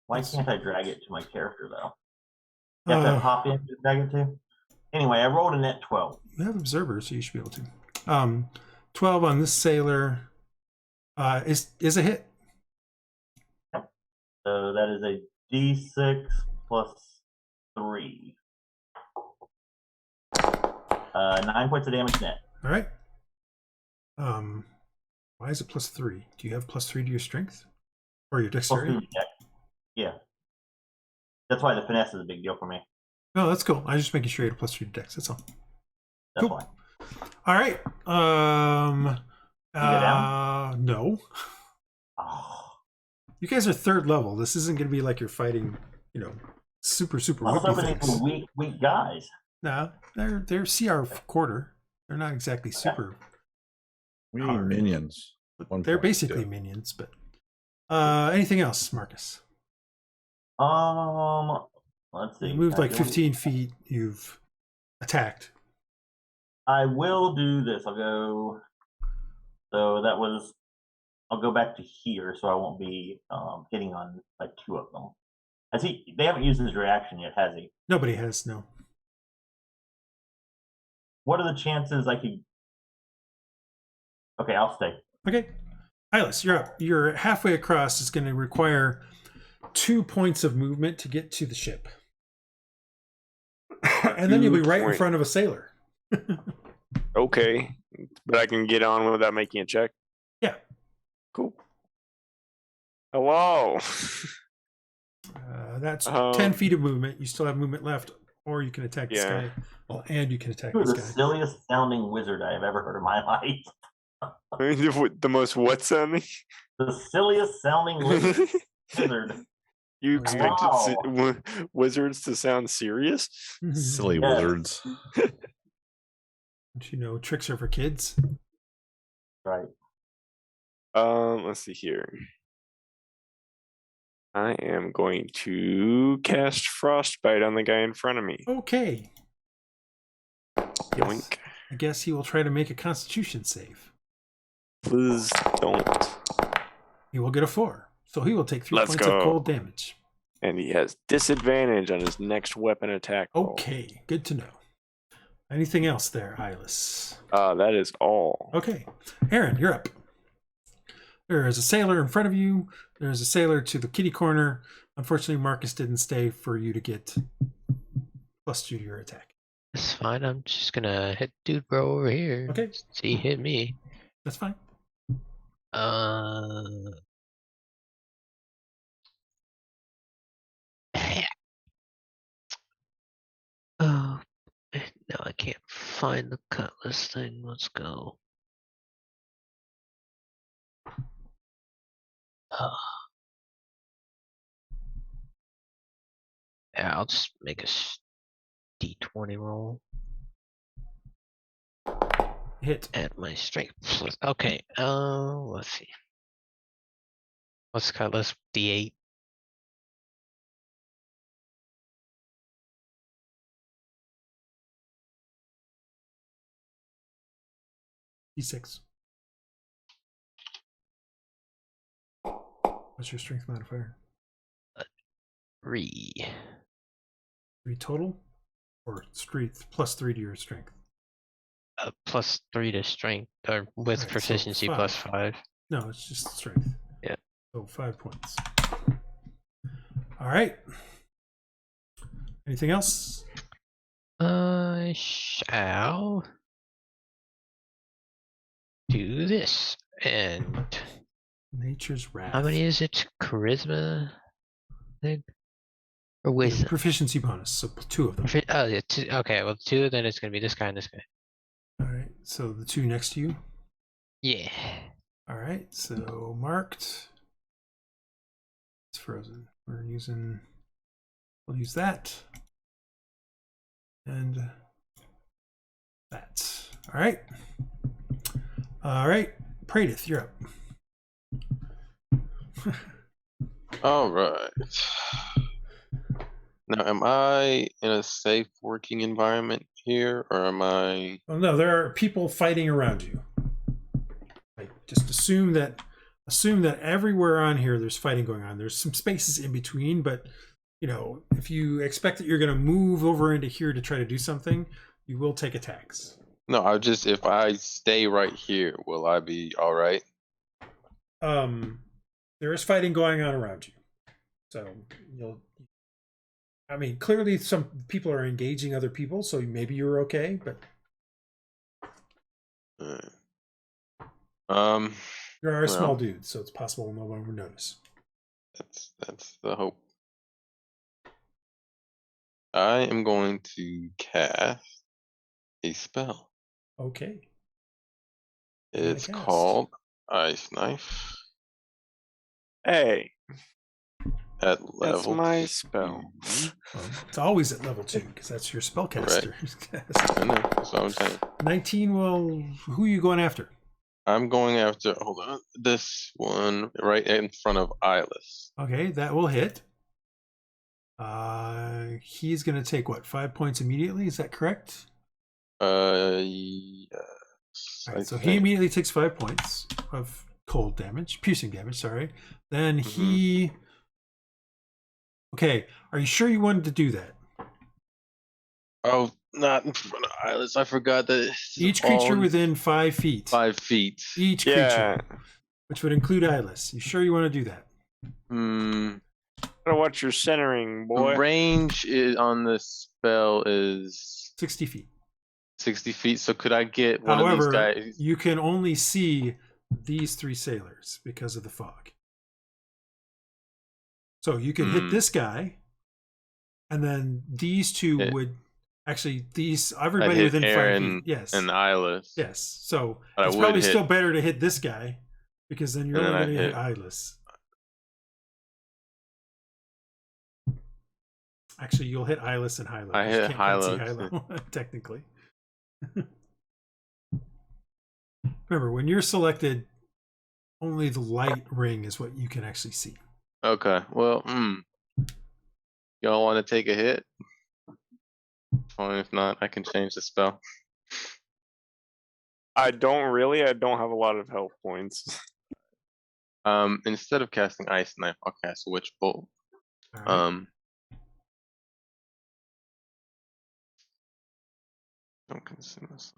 Why can't I drag it to my character though? You have to Uh, hop in to drag it to. Anyway, I rolled a net 12. You have observer, so you should be able to. 12 on this sailor is a hit. So that is a d6 plus 3. 9 points of damage net. All right. Why is it +3? Do you have +3 to your strength or your Plus dexterity? 2 dex. Yeah. That's why the finesse is a big deal for me. No, that's cool. I'm just making sure you had a +3 to dex. That's all. That's Cool. why. All right. go down? No. Oh, You guys are 3rd level. This isn't going to be like you're fighting, super I was whoopy hoping these things. were weak guys. No, they're CR quarter. They're not exactly super. We need Hard. minions. But they're basically minions. But anything else, Marcus? Let's see. You moved like I 15 feet. You've attacked. I will do this. I'll go. So that was. I'll go back to here, so I won't be hitting on like 2 of them. They haven't used his reaction yet, has he? Nobody has, no. What are the chances I could? Okay, I'll stay. Okay. Iylis, you're up. You're halfway across. It's going to require 2 points of movement to get to the ship. And then you'll be right in front of a sailor. Okay, but I can get on without making a check. Yeah. Cool. Hello. That's 10 feet of movement. You still have movement left. or you can attack this Yeah. guy. Well, and you can attack You're this the guy. silliest sounding wizard I have ever heard in my life. The most what sounding? The silliest sounding wizard. You Oh, expected Wow. wizards to sound serious? Silly Yes. wizards. Don't you know tricks are for kids? Right. Let's see here. I am going to cast Frostbite on the guy in front of me. Okay. Yoink. I guess he will try to make a Constitution save. Please don't. He will get a 4, so he will take 3 Let's points go. of cold damage. And he has disadvantage on his next weapon attack roll. Okay, good to know. Anything else there, Iylis? That is all. Okay, Aaron, you're up. There is a sailor in front of you. There's a sailor to the kitty corner. Unfortunately, Marcus didn't stay for you to get +2 to your attack. It's fine. I'm just gonna hit dude bro over here. Okay. See, he hit me. That's fine. Oh, no, I can't find the cutlass thing. Let's go. Yeah, I'll just make a D20 roll. Hit. Add my strength. Okay, let's see. What's the cutlass? D8. D6. What's your strength modifier? 3. 3 total? Or strength +3 to your strength? +3 to strength, or with Alright, so proficiency 5. +5. No, it's just strength. Yeah. So 5 points. All right. Anything else? I shall do this. And Nature's Wrath. how many is it? Charisma thing? Or wisdom? Proficiency bonus, so 2 of them. Oh, yeah, 2. Okay, well, 2, then it's going to be this guy and this guy. All right, so the 2 next to you. Yeah. All right, so marked. It's frozen. We'll use that. And that. All right. All right, Praedyth, you're up. All right. Now, am I in a safe working environment here, or am I? Well, no, there are people fighting around you. Like, just assume that everywhere on here there's fighting going on. There's some spaces in between, but you know, if you expect that you're going to move over into here to try to do something, you will take attacks. No, if I stay right here, will I be all right? There is fighting going on around you, so clearly some people are engaging other people, so maybe you're okay, but you are a small dude, so it's possible no one would notice. That's the hope. I am going to cast a spell. Okay. It's cast? called Ice Knife. Hey, At that's level my spell. 2. Well, it's always at level 2 because that's your spellcaster. I know, that's what I'm saying. 19. Well, who are you going after? I'm going after, hold on, this one right in front of Iylis. Okay, that will hit. He's going to take what, 5 points immediately? Is that correct? Yes. All right, so he immediately takes 5 points of cold damage, piercing damage. Sorry. Then he. Okay, are you sure you wanted to do that? Oh, not in front of Iylis. I forgot that Each creature within 5 feet. 5 feet. Each Yeah. creature, which would include Iylis. You sure you want to do that? Gotta watch your centering, boy. The range on this spell is 60 feet. 60 feet. So could I get one However, of these guys? you can only see these 3 sailors because of the fog. So you can hit this guy, And then these two Yeah. would actually I'd everybody hit within 5 Aaron feet. Yes. and Iylis. Yes. So But I it's would probably hit- still better to hit this guy because then you're And only then going I to hit hit- Iylis. Actually, you'll hit Iylis and Hylough. I 'cause you hit can't quite see Hylough, Hylough, technically. Remember, when you're selected, only the light ring is what you can actually see. Okay. Well, y'all want to take a hit? Fine. If not, I can change the spell. I don't really. I don't have a lot of health points. Instead of casting Ice Knife, I'll cast Witch Bolt. All right. Don't consume this.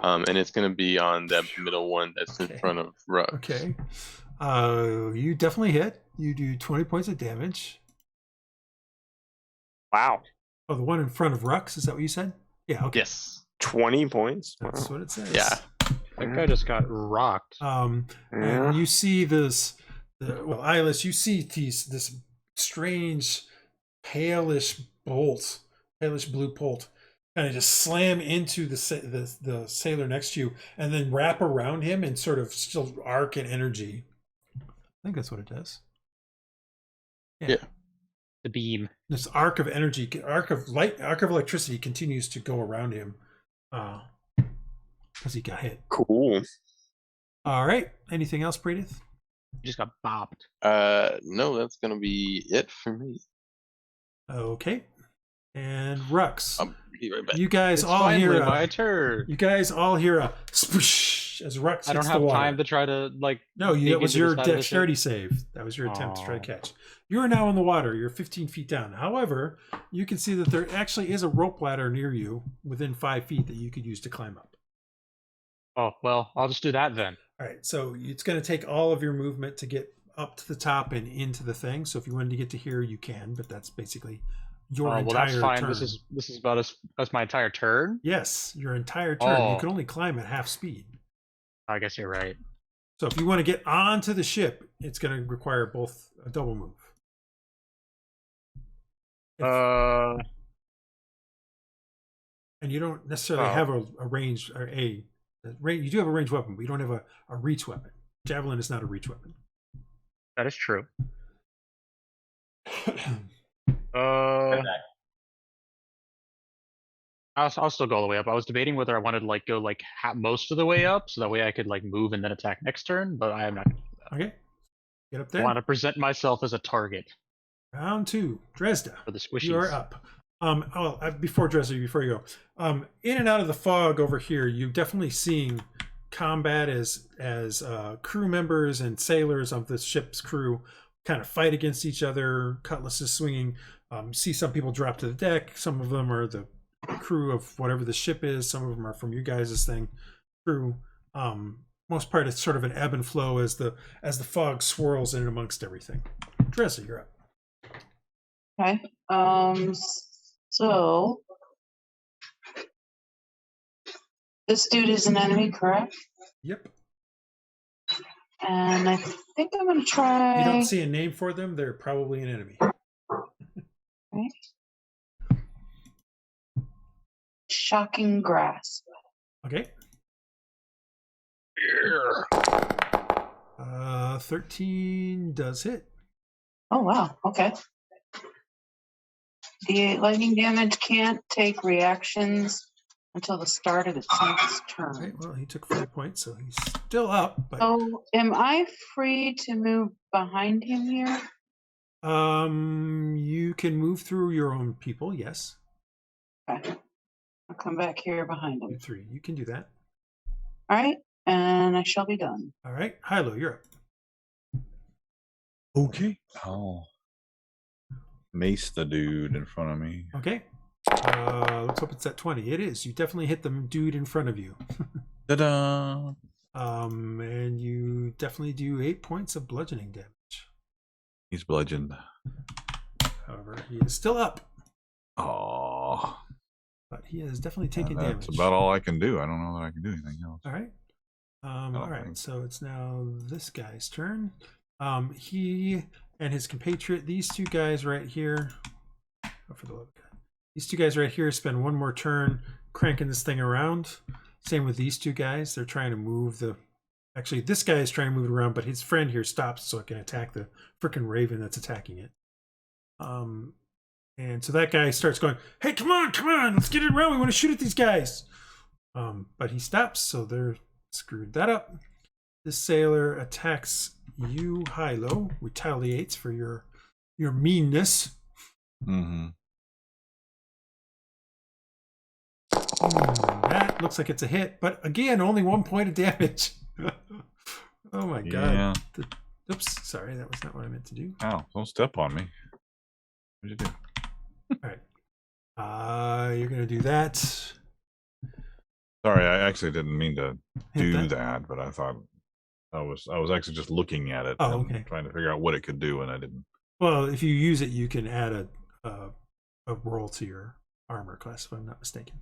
And it's gonna be on that middle one that's Okay. in front of Rhux. Okay. You definitely hit. You do 20 points of damage. Wow. Oh, the one in front of Rhux, is that what you said? Yeah, okay. Yes. 20 points. That's Wow. what it says. Yeah. That guy just got rocked. And you see Iylis, you see this strange palish blue bolt, kind of just slam into the sailor next to you, and then wrap around him and sort of still arc and energy. I think that's what it does. Yeah. The beam. This arc of energy, arc of electricity continues to go around him, because he got hit. Cool. All right. Anything else, Praedyth? He just got bopped. No, that's gonna be it for me. Okay. And Rhux, I'll be right back. you guys It's all finally hear my a, turn. you guys all hear a sploosh as Rhux I don't hits have the water. time to try to like. No, dig that was into the your side of the ship. dexterity save. That was your attempt to try to Aw. catch. You are now in the water. You're 15 feet down. However, you can see that there actually is a rope ladder near you within 5 feet that you could use to climb up. Oh well, I'll just do that then. All right, so it's going to take all of your movement to get up to the top and into the thing. So if you wanted to get to here, you can, but that's basically your Well, entire that's fine. turn. This is about that's my entire turn. Yes, your entire turn. You Oh. can only climb at half speed. I guess you're right. So if you want to get onto the ship, it's going to require both a double move. And you don't necessarily Oh. have a range or you do have a ranged weapon, but you don't have a reach weapon. Javelin is not a reach weapon. That is true. Right back. I'll still go all the way up. I was debating whether I wanted to like go like most of the way up, so that way I could like move and then attack next turn. But I am not. Okay, get up I there. want to present myself as a target Round 2, Dresd'a. for the squishies. You are up. Before Dresd'a, before you go, in and out of the fog over here, you're definitely seeing combat as crew members and sailors of the ship's crew kind of fight against each other, cutlasses swinging. See some people drop to the deck. Some of them are the crew of whatever the ship is. Some of them are from you guys' crew. Most part, it's sort of an ebb and flow as the fog swirls in amongst everything. Dresd'a, you're up. Okay. So this dude is an enemy, correct? Yep. And I think I'm gonna try. You don't see a name for them. They're probably an enemy. Okay. Shocking grasp. Okay. 13 does hit. Oh wow. Okay. The lightning damage can't take reactions until the start of its next turn. Okay, well, he took 4 points, so he's still up. But So, am I free to move behind him here? you can move through your own people. Yes, Okay. I'll come back here behind him. 3. You can do that. All right, and I shall be done. All right, Hylough, you're up. Okay. Oh. Mace the dude in front of me. Okay. Let's hope it's at 20. It is. You definitely hit the dude in front of you. Ta-da! And you definitely do 8 points of bludgeoning damage. He's bludgeoned. However, he is still up, Oh, but he has definitely taken that's damage. about all I can do. I don't know that I can do anything else. All right. don't All right. think. So it's now this guy's turn. He and his compatriot. These two guys right here. Oh, for the love of God. These two guys right here spend one more turn cranking this thing around. Same with these two guys. They're trying to move the. Actually, this guy is trying to move it around, but his friend here stops so it can attack the frickin' raven that's attacking it. And so that guy starts going, "Hey, come on, let's get it around. We want to shoot at these guys." But he stops, so they're screwed that up. This sailor attacks you, Hylough, retaliates for your meanness. Mm-hmm. That looks like it's a hit, but again, only 1 point of damage. Oh my god. Yeah. Oops, sorry, that was not what I meant to do. Ow, don't step on me. What'd you do? All right. You're gonna do that. Sorry, I actually didn't mean to Hit do that, but I thought I was actually just looking at it Oh, and okay. trying to figure out what it could do, and I didn't. Well, if you use it, you can add a roll to your armor class, if I'm not mistaken.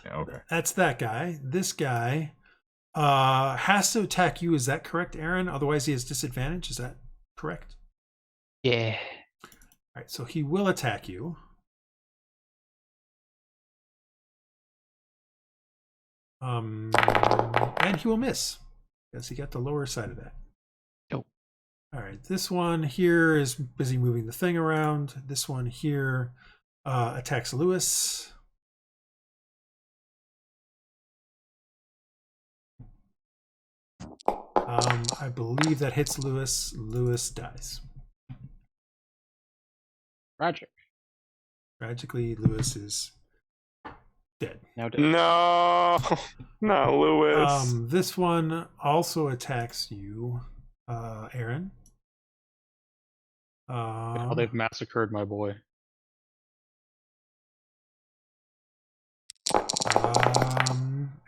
Yeah, okay. That's that guy. This guy has to attack you. Is that correct, Aaron? Otherwise, he has disadvantage. Is that correct? Yeah. All right, so he will attack you. And he will miss because he got the lower side of that. Nope. All right, this one here is busy moving the thing around. This one here attacks Lewis. I believe that hits Lewis. Lewis dies. Tragic. Tragically, Lewis is dead. Now dead. No, not Lewis. This one also attacks you, Aaron. Now they've massacred my boy.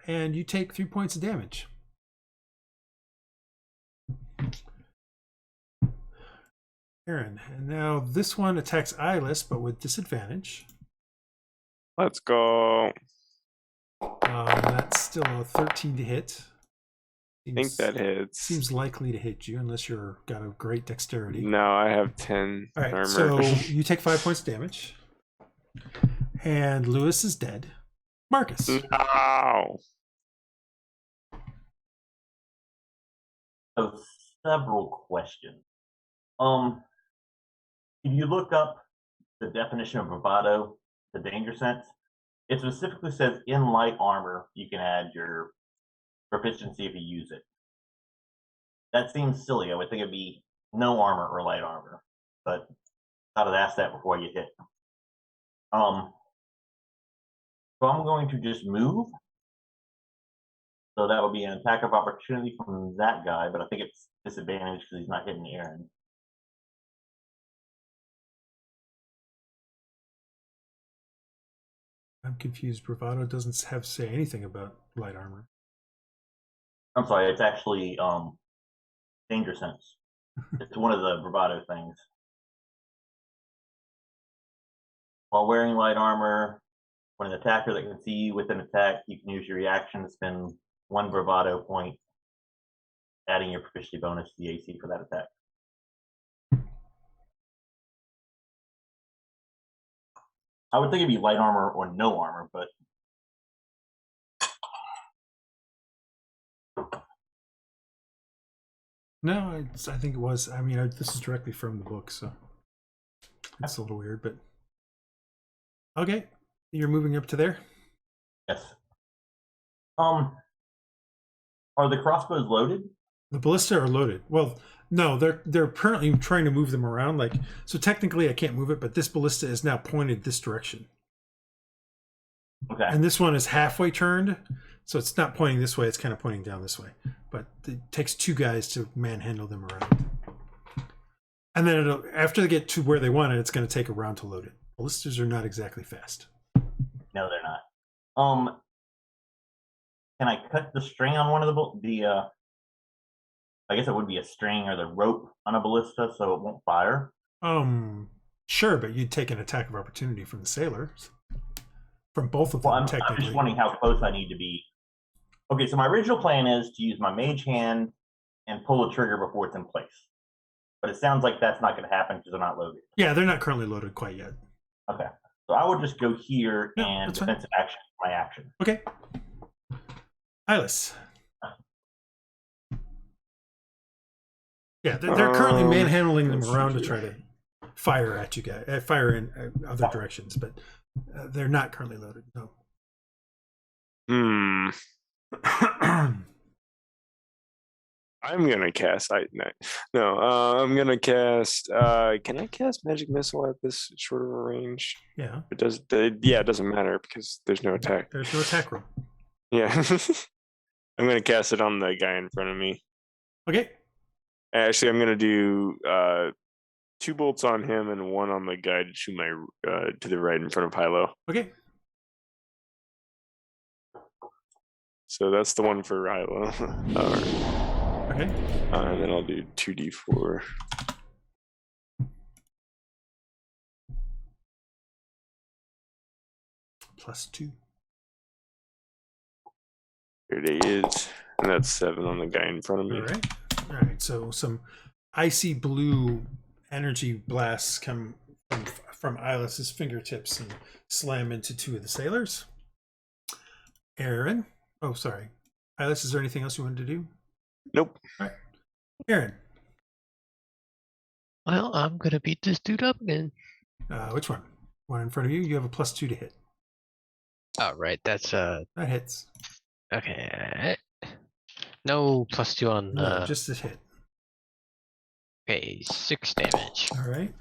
And you take 3 points of damage. Aaron, and now this one attacks Iylis, but with disadvantage. Let's go. That's still a 13 to hit. I think that hits. Seems likely to hit you unless you're got a great dexterity. No, I have 10 All right, armor. so you take 5 points of damage, and Lewis is dead. Marcus. No. So several questions. If you look up the definition of bravado, the danger sense, it specifically says in light armor you can add your proficiency if you use it. That seems silly. I would think it'd be no armor or light armor, but I would ask that before I get hit. So I'm going to just move. So that would be an attack of opportunity from that guy, but I think it's disadvantage because he's not hitting Aaron. I'm confused. Bravado doesn't say anything about light armor. I'm sorry, it's actually danger sense. It's one of the bravado things. While wearing light armor, when an attacker that can see you with an attack, you can use your reaction to spend 1 bravado point, adding your proficiency bonus to the AC for that attack. I would think it'd be light armor or no armor, but No, I think it was. I mean, this is directly from the book, so it's a little weird, but okay. You're moving up to there. yes. Are the crossbows loaded? The ballista are loaded. Well, no, they're currently trying to move them around. Like, so technically, I can't move it, but this ballista is now pointed this direction, Okay. and this one is halfway turned, so it's not pointing this way. It's kind of pointing down this way. But it takes 2 guys to manhandle them around, and then after they get to where they want it, it's going to take a round to load it. Ballistas are not exactly fast. No, they're not. Can I cut the string on one of the I guess it would be a string or the rope on a ballista so it won't fire? Sure, but you'd take an attack of opportunity from the sailors. From both of them, Well, I'm technically. just wondering how close I need to be. Okay, so my original plan is to use my mage hand and pull the trigger before it's in place. But it sounds like that's not going to happen because they're not loaded. Yeah, they're not currently loaded quite yet. Okay. So I would just go here Yeah, and that's fine. defensive action my action. Okay. Iylis. Yeah, they're currently manhandling them let's around to see try to fire at you guys, fire in other directions, but they're not currently loaded. No. I'm gonna cast. I'm gonna cast. Can I cast Magic Missile at this short of a range? Yeah. It does. It doesn't matter because there's no attack. There's no attack roll. Yeah. I'm gonna cast it on the guy in front of me. Okay. Actually, I'm gonna do 2 bolts on him and 1 on the guy to my to the right in front of Hylough. Okay. So that's the one for Hylough. Okay. And then I'll do 2d4. +2. There it is. And that's 7 on the guy in front of me. All right. All right. So some icy blue energy blasts come from Iylis's fingertips and slam into 2 of the sailors. Aaron. Oh, sorry. Iylis, is there anything else you wanted to do? Nope. All right. Aaron. Well, I'm gonna beat this dude up again. Which one? One in front of you. You have a +2 to hit. Oh, right. That's That hits. okay. No +2 on. No, just a hit. Okay, 6 damage. All right.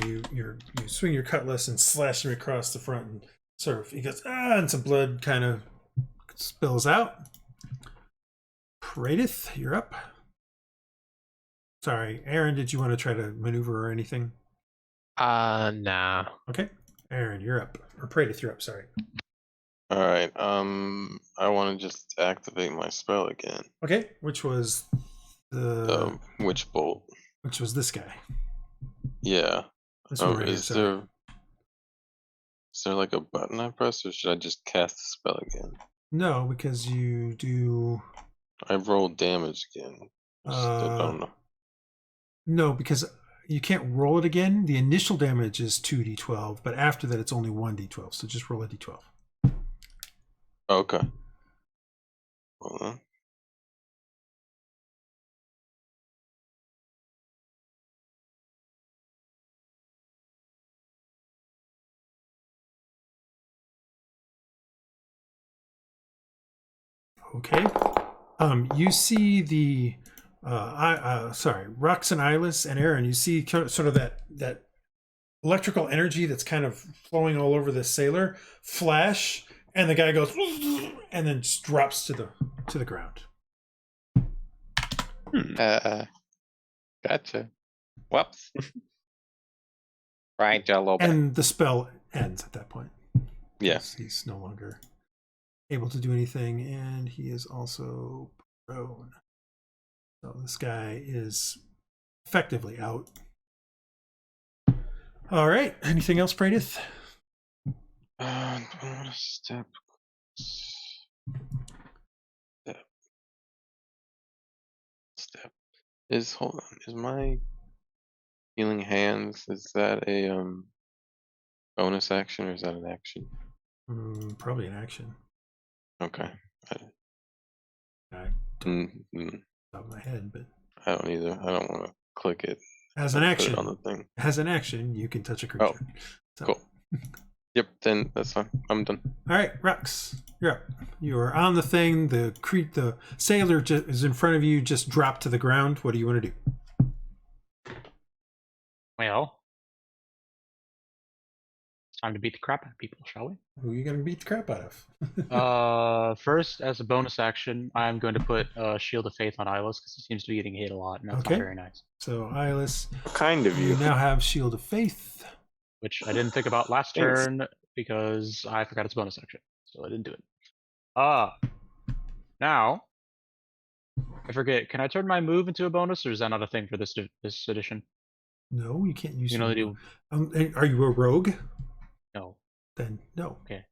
You swing your cutlass and slash him across the front, and sort of he goes and some blood kind of spills out. Praedyth, you're up. Sorry, Aaron. Did you want to try to maneuver or anything? Nah. Okay, Aaron, you're up. Or Praedyth, you're up. Sorry. All right. I want to just activate my spell again. Okay, which was the Witch Bolt. which was this guy. Yeah. This one right here, Is sorry. there like a button I press, or should I just cast the spell again? No, because you do. I rolled damage again. I don't know. No, because you can't roll it again. The initial damage is 2d12, but after that it's only 1d12. So just roll a d12. Okay. Hold on. Okay. You see the Rhux and Iylis and Aaron, you see sort of that electrical energy that's kind of flowing all over the sailor flash, and the guy goes and then just drops to the ground. Gotcha. Whoops. Right, Jello. And the spell ends at that point. Yes. He's no longer able to do anything, and he is also prone. So this guy is effectively out. All right. Anything else, Praedyth? Step. Hold on. Is my healing hands, is that a bonus action or is that an action? Probably an action. Okay. I don't top of my head, but I don't either. I don't want to click it. as an Put action, it on the thing. as an action, you can touch a creature. Oh, So- cool. Yep, then that's fine. I'm done. All right, Rhux, you're up. You are on the thing. The sailor is in front of you. Just dropped to the ground. What do you want to do? Well, it's time to beat the crap out of people, shall we? Who are you going to beat the crap out of? First, as a bonus action, I'm going to put Shield of Faith on Iylis because he seems to be getting hit a lot, and that's Okay. not very nice. So, Iylis, Kind of you you. now have Shield of Faith. Which I didn't think about last Thanks. turn because I forgot its bonus action, so I didn't do it. Now I forget. Can I turn my move into a bonus, or is that not a thing for this edition? No, you can't use. You can only do Are you a rogue? no. Then no. Okay.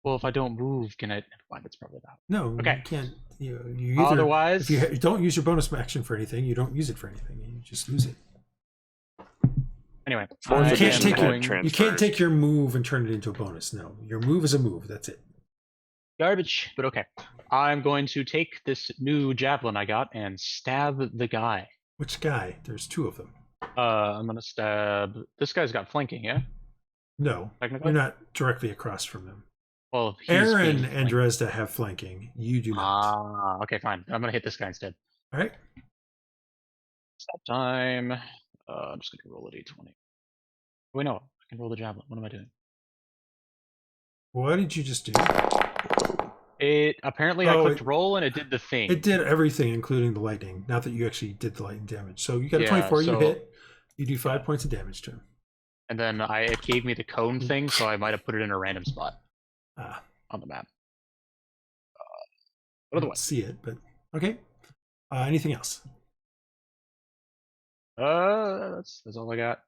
Well, if I don't move, can I? Never mind. It's probably not. No, Okay. you can't. You either, Otherwise, if you don't use your bonus action for anything, you don't use it for anything. You just lose it. Anyway, You I can't am take going you can't take your move and turn it into a bonus. No, your move is a move. That's it. garbage, but okay. I'm going to take this new javelin I got and stab the guy. Which guy? There's 2 of them. I'm gonna stab. This guy's got flanking, yeah. No, Technically? you're not directly across from them. Well, he's Aaron being and flanked. Dresd'a have flanking. You do not. Ah, okay, fine. I'm gonna hit this guy instead. All right. Stab time. I'm just gonna roll a d20. Wait, no, I can roll the javelin. What am I doing? What did you just do? It apparently I Oh, clicked roll and it did the thing. It did everything, including the lightning. Not that you actually did the lightning damage. So you got a Yeah, 24. You so- hit. You do 5 points of damage to him. And then it gave me the cone thing, so I might have put it in a random spot Ah, on the map. I What don't otherwise? see it, but okay. Anything else? That's all I got.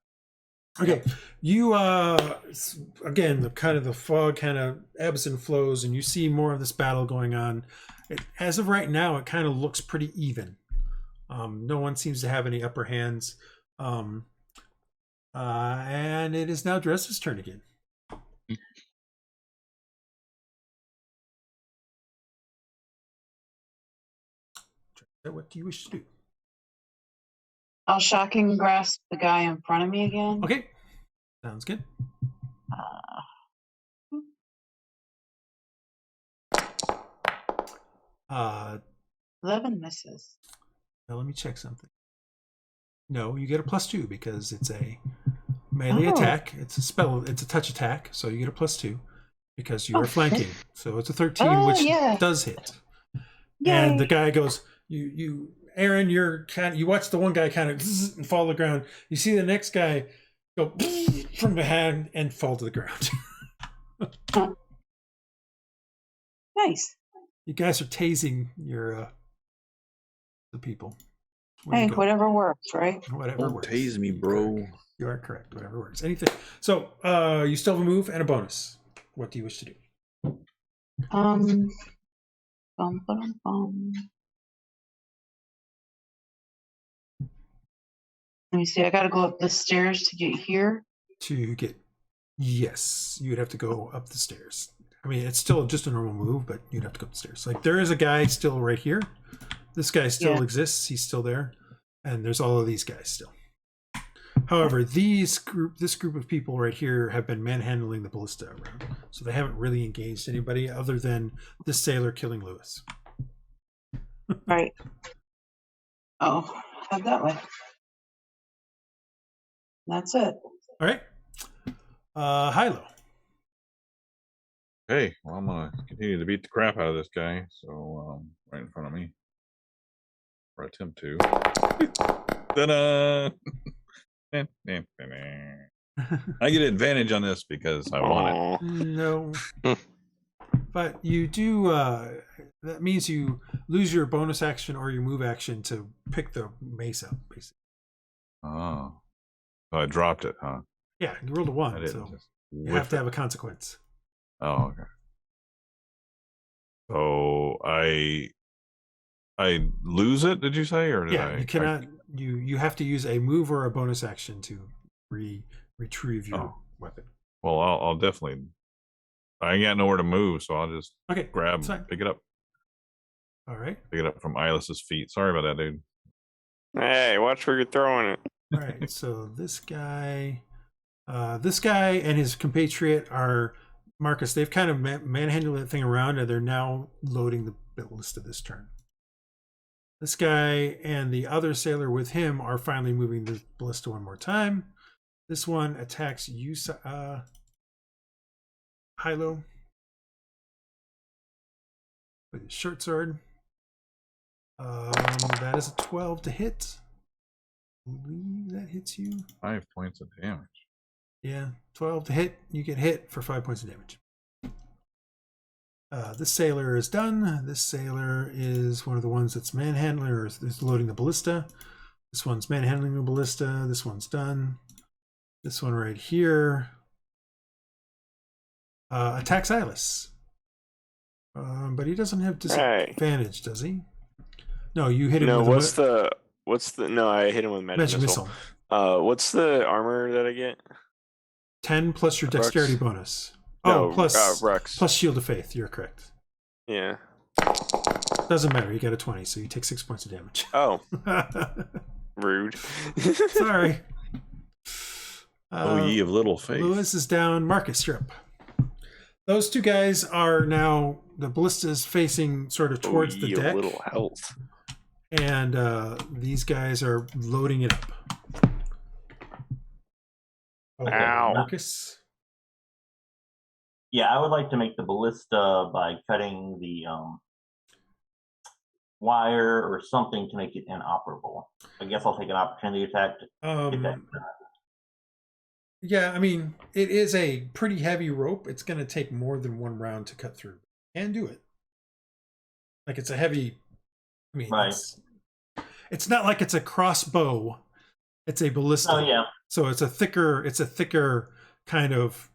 Okay, you again, the fog kind of ebbs and flows, and you see more of this battle going on. As of right now, it kind of looks pretty even. No one seems to have any upper hands, and it is now Dresd'a's turn again. What do you wish to do? I'll shocking grasp the guy in front of me again. Okay, sounds good. Uh, 11 misses. Now let me check something. No, you get a +2 because it's a melee attack. It's a spell. It's a touch attack, so you get a +2 because you are flanking. So it's a 13, which does hit. Yay. And the guy goes, "You, Aaron, you watch the one guy kind of and fall to the ground. You see the next guy go from behind and fall to the ground." Nice. You guys are tasing your the people. Where Hey, you go? whatever works, right? Whatever Don't works. tase me, You're bro. correct. You are correct. Whatever works. Anything. So you still have a move and a bonus. What do you wish to do? Bum, bum, bum. Let me see. I got to go up the stairs to get here. To get, yes, you would have to go up the stairs. I mean, it's still just a normal move, but you'd have to go up the stairs. Like there is a guy still right here. This guy still exists. He's still there, and there's all of these guys still. However, this group of people right here have been manhandling the ballista around, so they haven't really engaged anybody other than this sailor killing Lewis. Right. Oh, head that way. That's it. All right, Hylough. Hey, well, I'm gonna continue to beat the crap out of this guy. So right in front of me, or attempt to. Ta-da! I get advantage on this because I want it. No. But you do, that means you lose your bonus action or your move action to pick the mace up, basically. Oh, so I dropped it, huh? Yeah, you rolled a I 1, didn't so just you whiff have to it. have a consequence. Oh, okay. So I lose it, did you say? Or did Yeah, I? you cannot, you have to use a move or a bonus action to retrieve your weapon. Well, I'll definitely. I ain't got nowhere to move, so I'll just Okay, grab, that's fine. pick it up from Iylis's feet. Sorry about that, dude. Hey, watch where you're throwing it. All right, so this guy and his compatriot are Marcus. They've kind of manhandled that thing around, and they're now loading the ballista this turn. This guy and the other sailor with him are finally moving the ballista one more time. This one attacks you, Hylough, with his short sword. That is a 12 to hit. I believe that hits you. 5 points of damage. Yeah, 12 to hit. You get hit for 5 points of damage. This sailor is done. This sailor is one of the ones that's manhandling or is loading the ballista. This one's manhandling the ballista. This one's done. This one right here attacks Iylis. But he doesn't have disadvantage, does he? No, you hit him No, with what's the no, I hit him with magic missile. What's the armor that I get? 10 plus your Rhux? dexterity bonus. No, Oh, plus Rhux. plus shield of faith. You're correct. Yeah. Doesn't matter. You got a 20, so you take 6 points of damage. Oh, rude. Sorry. Oh, ye of little faith. Lewis is down. Marcus, you're up. Those two guys are now, the ballista is facing sort of towards the ye of deck. little health. And these guys are loading it up. Okay, Ow. Marcus. Yeah, I would like to make the ballista by cutting the wire or something to make it inoperable. I guess I'll take an opportunity attack to get that. Yeah, I mean, it is a pretty heavy rope. It's going to take more than one round to cut through. And do it. Like, it's a heavy... I mean, Right. it's not like it's a crossbow. It's a ballista. Oh, yeah. So it's a thicker kind of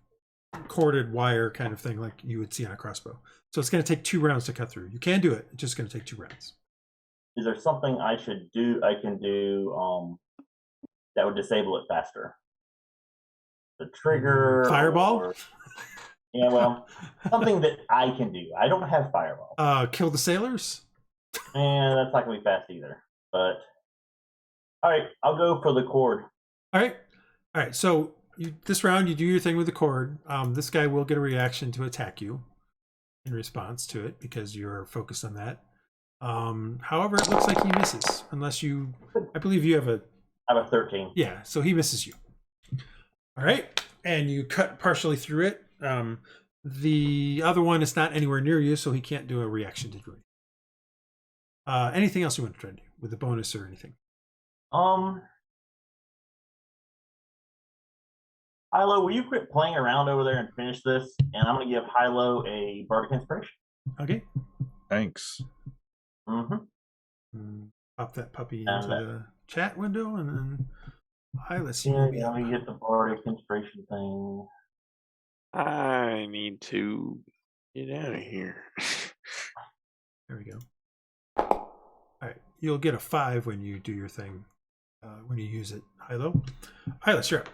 corded wire kind of thing like you would see on a crossbow. So it's going to take 2 rounds to cut through. You can do it. It's just going to take 2 rounds. Is there something I can do that would disable it faster? The trigger, Fireball? or- yeah, well, something that I can do. I don't have fireball. Kill the sailors? And that's not gonna be fast either. But all right, I'll go for the cord. All right. So this round, you do your thing with the cord. This guy will get a reaction to attack you in response to it because you're focused on that. However, it looks like he misses unless you. I believe you have a. I have a 13. Yeah, so he misses you. All right, and you cut partially through it. The other one is not anywhere near you, so he can't do a reaction to do it. Anything else you want to try to do with the bonus or anything? Hylough, will you quit playing around over there and finish this? And I'm going to give Hylough a bardic inspiration. Okay. Thanks. Mm-hmm. Pop that puppy And into the chat window, and then Iylis, you Yeah, will be let up. me get the bardic inspiration thing. I need to get out of here. There we go. All right, you'll get a 5 when you do your thing, when you use it, Hylough. Iylis, you're up.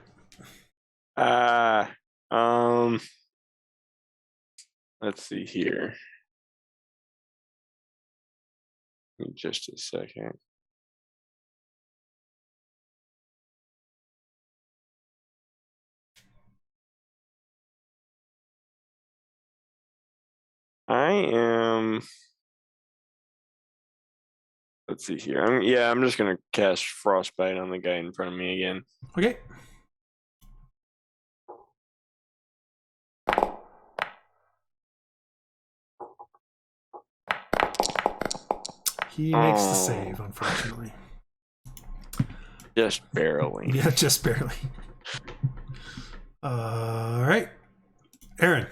Let's see here. Give me just a second. I am. Let's see here. I'm just gonna cast Frostbite on the guy in front of me again. Okay. He makes the save, unfortunately. Just barely. Yeah, just barely. All right, Aaron.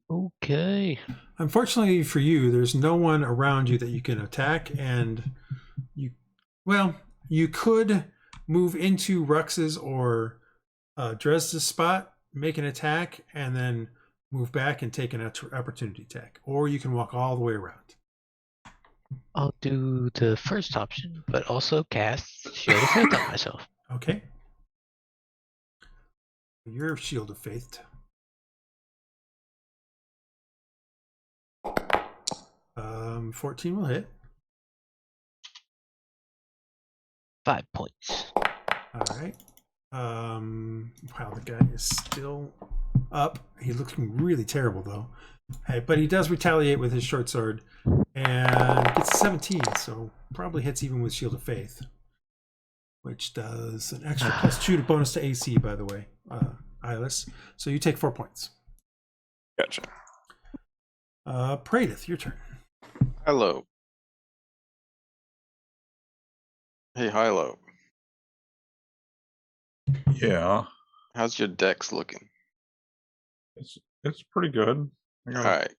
Okay. Unfortunately for you, there's no one around you that you can attack, and you could move into Rhux's or Dresd'a's spot, make an attack, and then move back and take an opportunity attack, or you can walk all the way around. I'll do the first option, but also cast Shield of Faith on myself. Okay. You're Shield of Faith. 14 will hit. 5 points. All right. Wow, the guy is still up. He's looking really terrible, though. Hey, but he does retaliate with his short sword and gets 17, so probably hits even with Shield of Faith, which does an extra +2 to bonus to AC, by the way, Iylis. So you take 4 points. Gotcha. Praedyth, your turn. Hylough. Hey, Hylough. Yeah, How's your dex looking? it's pretty good. I All got a right.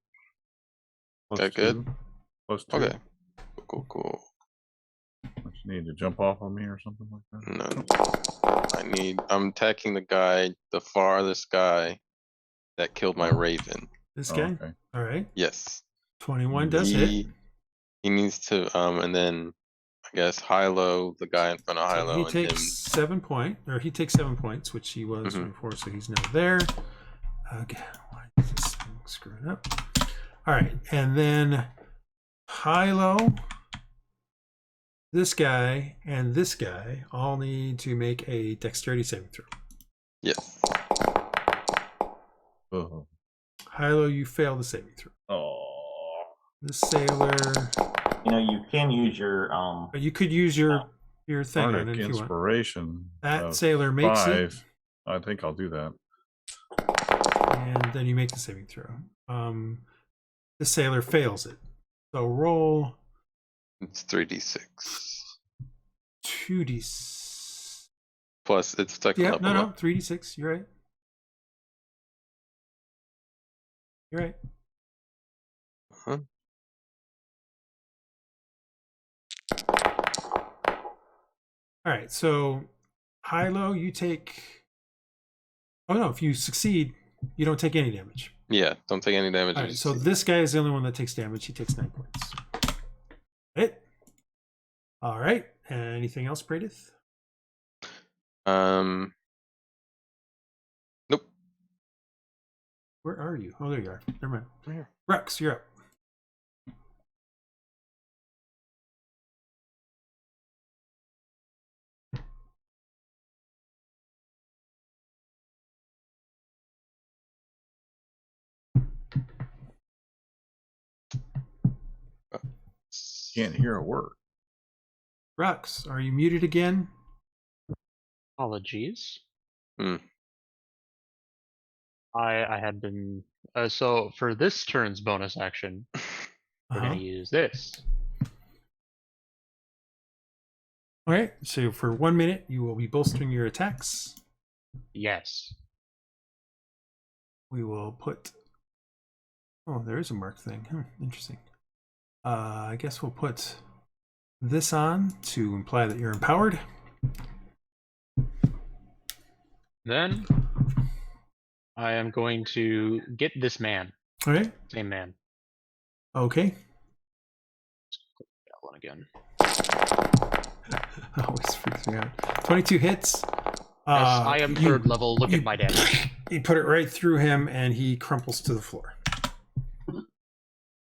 +2. good? +2. Okay. Cool. What, you need to jump off on me or something like that? No. I'm attacking the guy, the farthest guy that killed my raven. This Oh, guy? okay. All right. Yes. 21 does hit. He needs to, and then I I guess Hylough, the guy in front of So Hylough, he and takes him. he takes 7 points, which he was Mhm. before, so he's now there. Okay, why is this thing screwing up? All right, and then Hylough, this guy, and this guy all need to make a dexterity saving throw. Yes. Oh. Hylough, you fail the saving throw. Oh. The sailor, You know, you can use your but you could use your thing on it Bardic if you want. inspiration. That of sailor makes 5. I think I'll do that. it, and then you make the saving throw. The sailor fails it. So roll It's 3d6. 2d. Plus, it's second Yeah, level. no, up. 3d6. You're right. You're right. Huh? All right. So, Hylough, you take. Oh no! If you succeed, you don't take any damage. Yeah, don't take any damage. All right. So this guy is the only one that takes damage. He takes 9 points. All right. Anything else, Praedyth? Nope. Where are you? Oh, there you are. Never mind. I'm here. Rhux, you're up. Can't hear a word. Rhux, are you muted again? Apologies. Hmm. I had been so for this turn's bonus action, we're Uh-huh. gonna use this. All right. So for 1 minute, you will be bolstering your attacks. Yes. We will put. Oh, there is a mark thing. Interesting. I guess we'll put this on to imply that you're empowered. Then I am going to get this man. All right. Same man. Okay. That one again. Always freaks me out. 22 hits. Yes, I am third level. Look at my damage. You put it right through him, and he crumples to the floor.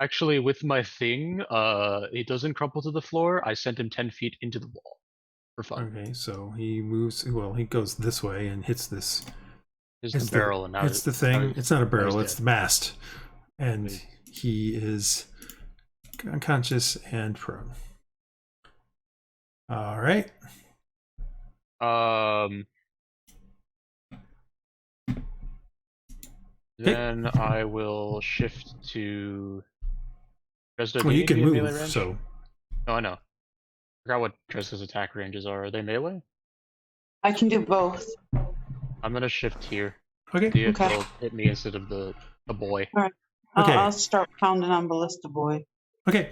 Actually, with my thing, it doesn't crumple to the floor. I sent him 10 feet into the wall for fun. Okay, so he moves. Well, he goes this way and hits this. It's It's the barrel, and now it's the thing. It's not a barrel. It's dead. the mast, and Wait. he is unconscious and prone. All right. Then I will shift to Dresd'a. Well, you can melee move. range? So No, I know. I forgot what Dresd'a's attack ranges are. Are they melee? I can do both. I'm gonna shift here. okay. See if Okay. they'll hit me instead of the boy. Okay. I'll start pounding on Ballista Boy. Okay.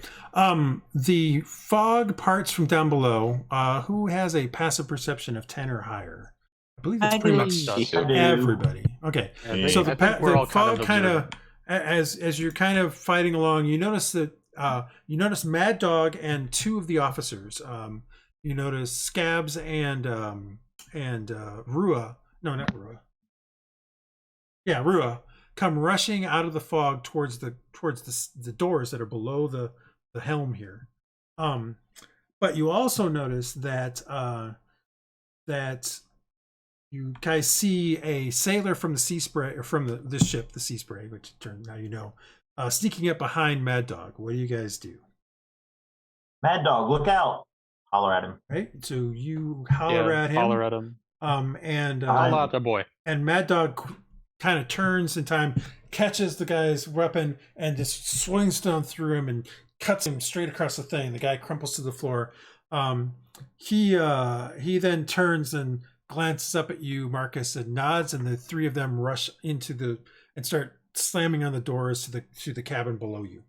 The fog parts from down below. Who has a passive perception of 10 or higher? I believe that's I pretty do. much I do. everybody. Okay. Yeah, they- So I the, think we're the all fog kind of, observing. as you're kind of fighting along, you notice that you notice Mad Dog and 2 of the officers. You notice Scabs and Rua. No, not Rua. Yeah, Rua come rushing out of the fog towards the doors that are below the helm here. But you also notice that that you guys see a sailor from the Sea Spray, or from this ship, the Sea Spray, which now you know, sneaking up behind Mad Dog. What do you guys do? Mad Dog, look out! Holler at him. Right. So you holler Yeah, at him. holler at him. And Holler at the boy. and Mad Dog kind of turns in time, catches the guy's weapon, and just swings down through him and cuts him straight across the thing. The guy crumples to the floor. He then turns and glances up at you, Marcus, and nods, and the 3 of them rush into and start slamming on the doors to the cabin below you.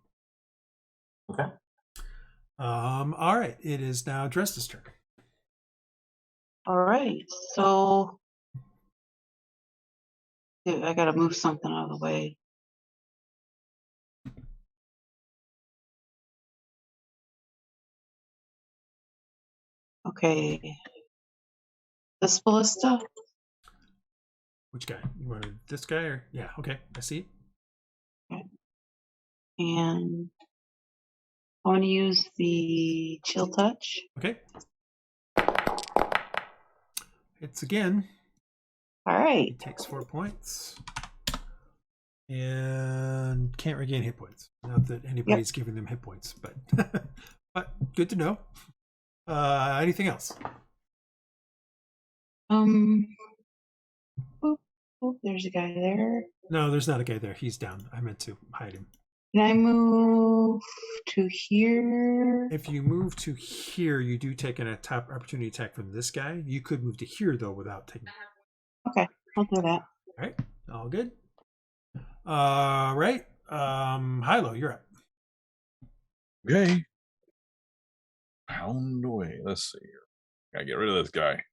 Okay. All right. It is now Dresd'a's turn. All right, so I gotta move something out of the way. Okay. This ballista? Which guy? You wanted this guy or yeah? Okay, I see. And I want to use the chill touch. Okay. Hits again. All right. He takes 4 points. And can't regain hit points. Not that anybody's giving them hit points, but but good to know. Anything else? Oh, there's a guy there. No, there's not a guy there. He's down. I meant to hide him. Can I move to here? If you move to here, you do take an top opportunity attack from this guy. You could move to here though without taking. Okay, I'll do that. All right, all good. Right. Hylough, you're up. Okay. Pound away. Let's see here. Gotta get rid of this guy.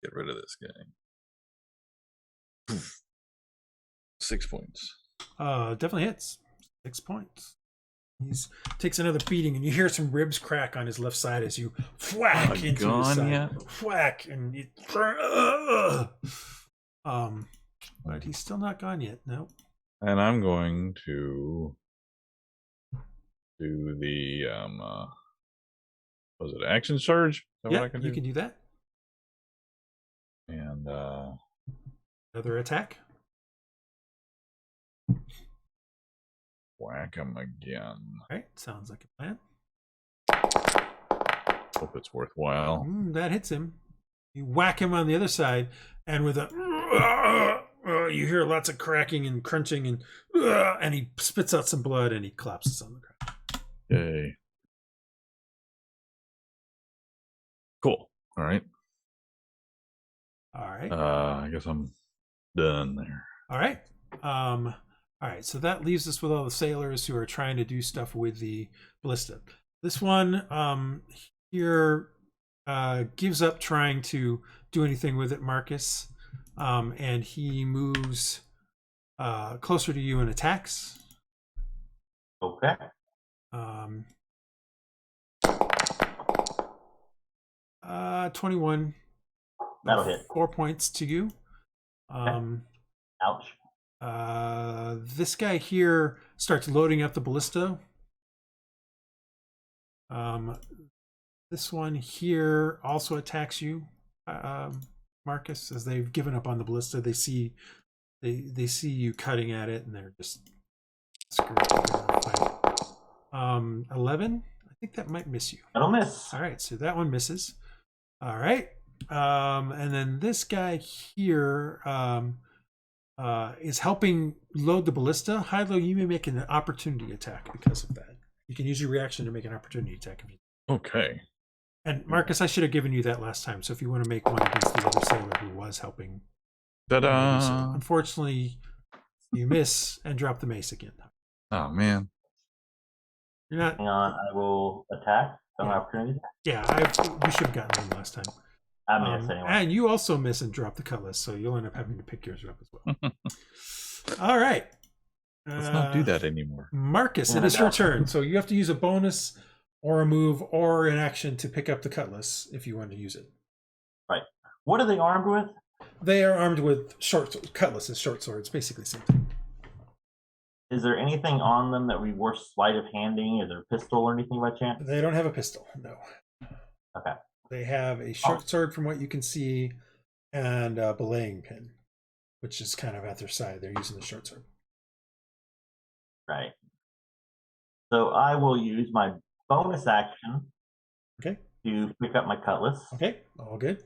Get rid of this guy. 6 points. Definitely hits. 6 points. He takes another beating, and you hear some ribs crack on his left side as you whack into his side. Yet? Whack, and you, but he's still not gone yet. No. And I'm going to do the was it action surge? Is that what I Yeah, can you do? can do that. And Another attack. whack him again. All right, sounds like a plan. Hope it's worthwhile. That hits him. You whack him on the other side, and with a you hear lots of cracking and crunching, and he spits out some blood, and he collapses on the ground. Yay. Cool. All right. All right. I guess I'm done there. All right. All right. So that leaves us with all the sailors who are trying to do stuff with the ballista. This one here gives up trying to do anything with it, Marcus, and he moves closer to you and attacks. Okay. 21. That'll hit. 4 points to you. Ouch. This guy here starts loading up the ballista. This one here also attacks you, Marcus, as they've given up on the ballista. They see you cutting at it, and they're just screwed. 11. I think that might miss you. That'll miss. All right, so that one misses. All right. And then this guy here is helping load the ballista. Hylough, you may make an opportunity attack because of that. You can use your reaction to make an opportunity attack. If you... Okay. And Marcus, I should have given you that last time. So if you want to make one against the other sailor who was helping. Ta-da! Unfortunately, you miss and drop the mace again. Oh, man. You're not. Hang on, I will attack. Some opportunity. Yeah, we should have gotten one last time. I miss anyway. And you also miss and drop the cutlass, so you'll end up having to pick yours up as well. All right. Let's not do that anymore. Marcus, it is your turn. So you have to use a bonus or a move or an action to pick up the cutlass if you want to use it. Right. What are they armed with? They are armed with cutlasses, short swords, basically same thing. Is there anything on them that we were sleight of handing? Is there a pistol or anything by chance? They don't have a pistol, no. Okay. They have a short sword from what you can see and a belaying pin, which is kind of at their side. They're using the short sword. Right. So I will use my bonus action to pick up my cutlass. Okay, all good.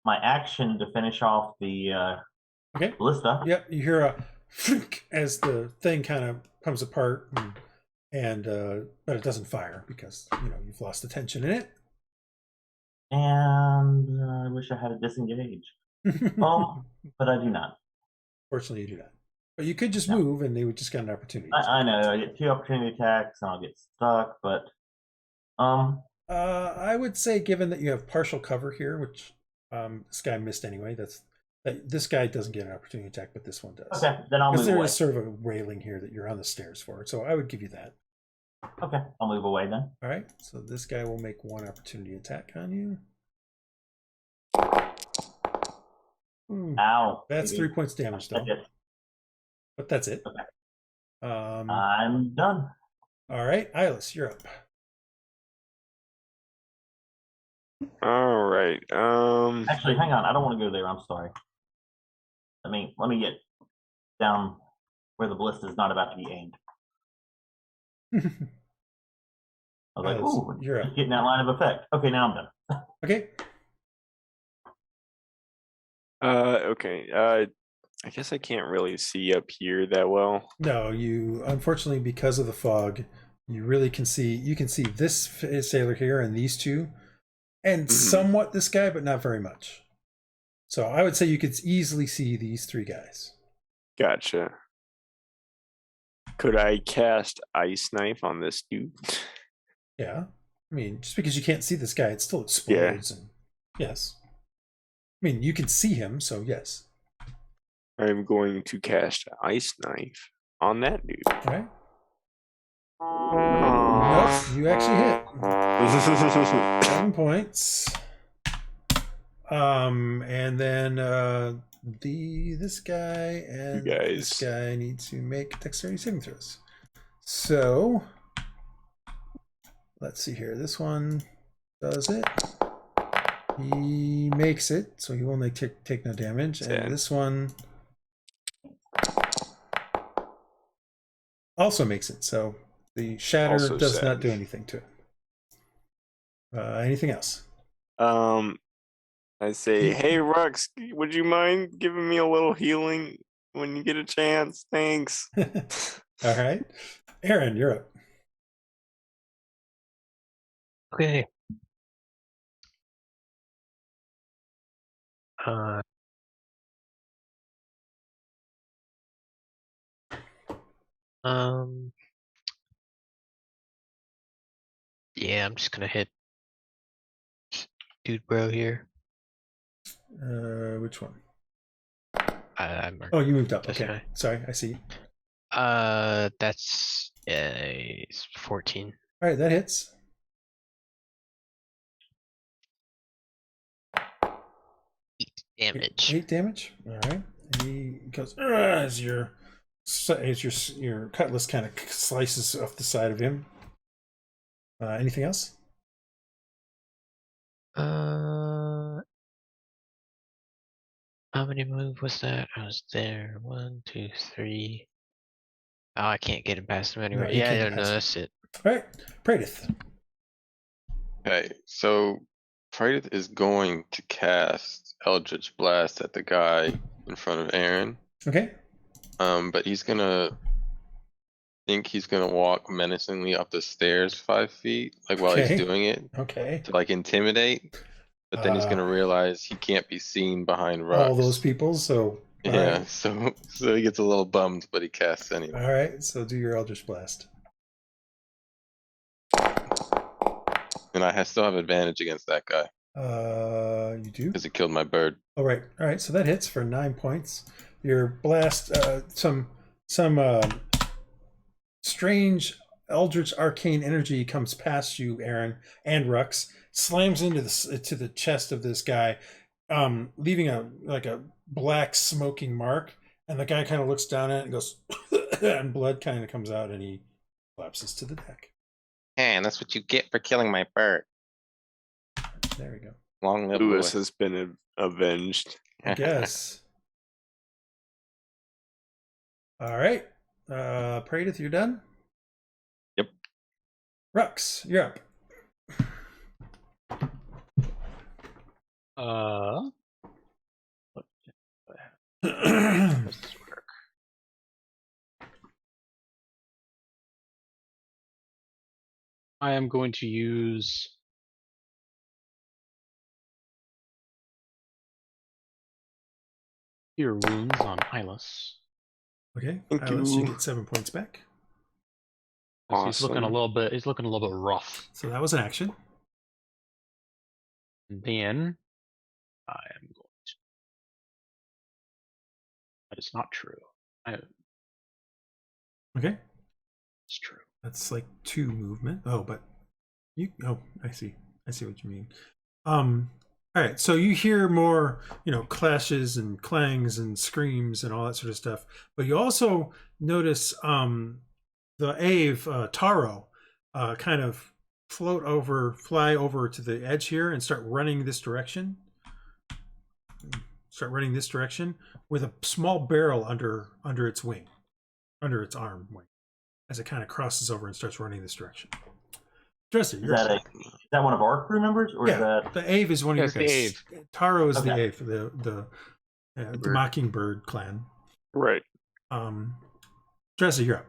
My action to finish off the ballista. Yep, you hear a as the thing kind of comes apart, and but it doesn't fire because you've lost the tension in it. And I wish I had a disengage. But I do not. Fortunately, you do not. But you could just move, and they would just get an opportunity. I know. I get 2 opportunity attacks, and I'll get stuck. But I would say, given that you have partial cover here, which this guy missed anyway, this guy doesn't get an opportunity attack, but this one does. Okay, then I'll move there away. is sort of a railing here that you're on the stairs for, so I would give you that. Okay, I'll move away then. All right, so this guy will make 1 opportunity attack on you. Ooh, Ow. that's maybe. 3 points damage though, That's it. but that's it. Okay. All I'm done. right, Iylis, you're up. All right. Actually, hang on. I don't want to go there. I'm sorry. Let me get down where the ballista is not about to be aimed. I was like, Iylis, ooh, you're up. just getting that line of effect. Okay, now I'm done. Okay. Okay. I guess I can't really see up here that well. No, you unfortunately, because of the fog, you really can see. You can see this sailor here and these two, and somewhat this guy, but not very much. So I would say you could easily see these 3 guys. Gotcha. Could I cast Ice Knife on this dude? Yeah, I mean, just because you can't see this guy, it still explodes. And yes, I mean you can see him, so yes. I'm going to cast Ice Knife on that dude. All right. Nope, you actually hit. 7 points. And then this guy and this guy need to make dexterity saving throws. So let's see here. This one does it. He makes it, so he will take no damage. And this one also makes it, so the shatter Also does sad. not do anything to it. Anything else? I say, hey Rhux, would you mind giving me a little healing when you get a chance? Thanks. All right, Aaron, you're up. Okay. Yeah, I'm just gonna hit dude bro here. Which one? I'm Oh, you moved up. this Okay, guy. sorry, I see. That's 14. All right, that hits. 8 damage. 8 damage. All right. He goes as your cutlass kind of slices off the side of him. Anything else? How many move was that? I was there. 1, 2, 3. Oh, I can't get him past him anyway. No, you Yeah, can't I get don't know. past That's it. All right, Praedyth. Okay, so Praedyth is going to cast Eldritch Blast at the guy in front of Aaron. Okay. But he's gonna walk menacingly up the stairs 5 feet, like while he's doing it, Okay. to like intimidate. But then he's gonna realize he can't be seen behind Rhux. All those people. So Yeah, right. so he gets a little bummed, but he casts anyway. All right. So do your Eldritch Blast. And I still have advantage against that guy. You do? Because it killed my bird. All right. All right. So that hits for 9 points. Your blast, some strange eldritch arcane energy comes past you, Aaron, and Rhux, slams into the chest of this guy, leaving a black smoking mark. And the guy kind of looks down at it and goes, and blood kind of comes out, and he collapses to the deck. And that's what you get for killing my bird. There we go. Long live Lewis boy. has been avenged. I guess. All right. Praedyth, you're done? Yep. Rhux, you're up. Does this work? I am going to use Cure Wounds on Iylis. Okay. Thank Iylis, you you. get 7 points back. He's looking a little bit. He's looking a little bit rough. So that was an action. And then I am going to. That is not true. Okay. It's true. That's like 2 movement. Oh, but you. Oh, I see. I see what you mean. All right. So you hear more, clashes and clangs and screams and all that sort of stuff. But you also notice the Ave Taro kind of fly over to the edge here and start running this direction. With a small barrel under its wing, under its arm wing, as it kind of crosses over and starts running this direction. Dresd'a, Is that one of our crew members, or is that the Ave is one of your guys? The Ave. Taro is the Okay. Ave, the Mockingbird clan. Right. Dresd'a, you're up.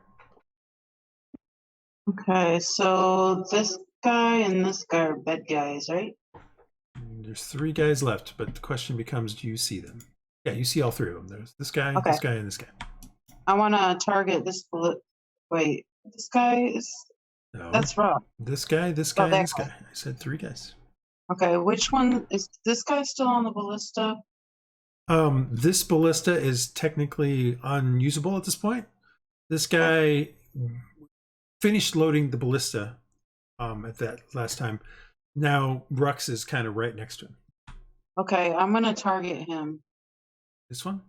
Okay, so this guy and this guy are bad guys, right? There's 3 guys left, but the question becomes, do you see them? Yeah, you see all 3 of them. There's this guy, Okay. this guy, and this guy. I want to target this bullet. Wait, this guy is. No, That's Rhux. this guy, this guy, that and this guy. guy. I said 3 guys. Okay, which one is this guy still on the ballista? This ballista is technically unusable at this point. This guy finished loading the ballista at that last time. Now Rhux is kind of right next to him. Okay, I'm gonna target him This one?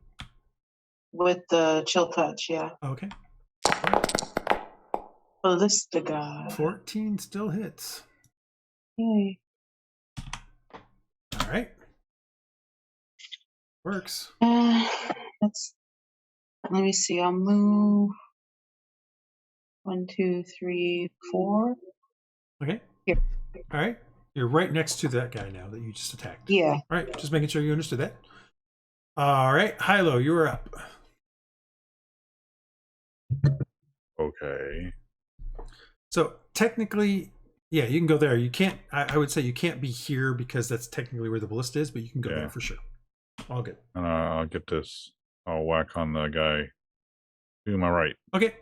with the chill touch. Yeah. Okay. Ballista guy. 14 still hits. Yay. All right. Works. Let's. Let me see. I'll move. 1, 2, 3, 4. Okay. Here. All right. You're right next to that guy now that you just attacked. Yeah. All right. Just making sure you understood that. All right. Hylough, you are up. Okay. So technically, yeah, you can go there. You can't, I would say you can't be here because that's technically where the ballista is, but you can go there for sure. All good. And I'll get this. I'll whack on the guy to my right. Okay.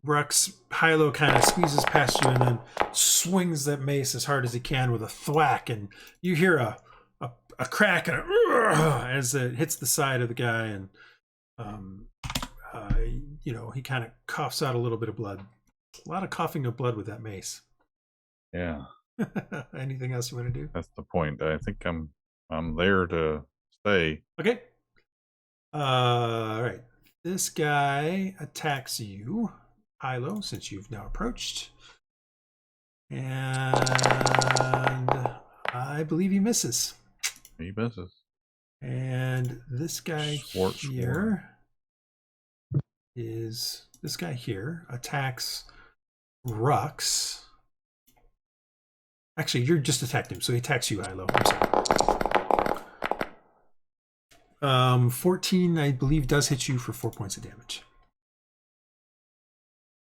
Rhux, Hylough kind of squeezes past you and then swings that mace as hard as he can with a thwack, and you hear a crack and as it hits the side of the guy, and he kind of coughs out a little bit of blood. A lot of coughing of blood with that mace. Yeah, Anything else you want to do? that's the point. I think I'm there to stay. Okay. All right. This guy attacks you, Hylough, since you've now approached. And I believe he misses. He misses. And this guy Schwartz here is this guy here attacks Rhux. Actually, you're just attacked him, so he attacks you, Hylough. I'm sorry. 14, I believe, does hit you for 4 points of damage.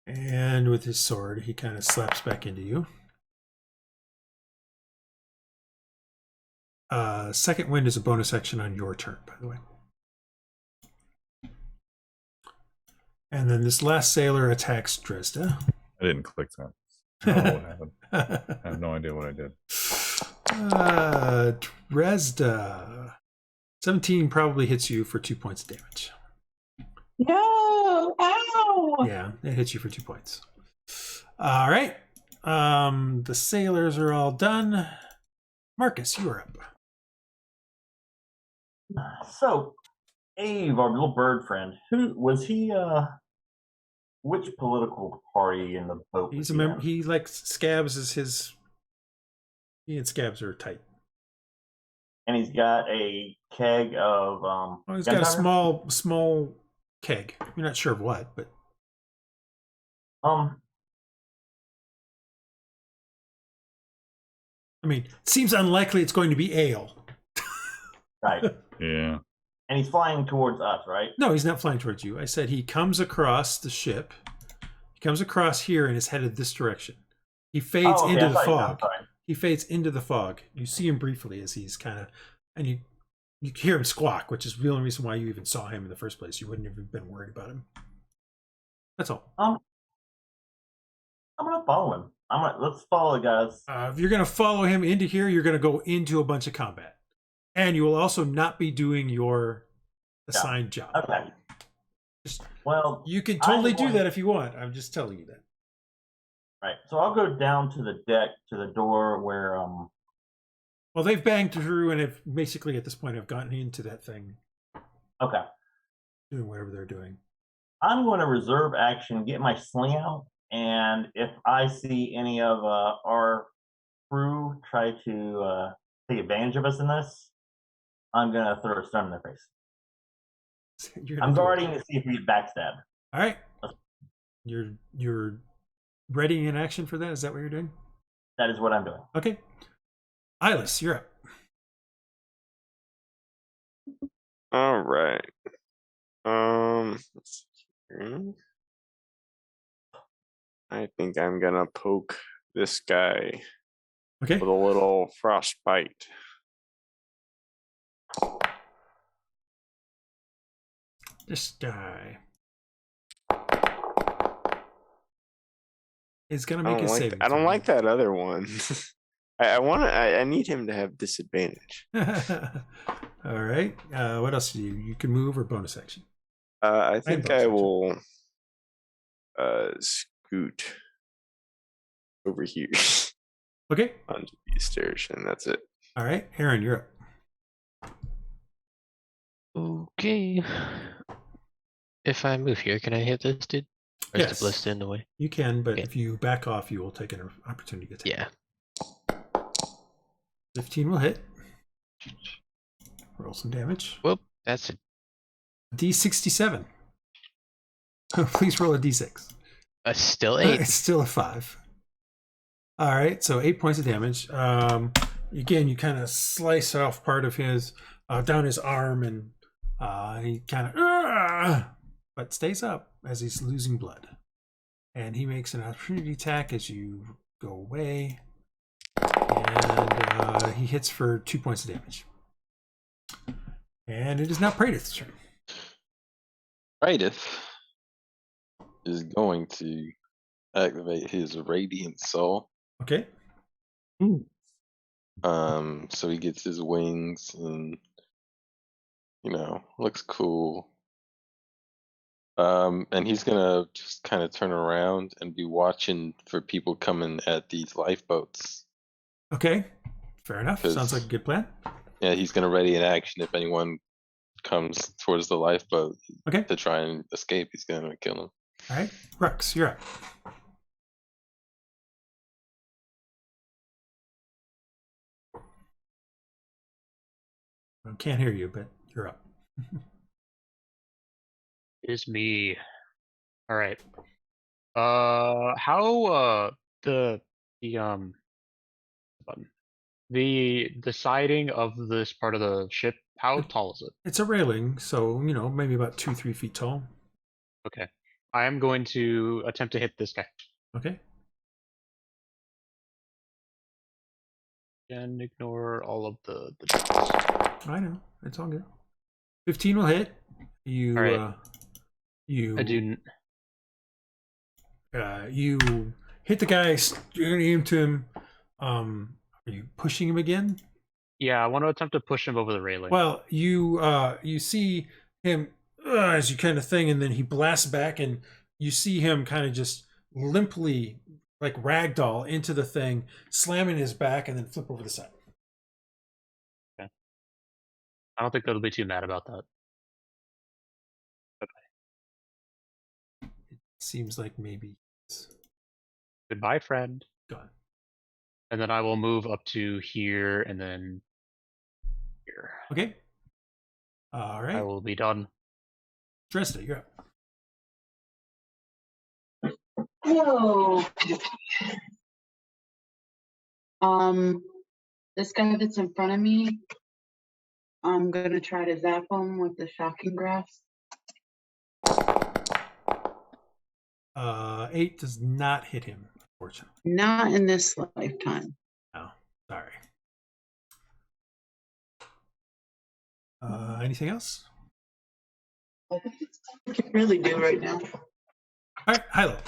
And with his sword, he kind of slaps back into you. Second wind is a bonus action on your turn, by the way. And then this last sailor attacks Dresd'a. I didn't click that. I don't know what happened. I have no idea what I did. Dresd'a. 17 probably hits you for 2 points of damage. No! Ow! Yeah, it hits you for 2 points. All right. The sailors are all done. Marcus, you are up. So, Ave, our little bird friend, who was he? Which political party in the boat? He's was a he member. in? He likes Scabs as his. He and Scabs are tight. And he's got a keg of Oh, he's got a gunpowder? small keg. You're not sure of what, but I mean, it seems unlikely it's going to be ale. Right. Yeah. And he's flying towards us, right? No, he's not flying towards you. I said he comes across the ship. He comes across here and is headed this direction. He fades Oh, okay, into I the thought you- I'm fog. sorry. He fades into the fog. You see him briefly as he's kind of, and you hear him squawk, which is the only reason why you even saw him in the first place. You wouldn't have been worried about him. That's all. I'm gonna follow him. Let's follow the guys. If you're going to follow him into here, you're going to go into a bunch of combat. And you will also not be doing your assigned job. Okay. Well, You could I totally do want- that if you want. I'm just telling you that. Right. So I'll go down to the deck to the door where Well, they've banged through and have basically at this point have gotten into that thing, okay. doing whatever they're doing. I'm going to reserve action, get my sling out, and if I see any of our crew try to take advantage of us in this, I'm going to throw a stone in their face. You're gonna I'm do it. guarding to see if we get backstabbed. All right. You're ready in action for that? Is that what you're doing? That is what I'm doing. Okay. Iylis, you're up. All right. Let's see here. I think I'm gonna poke this guy Okay. with a little frostbite. This guy is gonna make a saving. I don't throw. like that other one. I need him to have disadvantage. All right. What else do you? You can move or bonus action. I think bonus I action. will scoot over here Okay. onto the stairs, and that's it. All right. Aaron, you're up. Okay. If I move here, can I hit this dude? Or is Yes. the ballista in the way? You can, but Okay. if you back off, you will take an opportunity attack. Yeah. 15 will hit. Roll some damage. Whoop. That's a D67. Please roll a D6. still 8. It's still a 5. All right, so 8 points of damage. Again, you kind of slice off part of his down his arm, and he kind of but stays up as he's losing blood. And he makes an opportunity attack as you go away, and he hits for 2 points of damage. And it is now Praedyth's turn. Praedyth is going to activate his Radiant Soul. Okay. So he gets his wings and, looks cool. And he's gonna just kind of turn around and be watching for people coming at these lifeboats. Okay. Fair enough. Sounds like a good plan. Yeah, he's gonna ready an action if anyone comes towards the lifeboat Okay. to try and escape. He's gonna kill him. All right. Rhux, you're up. I can't hear you, but you're up. Is me. All right. How the button, the siding of this part of the ship, how tall is it? It's a railing, so maybe about 2-3 feet tall. Okay. I am going to attempt to hit this guy. Okay. And ignore all of the I know. It's all good. 15 will hit. You All right. you I do. you hit the guy, you're gonna aim to him. Are you pushing him again? Yeah, I want to attempt to push him over the railing. Well, you see him as you kind of thing, and then he blasts back, and you see him kind of just limply, like ragdoll, into the thing, slamming his back, and then flip over the side. I don't think they'll be too mad about that. Seems like maybe it's Goodbye, friend. gone. And then I will move up to here, and then here. Okay. All I right. will be done. Dresd'a, you're up. Oh. This guy that's in front of me, I'm gonna try to zap him with the shocking grasp. 8 does not hit him, unfortunately. Not in this lifetime. No, sorry. Anything else? I think it's all I can really do right now. All right, Hylough.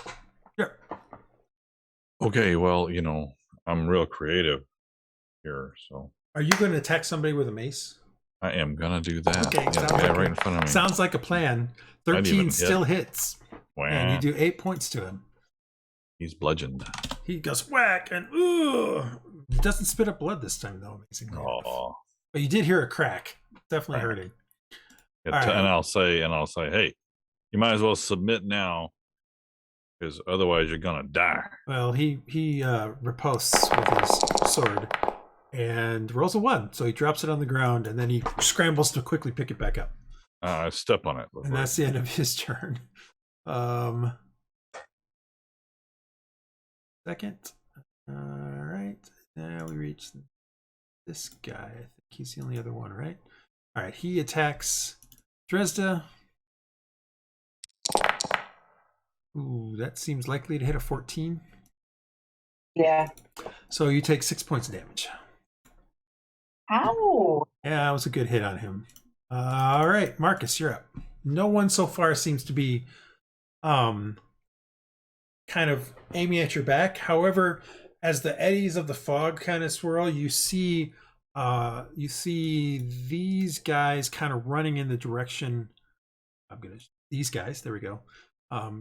Sure. Okay, well, I'm real creative here, so Are you going to attack somebody with a mace? I am gonna do that. Okay, Yeah, sounds the guy like right a- in front of me. Sounds like a plan. Might even 13 hit. still hits. And you Wah. do 8 points to him. He's bludgeoned. He goes whack and ooh. He doesn't spit up blood this time though, amazingly enough. Oh. But you did hear a crack. Definitely hurting. Yeah, All right. And I'll say, hey, you might as well submit now, because otherwise you're gonna die. Well, he riposts with his sword and rolls a 1, so he drops it on the ground and then he scrambles to quickly pick it back up. I step on it. And that's the end of his turn. Second. All right. Now we reach this guy. I think he's the only other one, right? All right. He attacks Dresd'a. Ooh, that seems likely to hit a 14. Yeah. So you take 6 points of damage. Ow. Yeah, that was a good hit on him. All right, Marcus, you're up. No one so far seems to be kind of aiming at your back. However, as the eddies of the fog kind of swirl, you see these guys kind of running in the direction. These guys, there we go. Let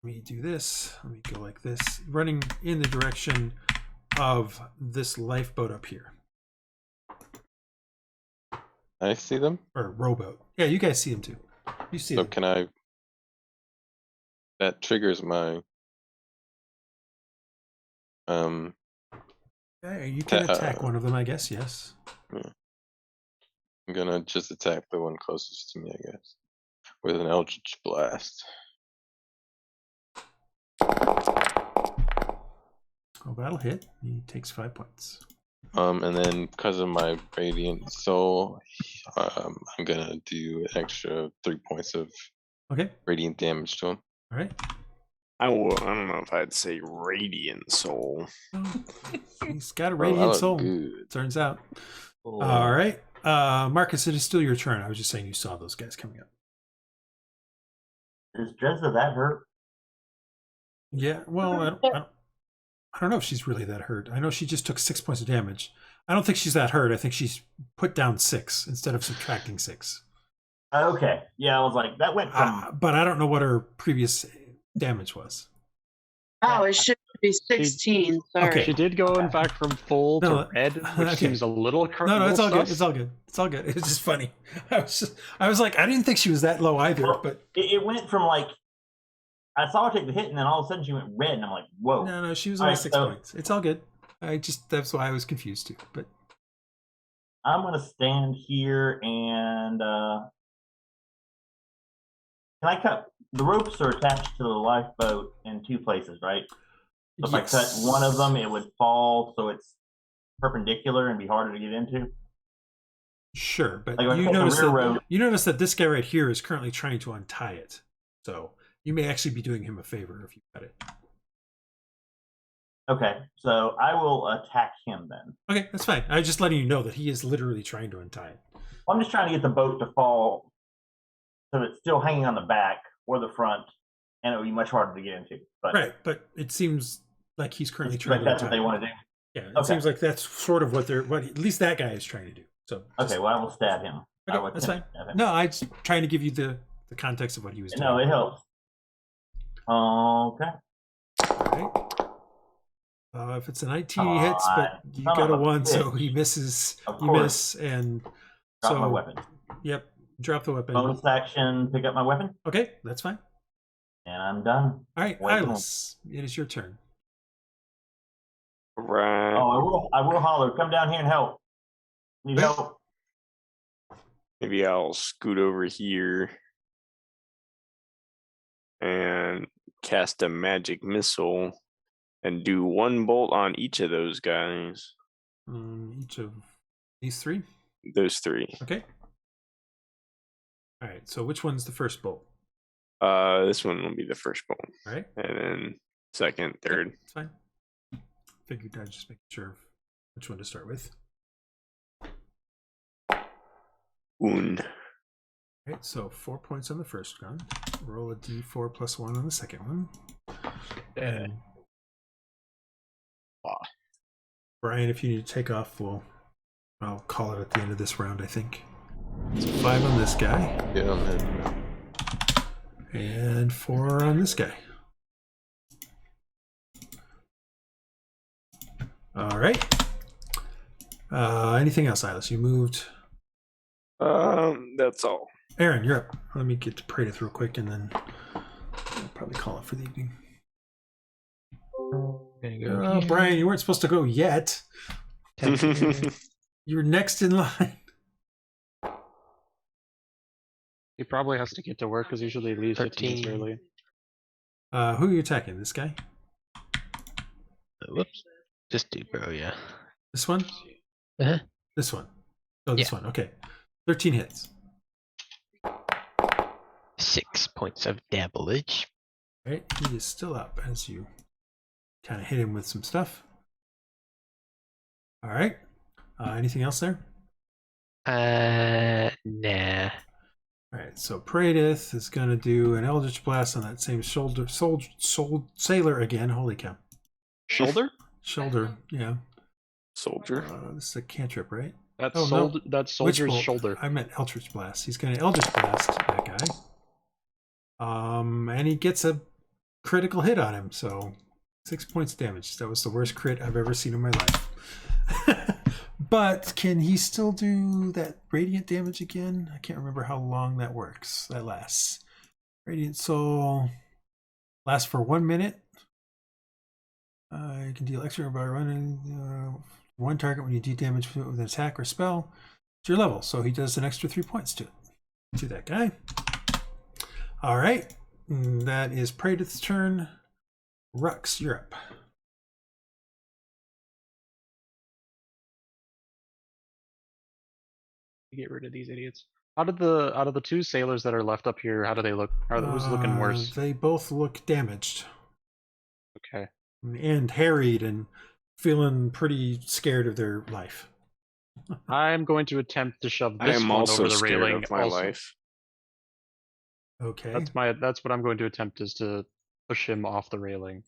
me do this. Let me go like this. Running in the direction of this lifeboat up here. I see them. Or rowboat. Yeah, you guys see them too. You see So them. can I? That triggers my. Yeah, you can attack one of them, I guess. Yes. Yeah. I'm gonna just attack the one closest to me, I guess, with an Eldritch Blast. Oh, that'll hit. He takes 5 points. And then because of my Radiant Soul, I'm gonna do an extra 3 points of Okay. radiant damage to him. All right. I don't know if I'd say Radiant Soul. He's got a Bro, I radiant look soul. good. Turns out. Oh. All right. Marcus, it is still your turn. I was just saying you saw those guys coming up. Is Dresd'a that hurt? Yeah. Well, I don't know if she's really that hurt. I know she just took 6 points of damage. I don't think she's that hurt. I think she's put down 6 instead of subtracting 6. Okay. Yeah, I was like, that went from. But I don't know what her previous damage was. Oh, it should be 16. Sorry. Okay. She did go, in fact, from full No, to red, which okay. seems a little. No, it's all good. sus. It's all good. It's all good. It's just funny. I was like, I didn't think she was that low either. Well, But it went from like. I saw her take the hit, and then all of a sudden she went red, and I'm like, whoa. no, she was only Alright, 6 so- points. It's all good. That's why I was confused too. But I'm gonna stand here and can I cut the ropes are attached to the lifeboat in 2 places, right? So if I cut one of them, it would fall so it's perpendicular and be harder to get into. Sure, but Like if I you cut the notice rear that rope, this guy right here is currently trying to untie it. So you may actually be doing him a favor if you cut it. okay, so I will attack him then. Okay, that's fine. I'm just letting you know that he is literally trying to untie it. I'm just trying to get the boat to fall so it's still hanging on the back or the front, and it would be much harder to get into. But Right, but it seems like he's currently it's trying like to that's what untie they it. want to do. Yeah, it Okay. seems like that's sort of what at least that guy is trying to do. So Okay, well I will stab him. I will okay, that's fine. attempt to stab him. No, I'm just trying to give you the context of what he was doing. No, it helps. Okay. All right. If it's a 19, he hits, but you son got a of a 1, so bitch. he misses. Of You course. miss, and Drop so my weapon. Yep, drop the weapon. Bonus action, pick up my weapon, Okay, that's fine. and I'm done. All right, Wait, Iylis, it is your turn. Right. Oh, I will holler. Come down here and help. Need help. Maybe I'll scoot over here and cast a magic missile and do 1 bolt on each of those guys. Each of these 3. Those 3. Okay. All right. So which one's the first bolt? This one will be the first bolt, All right. and then second, third. It's fine. Figured I'd just make sure which one to start with. Wound. All right. So 4 points on the first gun. Roll a d4 plus 1 on the second one. And Brian, if you need to take off, I'll call it at the end of this round, I think. So 5 on this guy. Yeah, I'm hitting. And 4 on this guy. All right. Anything else, Iylis? You moved. That's all. Aaron, you're up. Let me get to Praedyth real quick, and then I'll probably call it for the evening. Go Brian, you weren't supposed to go yet. here. You're next in line. He probably has to get to work because usually he leaves 15 minutes 13. early. Who are you attacking? This guy? Whoops. This dude, bro, yeah. This one? Uh-huh. This one? Oh, this one. Okay. 13 hits. 6 points of damage. All right. He is still up as you kind of hit him with some stuff. All right. Anything else there? Nah. All right. So Praedyth is going to do an Eldritch Blast on that same sailor again. Holy cow. Shoulder? Shoulder. Yeah. Soldier. This is a cantrip, right? That's Oh, no. that's Witch soldier's bolt. shoulder. I meant Eldritch Blast. He's going to Eldritch Blast that guy. And he gets a critical hit on him, so 6 points of damage. That was the worst crit I've ever seen in my life. But can he still do that radiant damage again? I can't remember how long that works. That lasts. Radiant Soul lasts for 1 minute. You can deal extra by running one target when you do damage with an attack or spell. It's your level, so he does an extra 3 points to it. To that guy. All right, that is Praedyth's turn. Rhux, you're up. Get rid of these idiots. Out of the 2 sailors that are left up here, how do they look? Who's looking worse? They both look damaged Okay. and harried and feeling pretty scared of their life. I'm going to attempt to shove I this am one also over the scared railing. of my also. life. Okay. That's what I'm going to attempt, is to push him off the railing.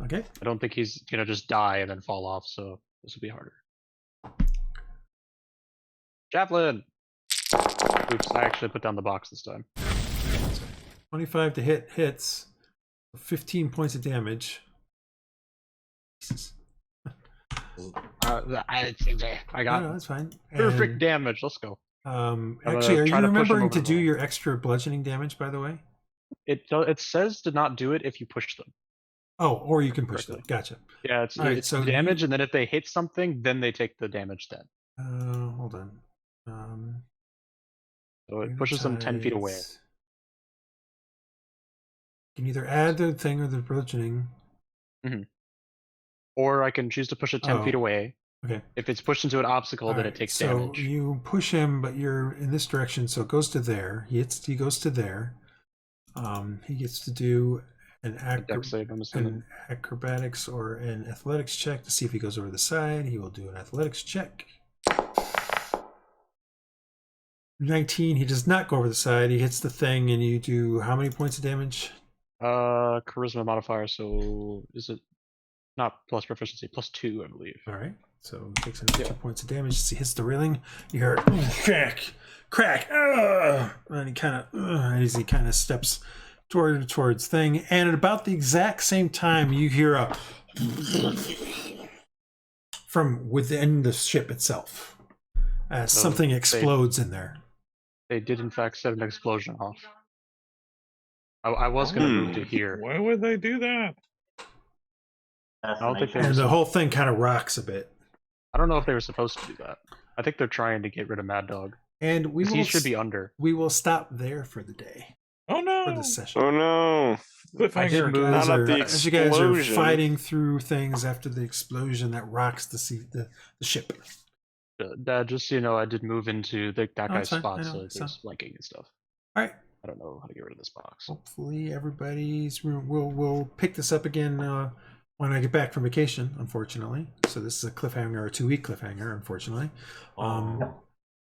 Okay. I don't think he's gonna just die and then fall off, so this will be harder. Javelin! Oops, I actually put down the box this time. 25 to hit hits. 15 points of damage. Jesus. I got No, that's fine. perfect And, damage. Let's go. actually, are you try to push him remembering over to the do wall. your extra bludgeoning damage, by the way? It says to not do it if you push them. Oh, or you can push them. Correctly. Gotcha. Yeah, it's, All right, it's so damage, and then if they hit something, then they take the damage then. Hold on. So it pushes them 10 feet away. Unitides. You can either add the thing or the bludgeoning. Or I can choose to push it 10 feet Oh, away. Okay. If it's pushed into an obstacle, then it Alright, takes so damage. you push him, but you're in this direction, so it goes to there. He goes to there. He gets to do an Dex save, I'm assuming. an acrobatics or an athletics check to see if he goes over the side. He will do an athletics check. 19. He does not go over the side. He hits the thing, and you do how many points of damage? Charisma modifier, so is it not plus proficiency, +2, I believe. All right. So he takes another 2 points of damage as he hits the railing. You hear crack, crack, and he kind of, as he kind of steps towards thing. And at about the exact same time, you hear a from within the ship itself as So something they- explodes in there. They did in fact set an explosion off. I was going to move to here. Why would they do that? I don't think they And were the whole thing kind of rocks a bit. I don't know if they were supposed to do that. I think they're trying to get rid of Mad Dog. And we 'Cause will he should be under. we will stop there for the day, Oh for no! this session. Oh no! Cliffhanger. You Not guys at are, the as you guys are explosion. fighting through things after the explosion that rocks the ship. Dad, just so you know, I did move into that Oh, guy's it's fine. I spot, know, so it's there's fine. flanking and stuff. All right. I don't know how to get rid of this box. Hopefully everybody's we'll pick this up again when I get back from vacation, unfortunately. So this is a cliffhanger, a 2-week cliffhanger, unfortunately.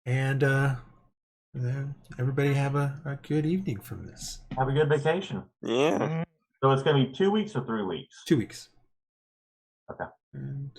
And then everybody have a good evening from this. Have a good vacation. Yeah. So it's going to be 2 weeks or 3 weeks? 2 weeks. Okay. And